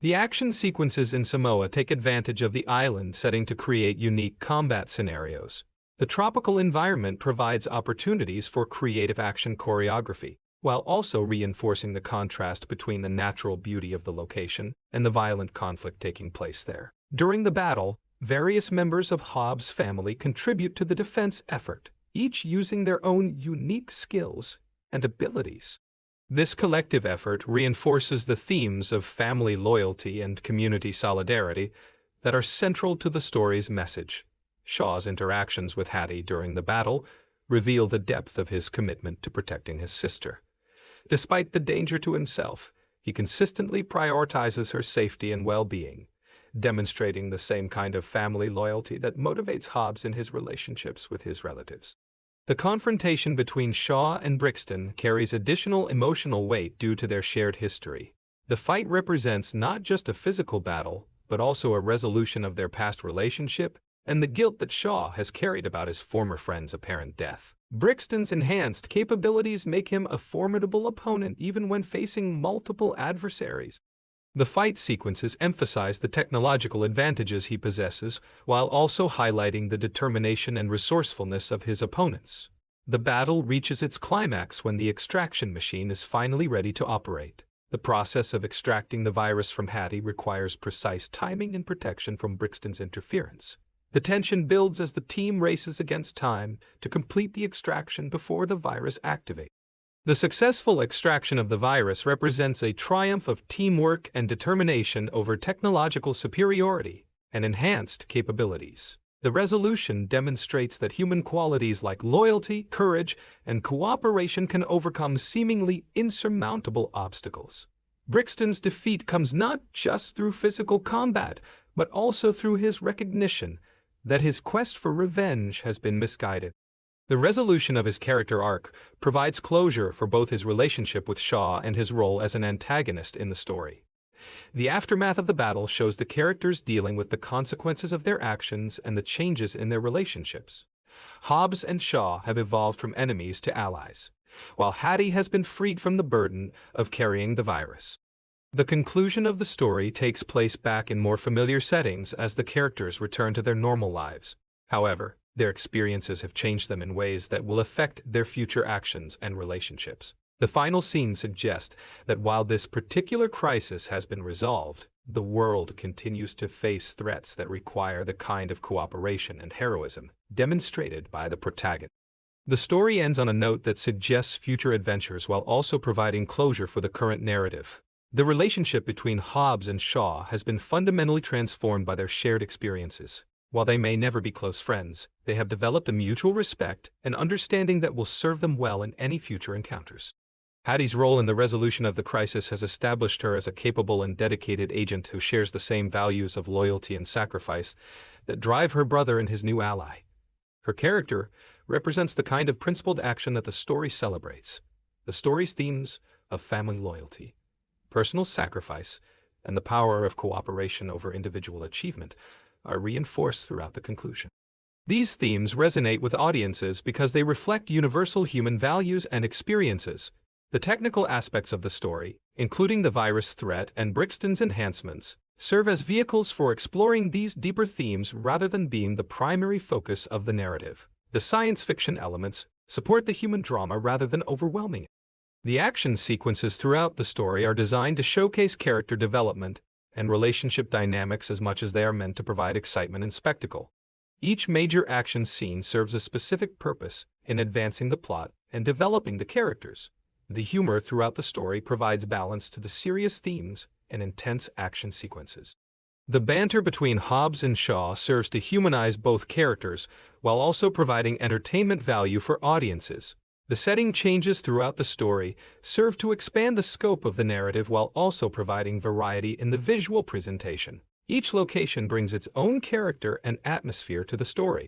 The action sequences in Samoa take advantage of the island setting to create unique combat scenarios. The tropical environment provides opportunities for creative action choreography, while also reinforcing the contrast between the natural beauty of the location and the violent conflict taking place there. During the battle, various members of Hobbs' family contribute to the defense effort, each using their own unique skills and abilities. This collective effort reinforces the themes of family loyalty and community solidarity that are central to the story's message. Shaw's interactions with Hattie during the battle reveal the depth of his commitment to protecting his sister. Despite the danger to himself, he consistently prioritizes her safety and well-being, demonstrating the same kind of family loyalty that motivates Hobbs in his relationships with his relatives. The confrontation between Shaw and Brixton carries additional emotional weight due to their shared history. The fight represents not just a physical battle, but also a resolution of their past relationship and the guilt that Shaw has carried about his former friend's apparent death. Brixton's enhanced capabilities make him a formidable opponent even when facing multiple adversaries. The fight sequences emphasize the technological advantages he possesses, while also highlighting the determination and resourcefulness of his opponents. The battle reaches its climax when the extraction machine is finally ready to operate. The process of extracting the virus from Hattie requires precise timing and protection from Brixton's interference. The tension builds as the team races against time to complete the extraction before the virus activates. The successful extraction of the virus represents a triumph of teamwork and determination over technological superiority and enhanced capabilities. The resolution demonstrates that human qualities like loyalty, courage, and cooperation can overcome seemingly insurmountable obstacles. Brixton's defeat comes not just through physical combat, but also through his recognition that his quest for revenge has been misguided. The resolution of his character arc provides closure for both his relationship with Shaw and his role as an antagonist in the story. The aftermath of the battle shows the characters dealing with the consequences of their actions and the changes in their relationships. Hobbs and Shaw have evolved from enemies to allies, while Hattie has been freed from the burden of carrying the virus. The conclusion of the story takes place back in more familiar settings as the characters return to their normal lives. However, their experiences have changed them in ways that will affect their future actions and relationships. The final scene suggests that while this particular crisis has been resolved, the world continues to face threats that require the kind of cooperation and heroism demonstrated by the protagonist. The story ends on a note that suggests future adventures while also providing closure for the current narrative. The relationship between Hobbs and Shaw has been fundamentally transformed by their shared experiences. While they may never be close friends, they have developed a mutual respect and understanding that will serve them well in any future encounters. Hattie's role in the resolution of the crisis has established her as a capable and dedicated agent who shares the same values of loyalty and sacrifice that drive her brother and his new ally. Her character represents the kind of principled action that the story celebrates. The story's themes of family loyalty, personal sacrifice, and the power of cooperation over individual achievement are reinforced throughout the conclusion. These themes resonate with audiences because they reflect universal human values and experiences. The technical aspects of the story, including the virus threat and Brixton's enhancements, serve as vehicles for exploring these deeper themes rather than being the primary focus of the narrative. The science fiction elements support the human drama rather than overwhelming it. The action sequences throughout the story are designed to showcase character development and relationship dynamics as much as they are meant to provide excitement and spectacle. Each major action scene serves a specific purpose in advancing the plot and developing the characters. The humor throughout the story provides balance to the serious themes and intense action sequences. The banter between Hobbs and Shaw serves to humanize both characters while also providing entertainment value for audiences. The setting changes throughout the story serve to expand the scope of the narrative while also providing variety in the visual presentation. Each location brings its own character and atmosphere to the story.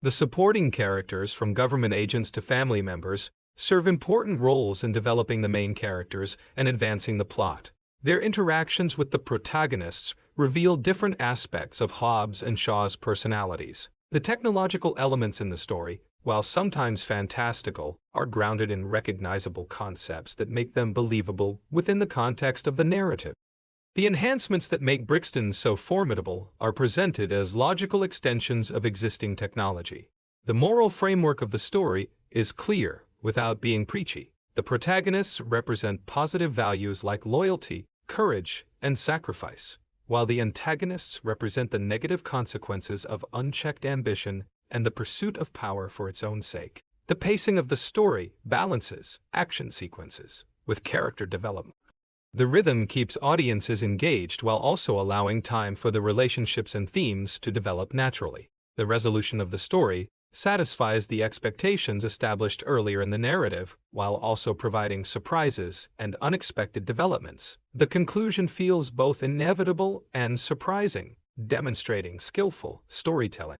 The supporting characters, from government agents to family members, serve important roles in developing the main characters and advancing the plot. Their interactions with the protagonists reveal different aspects of Hobbs and Shaw's personalities. The technological elements in the story, while sometimes fantastical, are grounded in recognizable concepts that make them believable within the context of the narrative. The enhancements that make Brixton so formidable are presented as logical extensions of existing technology. The moral framework of the story is clear without being preachy. The protagonists represent positive values like loyalty, courage, and sacrifice, while the antagonists represent the negative consequences of unchecked ambition and the pursuit of power for its own sake. The pacing of the story balances action sequences with character development. The rhythm keeps audiences engaged while also allowing time for the relationships and themes to develop naturally. The resolution of the story satisfies the expectations established earlier in the narrative, while also providing surprises and unexpected developments. The conclusion feels both inevitable and surprising, demonstrating skillful storytelling.